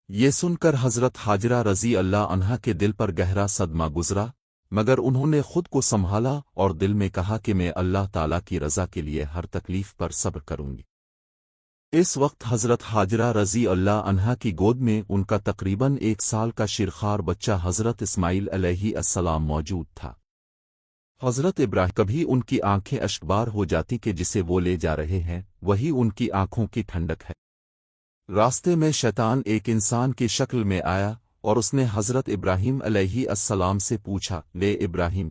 یہ سن کر حضرت حاجرہ رضی اللہ عنہا کے دل پر گہرا صدمہ گزرا، مگر انہوں نے خود کو سنبھالا اور دل میں کہا کہ میں اللہ تعالیٰ کی رضا کے لیے ہر تکلیف پر صبر کروں گی۔ اس وقت حضرت حاجرہ رضی اللہ عنہا کی گود میں ان کا تقریباً 1 سال کا شیرخوار بچہ حضرت اسماعیل علیہ السلام موجود تھا۔ حضرت ابراہیم کبھی ان کی آنکھیں اشکبار ہو جاتی کہ جسے وہ لے جا رہے ہیں وہی ان کی آنکھوں کی ٹھنڈک ہے۔ راستے میں شیطان ایک انسان کی شکل میں آیا اور اس نے حضرت ابراہیم علیہ السلام سے پوچھا، لے ابراہیم،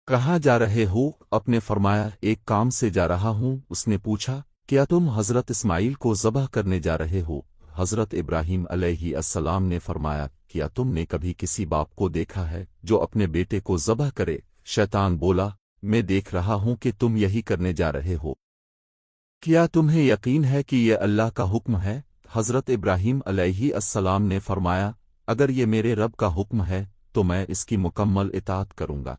کہاں جا رہے ہو؟ آپ نے فرمایا، ایک کام سے جا رہا ہوں۔ اس نے پوچھا، کیا تم حضرت اسماعیل کو ذبح کرنے جا رہے ہو؟ حضرت ابراہیم علیہ السلام نے فرمایا، کیا تم نے کبھی کسی باپ کو دیکھا ہے جو اپنے بیٹے کو ذبح کرے؟ شیطان بولا، میں دیکھ رہا ہوں کہ تم یہی کرنے جا رہے ہو، کیا تمہیں یقین ہے کہ یہ اللہ کا حکم ہے؟ حضرت ابراہیم علیہ السلام نے فرمایا، اگر یہ میرے رب کا حکم ہے تو میں اس کی مکمل اطاعت کروں گا۔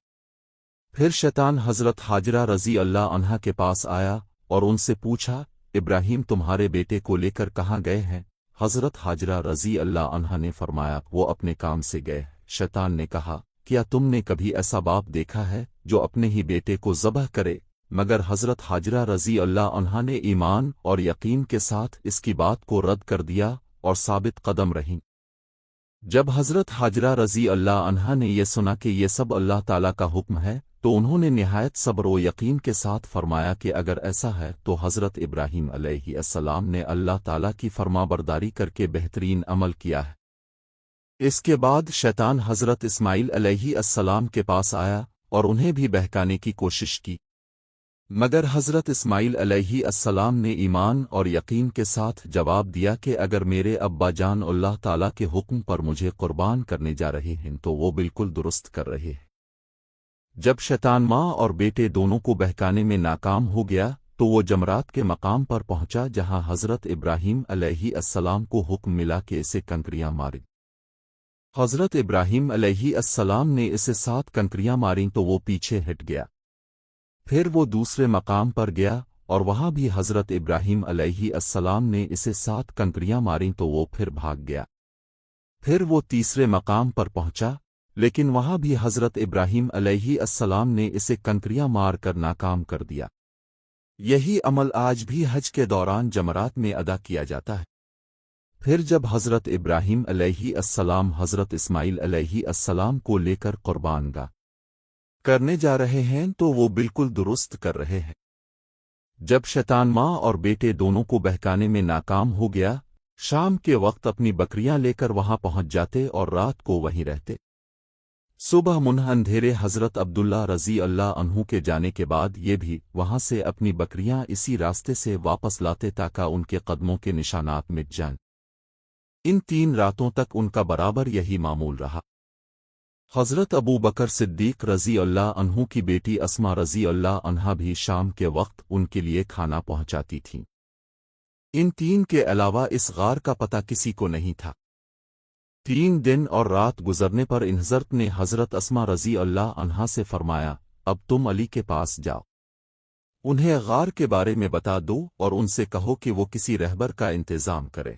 پھر شیطان حضرت حاجرہ رضی اللہ عنہا کے پاس آیا اور ان سے پوچھا، ابراہیم تمہارے بیٹے کو لے کر کہاں گئے ہیں؟ حضرت حاجرہ رضی اللہ عنہا نے فرمایا، وہ اپنے کام سے گئے۔ شیطان نے کہا، کیا تم نے کبھی ایسا باپ دیکھا ہے جو اپنے ہی بیٹے کو ذبح کرے؟ مگر حضرت حاجرہ رضی اللہ عنہا نے ایمان اور یقین کے ساتھ اس کی بات کو رد کر دیا اور ثابت قدم رہیں۔ جب حضرت حاجرہ رضی اللہ عنہا نے یہ سنا کہ یہ سب اللہ تعالیٰ کا حکم ہے تو انہوں نے نہایت صبر و یقین کے ساتھ فرمایا کہ اگر ایسا ہے تو حضرت ابراہیم علیہ السلام نے اللہ تعالیٰ کی فرمانبرداری کر کے بہترین عمل کیا ہے۔ اس کے بعد شیطان حضرت اسماعیل علیہ السلام کے پاس آیا اور انہیں بھی بہکانے کی کوشش کی، مگر حضرت اسماعیل علیہ السلام نے ایمان اور یقین کے ساتھ جواب دیا کہ اگر میرے ابا جان اللہ تعالیٰ کے حکم پر مجھے قربان کرنے جا رہے ہیں تو وہ بالکل درست کر رہے ہیں۔ جب شیطان ماں اور بیٹے دونوں کو بہکانے میں ناکام ہو گیا تو وہ جمرات کے مقام پر پہنچا جہاں حضرت ابراہیم علیہ السلام کو حکم ملا کہ اسے کنکریاں ماریں۔ حضرت ابراہیم علیہ السلام نے اسے 7 کنکریاں ماریں تو وہ پیچھے ہٹ گیا۔ پھر وہ دوسرے مقام پر گیا اور وہاں بھی حضرت ابراہیم علیہ السلام نے اسے 7 کنکریاں ماریں تو وہ پھر بھاگ گیا۔ پھر وہ تیسرے مقام پر پہنچا لیکن وہاں بھی حضرت ابراہیم علیہ السلام نے اسے کنکریاں مار کر ناکام کر دیا۔ یہی عمل آج بھی حج کے دوران جمرات میں ادا کیا جاتا ہے۔ پھر جب حضرت ابراہیم علیہ السلام حضرت اسماعیل علیہ السلام کو لے کر قربان گاہ کرنے جا رہے ہیں تو وہ بالکل درست کر رہے ہیں۔ جب شیطان ماں اور بیٹے دونوں کو بہکانے میں ناکام ہو گیا، شام کے وقت اپنی بکریاں لے کر وہاں پہنچ جاتے اور رات کو وہیں رہتے۔ صبح منہ اندھیرے حضرت عبداللہ رضی اللہ عنہ کے جانے کے بعد یہ بھی وہاں سے اپنی بکریاں اسی راستے سے واپس لاتے تاکہ ان کے قدموں کے نشانات مٹ جائیں۔ ان 3 راتوں تک ان کا برابر یہی معمول رہا۔ حضرت ابو بکر صدیق رضی اللہ عنہ کی بیٹی اسما رضی اللہ عنہا بھی شام کے وقت ان کے لیے کھانا پہنچاتی تھیں۔ ان 3 کے علاوہ اس غار کا پتہ کسی کو نہیں تھا۔ 3 دن اور رات گزرنے پر ان حضرت نے حضرت اسما رضی اللہ عنہا سے فرمایا، اب تم علی کے پاس جاؤ، انہیں غار کے بارے میں بتا دو اور ان سے کہو کہ وہ کسی رہبر کا انتظام کرے۔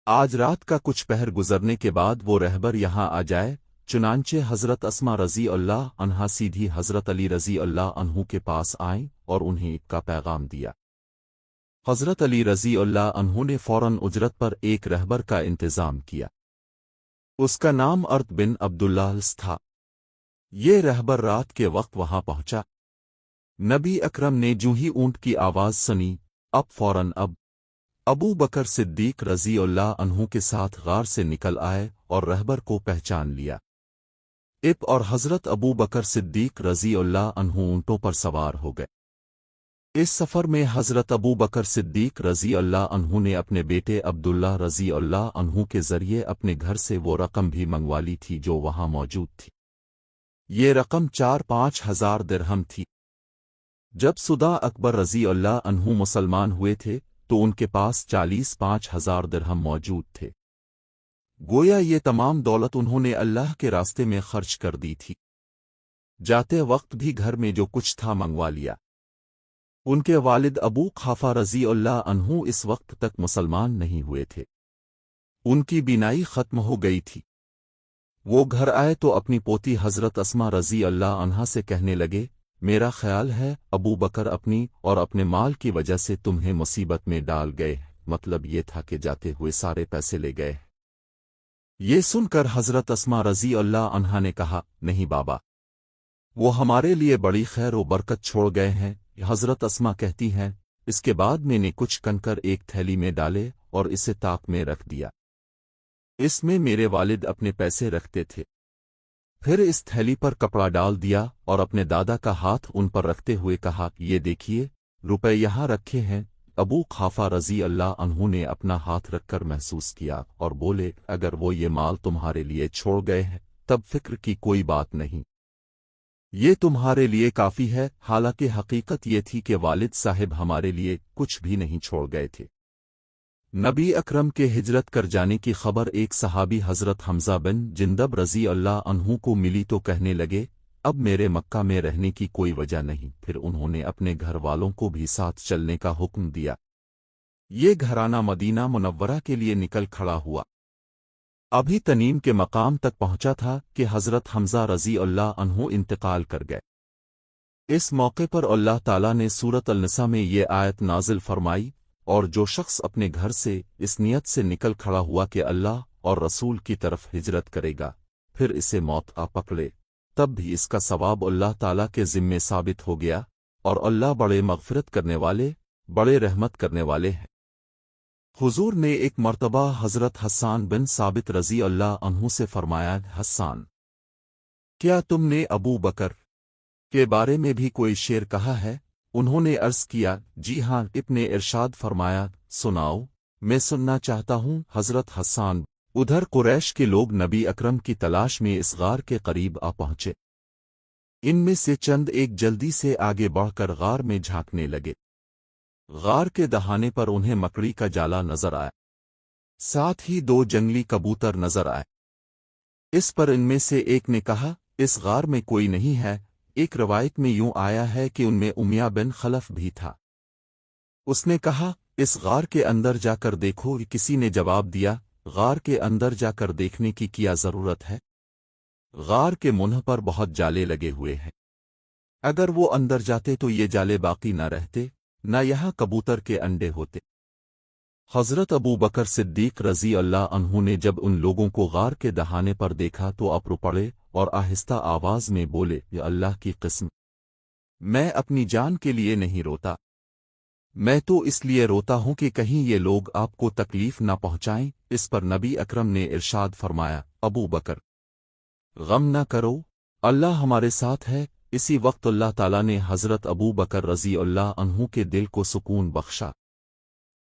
آج رات کا کچھ پہر گزرنے کے بعد وہ رہبر یہاں آ جائے۔ چنانچہ حضرت اسما رضی اللہ عنہا سیدھی حضرت علی رضی اللہ عنہ کے پاس آئیں اور انہیں ایک کا پیغام دیا۔ حضرت علی رضی اللہ عنہ نے فوراً اجرت پر ایک رہبر کا انتظام کیا۔ اس کا نام ارت بن عبداللہ تھا۔ یہ رہبر رات کے وقت وہاں پہنچا۔ نبی اکرم نے جو ہی اونٹ کی آواز سنی، فوراً ابو بکر صدیق رضی اللہ عنہ کے ساتھ غار سے نکل آئے اور رہبر کو پہچان لیا۔ اور حضرت ابو بکر صدیق رضی اللہ عنہ اونٹوں پر سوار ہو گئے۔ اس سفر میں حضرت ابو بکر صدیق رضی اللہ عنہ نے اپنے بیٹے عبداللہ رضی اللہ عنہ کے ذریعے اپنے گھر سے وہ رقم بھی منگوا لی تھی جو وہاں موجود تھی۔ یہ رقم 4-5 ہزار درہم تھی۔ جب صدا اکبر رضی اللہ عنہ مسلمان ہوئے تھے تو ان کے پاس 40-5 ہزار درہم موجود تھے۔ گویا یہ تمام دولت انہوں نے اللہ کے راستے میں خرچ کر دی تھی۔ جاتے وقت بھی گھر میں جو کچھ تھا منگوا لیا۔ ان کے والد ابو قحافہ رضی اللہ عنہ اس وقت تک مسلمان نہیں ہوئے تھے۔ ان کی بینائی ختم ہو گئی تھی۔ وہ گھر آئے تو اپنی پوتی حضرت اسما رضی اللہ عنہا سے کہنے لگے، میرا خیال ہے ابو بکر اپنی اور اپنے مال کی وجہ سے تمہیں مصیبت میں ڈال گئے، مطلب یہ تھا کہ جاتے ہوئے سارے پیسے لے گئے۔ یہ سن کر حضرت اسما رضی اللہ عنہا نے کہا، نہیں بابا، وہ ہمارے لیے بڑی خیر و برکت چھوڑ گئے ہیں۔ حضرت اسما کہتی ہیں، اس کے بعد میں نے کچھ کنکر ایک تھیلی میں ڈالے اور اسے طاق میں رکھ دیا۔ اس میں میرے والد اپنے پیسے رکھتے تھے۔ پھر اس تھیلی پر کپڑا ڈال دیا اور اپنے دادا کا ہاتھ ان پر رکھتے ہوئے کہا، یہ دیکھیے، روپے یہاں رکھے ہیں۔ ابو قحافہ رضی اللہ عنہ نے اپنا ہاتھ رکھ کر محسوس کیا اور بولے، اگر وہ یہ مال تمہارے لیے چھوڑ گئے ہیں تب فکر کی کوئی بات نہیں، یہ تمہارے لیے کافی ہے۔ حالانکہ حقیقت یہ تھی کہ والد صاحب ہمارے لیے کچھ بھی نہیں چھوڑ گئے تھے۔ نبی اکرم کے ہجرت کر جانے کی خبر ایک صحابی حضرت حمزہ بن جندب رضی اللہ عنہ کو ملی تو کہنے لگے، اب میرے مکہ میں رہنے کی کوئی وجہ نہیں۔ پھر انہوں نے اپنے گھر والوں کو بھی ساتھ چلنے کا حکم دیا۔ یہ گھرانہ مدینہ منورہ کے لیے نکل کھڑا ہوا۔ ابھی تنیم کے مقام تک پہنچا تھا کہ حضرت حمزہ رضی اللہ عنہ انتقال کر گئے۔ اس موقع پر اللہ تعالیٰ نے سورۃ النساء میں یہ آیت نازل فرمائی، اور جو شخص اپنے گھر سے اس نیت سے نکل کھڑا ہوا کہ اللہ اور رسول کی طرف ہجرت کرے گا، پھر اسے موت آ پکڑے، تب بھی اس کا ثواب اللہ تعالیٰ کے ذمے ثابت ہو گیا، اور اللہ بڑے مغفرت کرنے والے، بڑے رحمت کرنے والے ہیں۔ حضور نے ایک مرتبہ حضرت حسان بن ثابت رضی اللہ عنہ سے فرمایا، حسان، کیا تم نے ابو بکر کے بارے میں بھی کوئی شعر کہا ہے؟ انہوں نے عرض کیا، جی ہاں۔ نے ارشاد فرمایا، سناؤ، میں سننا چاہتا ہوں۔ حضرت حسان، ادھر قریش کے لوگ نبی اکرم کی تلاش میں اس غار کے قریب آ پہنچے۔ ان میں سے چند ایک جلدی سے آگے بڑھ کر غار میں جھانکنے لگے۔ غار کے دہانے پر انہیں مکڑی کا جالا نظر آیا، ساتھ ہی 2 جنگلی کبوتر نظر آئے۔ اس پر ان میں سے ایک نے کہا، اس غار میں کوئی نہیں ہے۔ ایک روایت میں یوں آیا ہے کہ ان میں امیہ بن خلف بھی تھا۔ اس نے کہا، اس غار کے اندر جا کر دیکھو۔ کسی نے جواب دیا، غار کے اندر جا کر دیکھنے کی کیا ضرورت ہے؟ غار کے منہ پر بہت جالے لگے ہوئے ہیں، اگر وہ اندر جاتے تو یہ جالے باقی نہ رہتے، نہ یہاں کبوتر کے انڈے ہوتے۔ حضرت ابو بکر صدیق رضی اللہ عنہ نے جب ان لوگوں کو غار کے دہانے پر دیکھا تو اپرو پڑے اور آہستہ آواز میں بولے، یا اللہ کی قسم، میں اپنی جان کے لیے نہیں روتا، میں تو اس لیے روتا ہوں کہ کہیں یہ لوگ آپ کو تکلیف نہ پہنچائیں۔ اس پر نبی اکرم نے ارشاد فرمایا، ابو بکر، غم نہ کرو، اللہ ہمارے ساتھ ہے۔ اسی وقت اللہ تعالیٰ نے حضرت ابو بکر رضی اللہ عنہ کے دل کو سکون بخشا۔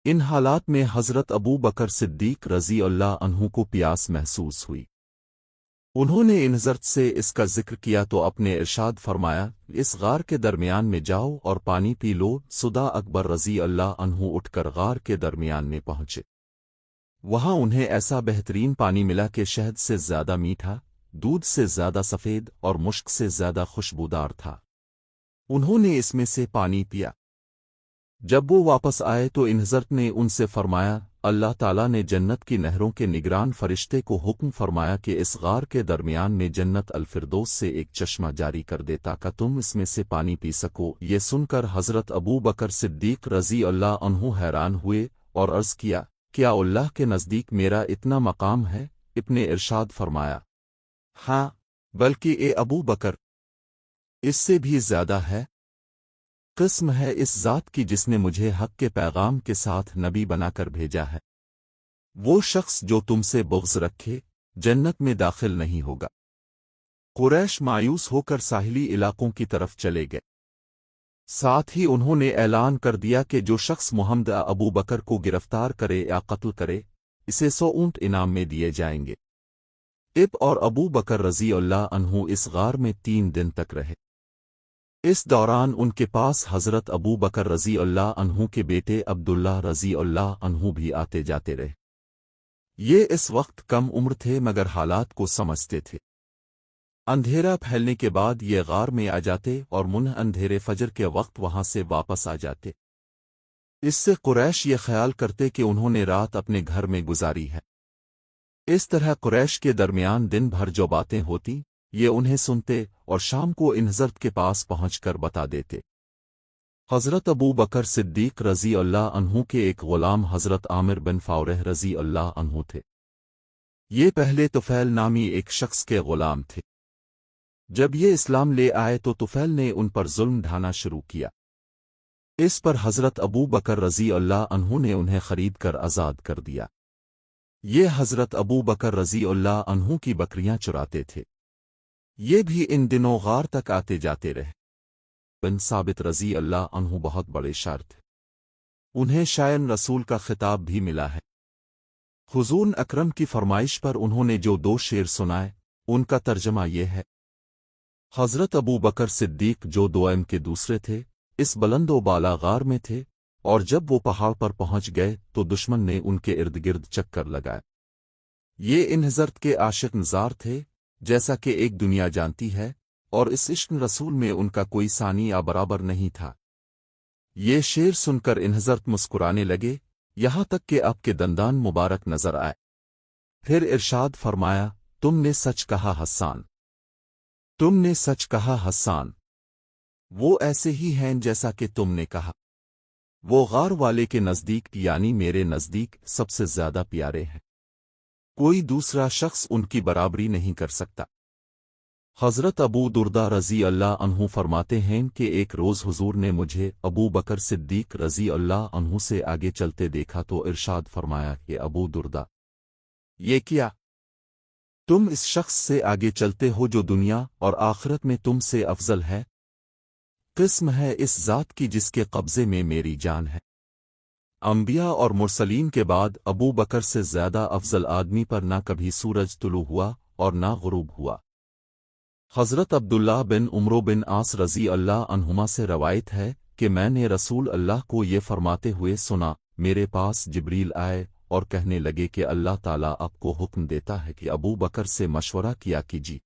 ان حالات میں حضرت ابو بکر صدیق رضی اللہ عنہ کو پیاس محسوس ہوئی۔ انہوں نے ان حضرت سے اس کا ذکر کیا تو اپنے ارشاد فرمایا، اس غار کے درمیان میں جاؤ اور پانی پی لو۔ صدا اکبر رضی اللہ عنہ اٹھ کر غار کے درمیان میں پہنچے۔ وہاں انہیں ایسا بہترین پانی ملا کہ شہد سے زیادہ میٹھا، دودھ سے زیادہ سفید اور مشک سے زیادہ خوشبودار تھا۔ انہوں نے اس میں سے پانی پیا۔ جب وہ واپس آئے تو ان حضرت نے ان سے فرمایا، اللہ تعالیٰ نے جنت کی نہروں کے نگران فرشتے کو حکم فرمایا کہ اس غار کے درمیان میں جنت الفردوس سے ایک چشمہ جاری کر دے تاکہ تم اس میں سے پانی پی سکو۔ یہ سن کر حضرت ابو بکر صدیق رضی اللہ عنہ حیران ہوئے اور عرض کیا، کیا اللہ کے نزدیک میرا اتنا مقام ہے؟ ابن ارشاد فرمایا، ہاں، بلکہ اے ابو بکر، اس سے بھی زیادہ ہے۔ قسم ہے اس ذات کی جس نے مجھے حق کے پیغام کے ساتھ نبی بنا کر بھیجا ہے، وہ شخص جو تم سے بغض رکھے جنت میں داخل نہیں ہوگا۔ قریش مایوس ہو کر ساحلی علاقوں کی طرف چلے گئے۔ ساتھ ہی انہوں نے اعلان کر دیا کہ جو شخص محمد ابو بکر کو گرفتار کرے یا قتل کرے، اسے 100 اونٹ انعام میں دیے جائیں گے۔ اور ابو بکر رضی اللہ عنہ اس غار میں 3 دن تک رہے۔ اس دوران ان کے پاس حضرت ابو بکر رضی اللہ عنہ کے بیٹے عبداللہ رضی اللہ عنہ بھی آتے جاتے رہے۔ یہ اس وقت کم عمر تھے مگر حالات کو سمجھتے تھے۔ اندھیرا پھیلنے کے بعد یہ غار میں آ جاتے اور اندھیرے فجر کے وقت وہاں سے واپس آ جاتے۔ اس سے قریش یہ خیال کرتے کہ انہوں نے رات اپنے گھر میں گزاری ہے۔ اس طرح قریش کے درمیان دن بھر جو باتیں ہوتی یہ انہیں سنتے اور شام کو ان حضرت کے پاس پہنچ کر بتا دیتے۔ حضرت ابو بکر صدیق رضی اللہ عنہ کے ایک غلام حضرت عامر بن فورہ رضی اللہ عنہ تھے۔ یہ پہلے طفیل نامی ایک شخص کے غلام تھے۔ جب یہ اسلام لے آئے تو طفیل نے ان پر ظلم ڈھانا شروع کیا۔ اس پر حضرت ابو بکر رضی اللہ عنہ نے انہیں خرید کر آزاد کر دیا۔ یہ حضرت ابو بکر رضی اللہ عنہ کی بکریاں چراتے تھے۔ یہ بھی ان دنوں غار تک آتے جاتے رہے۔ بن ثابت رضی اللہ عنہ بہت بڑے شاعر تھے۔ انہیں شاعر رسول کا خطاب بھی ملا ہے۔ حضور اکرم کی فرمائش پر انہوں نے جو 2 شعر سنائے ان کا ترجمہ یہ ہے۔ حضرت ابو بکر صدیق جو دوئم کے دوسرے تھے، اس بلند و بالا غار میں تھے، اور جب وہ پہاڑ پر پہنچ گئے تو دشمن نے ان کے ارد گرد چکر لگائے۔ یہ ان حضرت کے عاشق نزار تھے، جیسا کہ ایک دنیا جانتی ہے، اور اس عشق رسول میں ان کا کوئی ثانی یا برابر نہیں تھا۔ یہ شعر سن کر ان حضرت مسکرانے لگے، یہاں تک کہ آپ کے دندان مبارک نظر آئے۔ پھر ارشاد فرمایا، تم نے سچ کہا حسان، تم نے سچ کہا حسان، وہ ایسے ہی ہیں جیسا کہ تم نے کہا۔ وہ غار والے کے نزدیک یعنی میرے نزدیک سب سے زیادہ پیارے ہیں، کوئی دوسرا شخص ان کی برابری نہیں کر سکتا۔ حضرت ابو دردہ رضی اللہ عنہ فرماتے ہیں کہ ایک روز حضور نے مجھے ابو بکر صدیق رضی اللہ عنہ سے آگے چلتے دیکھا تو ارشاد فرمایا کہ ابو دردہ، یہ کیا؟ تم اس شخص سے آگے چلتے ہو جو دنیا اور آخرت میں تم سے افضل ہے؟ قسم ہے اس ذات کی جس کے قبضے میں میری جان ہے۔ انبیاء اور مرسلین کے بعد ابو بکر سے زیادہ افضل آدمی پر نہ کبھی سورج طلوع ہوا اور نہ غروب ہوا۔ حضرت عبداللہ بن عمرو بن عاص رضی اللہ عنہما سے روایت ہے کہ میں نے رسول اللہ کو یہ فرماتے ہوئے سنا، میرے پاس جبریل آئے اور کہنے لگے کہ اللہ تعالیٰ آپ کو حکم دیتا ہے کہ ابو بکر سے مشورہ کیا کیجیے۔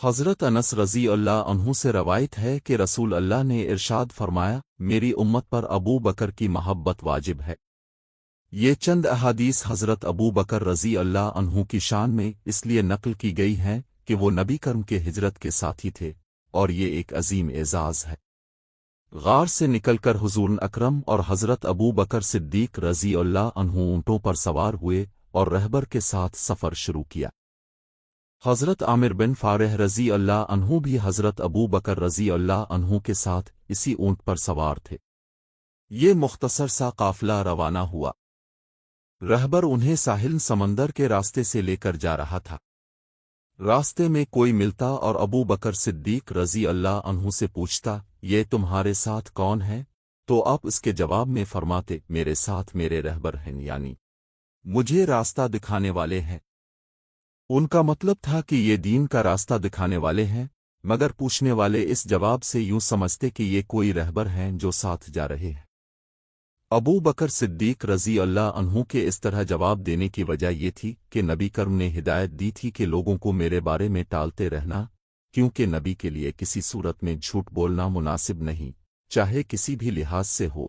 حضرت انس رضی اللہ عنہ سے روایت ہے کہ رسول اللہ نے ارشاد فرمایا، میری امت پر ابو بکر کی محبت واجب ہے۔ یہ چند احادیث حضرت ابو بکر رضی اللہ عنہ کی شان میں اس لیے نقل کی گئی ہیں کہ وہ نبی کرم کے ہجرت کے ساتھی تھے، اور یہ ایک عظیم اعزاز ہے۔ غار سے نکل کر حضور اکرم اور حضرت ابو بکر صدیق رضی اللہ عنہ اونٹوں پر سوار ہوئے اور رہبر کے ساتھ سفر شروع کیا۔ حضرت عامر بن فارح رضی اللہ عنہ بھی حضرت ابو بکر رضی اللہ عنہ کے ساتھ اسی اونٹ پر سوار تھے۔ یہ مختصر سا قافلہ روانہ ہوا۔ رہبر انہیں ساحل سمندر کے راستے سے لے کر جا رہا تھا۔ راستے میں کوئی ملتا اور ابو بکر صدیق رضی اللہ عنہ سے پوچھتا، یہ تمہارے ساتھ کون ہے؟ تو آپ اس کے جواب میں فرماتے، میرے ساتھ میرے رہبر ہیں، یعنی مجھے راستہ دکھانے والے ہیں۔ ان کا مطلب تھا کہ یہ دین کا راستہ دکھانے والے ہیں، مگر پوچھنے والے اس جواب سے یوں سمجھتے کہ یہ کوئی رہبر ہیں جو ساتھ جا رہے ہیں۔ ابو بکر صدیق رضی اللہ عنہ کے اس طرح جواب دینے کی وجہ یہ تھی کہ نبی کرم نے ہدایت دی تھی کہ لوگوں کو میرے بارے میں ٹالتے رہنا، کیونکہ نبی کے لیے کسی صورت میں جھوٹ بولنا مناسب نہیں، چاہے کسی بھی لحاظ سے ہو۔